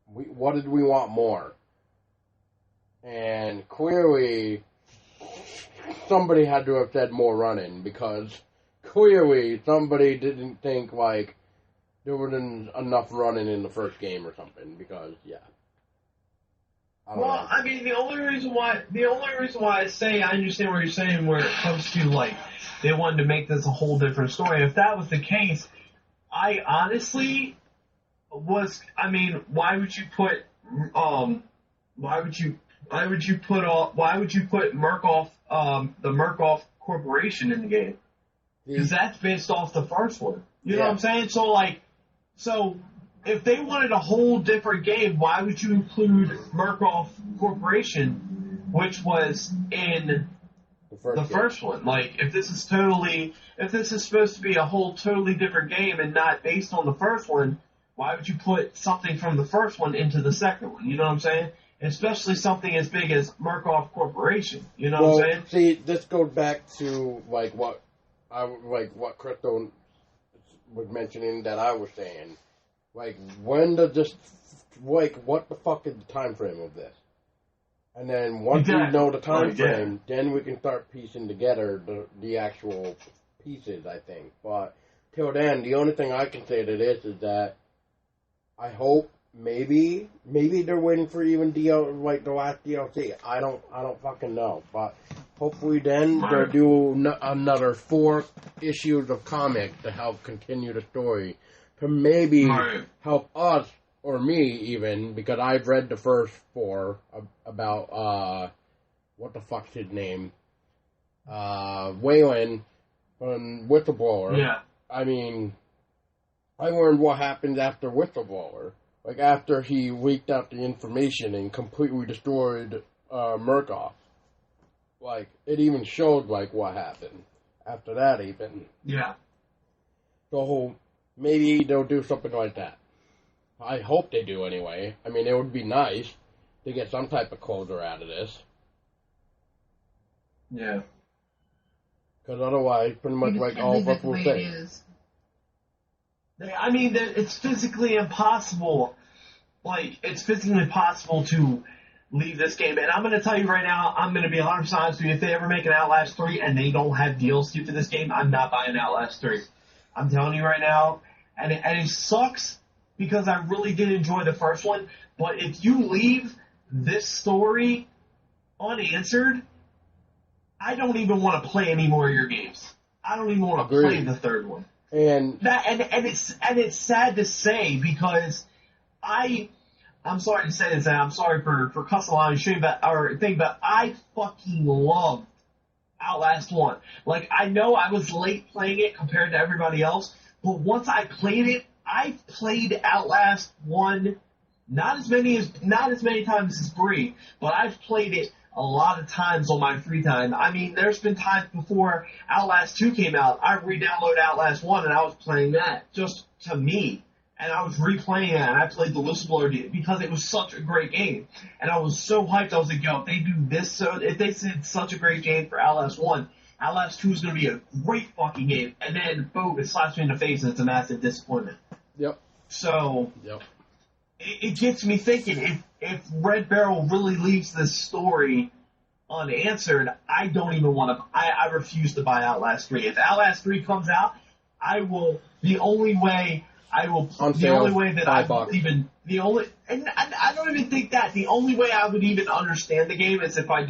What did we want more? And clearly somebody had to have said more running, because clearly somebody didn't think like there wasn't enough running in the first game or something, because I don't know. I mean, the only reason why I say I understand what you're saying where it comes to like they wanted to make this a whole different story. If that was the case, I honestly was. I mean, why would you put Murkoff the Murkoff Corporation in the game? Because that's based off the first one. You know what I'm saying? So if they wanted a whole different game, why would you include Murkoff Corporation, which was in the first one? Like, if this is supposed to be a whole totally different game and not based on the first one, why would you put something from the first one into the second one? You know what I'm saying? Especially something as big as Murkoff Corporation. You know what I'm saying? See, this goes back to what Chrystello was mentioning that I was saying. Like, when does this, what the fuck is the time frame of this? And then once we know the time frame, then we can start piecing together the actual pieces, I think. But till then, the only thing I can say to this is that I hope maybe they're waiting for even the last DLC. I don't fucking know. But hopefully then they'll do another 4 issues of comic to help continue the story. To maybe help us, or me even, because I've read the first 4 about, what the fuck's his name? Waylon from Whistleblower. Yeah. I mean, I learned what happened after Whistleblower. Like, after he leaked out the information and completely destroyed Murkoff. Like, it even showed, like, what happened after that, even. Yeah. So, maybe they'll do something like that. I hope they do, anyway. I mean, it would be nice to get some type of closure out of this. Yeah. Because otherwise, pretty much like all of us will say. I mean, it's physically impossible. Like, it's physically impossible to leave this game. And I'm going to tell you right now, I'm going to be 100% honest with you. If they ever make an Outlast 3 and they don't have DLC for this game, I'm not buying Outlast 3. I'm telling you right now. And it sucks because I really did enjoy the first one. But if you leave this story unanswered, I don't even want to play any more of your games. I don't even want to play the third one. And it's sad to say because I'm sorry to say this, and I'm sorry for cussing a lot of shit, but I fucking loved Outlast 1. Like, I know I was late playing it compared to everybody else, but once I played it, I played Outlast 1 not as many times as 3, but I've played it a lot of times on my free time. I mean, there's been times before Outlast 2 came out, I re-downloaded Outlast 1 and I was playing that just to me. And I was replaying it, and I played the Whistleblower because it was such a great game. And I was so hyped, I was like, yo, if they do this, so if they did such a great game for Outlast 1, Outlast 2 is going to be a great fucking game. And then, boom, it slaps me in the face, and it's a massive disappointment. Yep. So, Yep. It gets me thinking, if Red Barrel really leaves this story unanswered, I don't even want to, I refuse to buy Outlast 3. If Outlast 3 comes out, I will, the only way that I don't even think that, the only way I would even understand the game is if I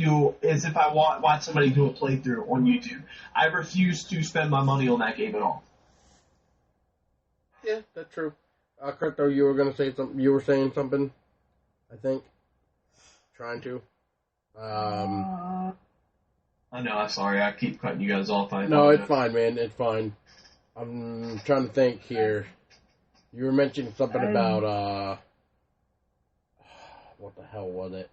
watch somebody do a playthrough on YouTube. I refuse to spend my money on that game at all. Yeah, that's true. Crypto, you were gonna say something. You were saying something, I think. Trying to. I know. I'm sorry. I keep cutting you guys off. No, it's fine, man. It's fine. I'm trying to think here. You were mentioning something about what the hell was it?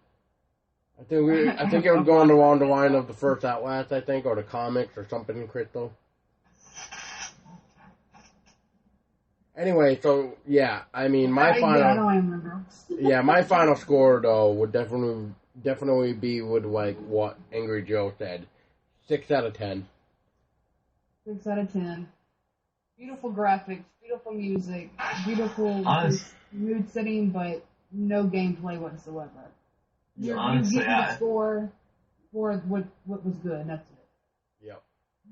I think it was going along the line of the first Outlast, I think, or the comics or something in Crystal. Anyway, so yeah, I mean my final score though would definitely be with like what Angry Joe said. 6 out of 10. 6 out of 10. Beautiful graphics, beautiful music, beautiful mood setting, but no gameplay whatsoever. You get the score for what was good, that's it. Yep.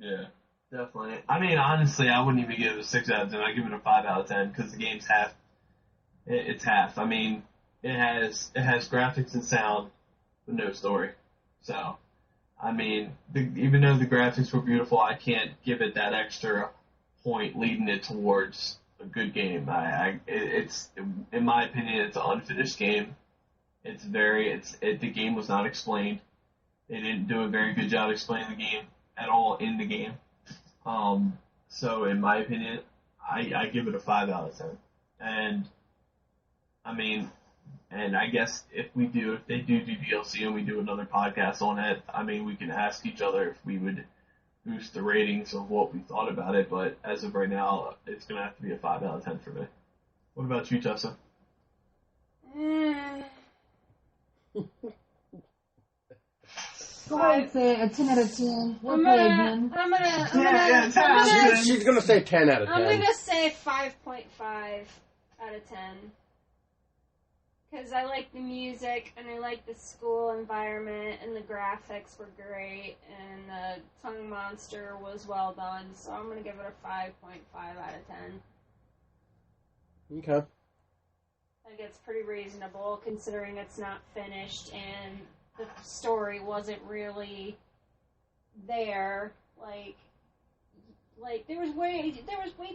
Yeah, definitely. I mean, honestly, I wouldn't even give it a 6 out of 10. I'd give it a 5 out of 10 because the game's half. It's half. I mean, it has graphics and sound, but no story. So, I mean, even though the graphics were beautiful, I can't give it that extra point leading it towards a good game. It's in my opinion, it's an unfinished game. The game was not explained. They didn't do a very good job explaining the game at all in the game. So in my opinion, I give it a 5 out of 10. And I mean, and I guess if they do DLC and we do another podcast on it, I mean, we can ask each other if we would boost the ratings of what we thought about it, but as of right now, it's going to have to be a 5 out of 10 for me. What about you, Tessa? Go ahead and say a 10 out of 10. She's going to say 10 out of 10. I'm going to say 5.5 out of 10. Because I like the music, and I like the school environment, and the graphics were great, and the tongue monster was well done, so I'm going to give it a 5.5 out of 10. Okay. I think it's pretty reasonable, considering it's not finished, and the story wasn't really there. Like there was way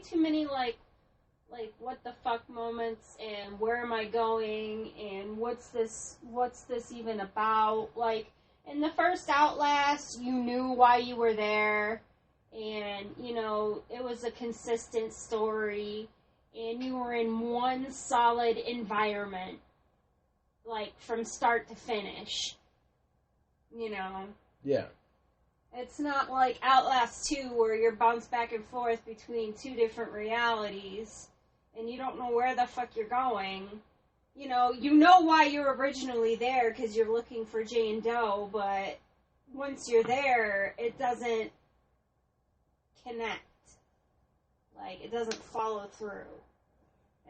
too many, like what the fuck moments, and where am I going, and what's this even about? Like, in the first Outlast, you knew why you were there, and, you know, it was a consistent story, and you were in one solid environment, like, from start to finish, you know? Yeah. It's not like Outlast 2, where you're bounced back and forth between two different realities, and you don't know where the fuck you're going. You know why you're originally there, because you're looking for Jane Doe, but once you're there, it doesn't connect. Like, it doesn't follow through,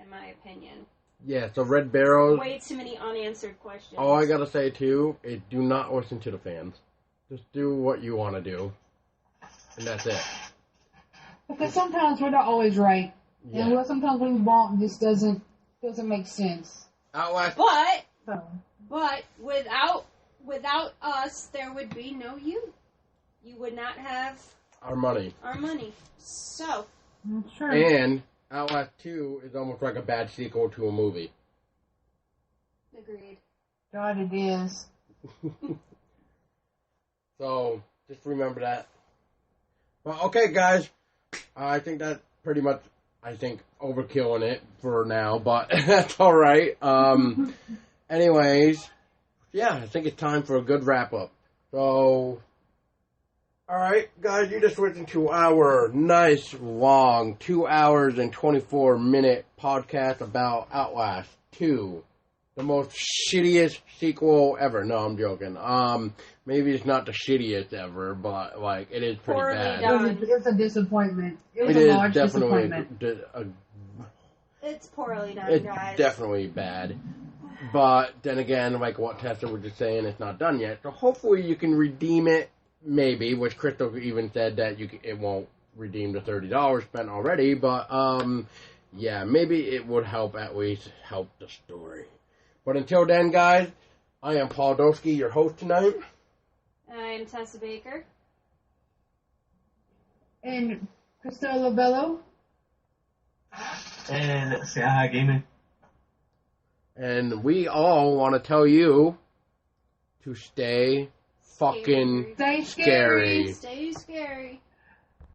in my opinion. Yeah, so Red Barrel... Way too many unanswered questions. All I gotta say, too, is do not listen to the fans. Just do what you want to do. And that's it. Because sometimes we're not always right. Yeah. And sometimes we want just doesn't make sense. Outlast. But without us, there would be no you. You would not have our money. So. Sure. And Outlast 2 is almost like a bad sequel to a movie. Agreed. God, it is. So, just remember that. Well, okay, guys. I think that pretty much, overkilling it for now, but that's alright. Anyways, yeah, I think it's time for a good wrap up. So, alright, guys, you just listened to our nice, long, 2 hours and 24-minute podcast about Outlast 2. The most shittiest sequel ever. No, I'm joking. Maybe it's not the shittiest ever, but, like, it is pretty Poorly bad. done. It's a disappointment. It was It a is large definitely disappointment. It's poorly done, It's guys. definitely bad. But then again, like what Tessa was just saying, it's not done yet. So hopefully you can redeem it, maybe. Which Crystal even said that it won't redeem the $30 spent already. But yeah, maybe it would help at least help the story. But until then, guys, I am Paul Dolsky, your host tonight. I'm Tessa Baker. And Chrystello Bello. And say hi, gaming. And we all want to tell you to stay fucking Stay scary. Stay scary.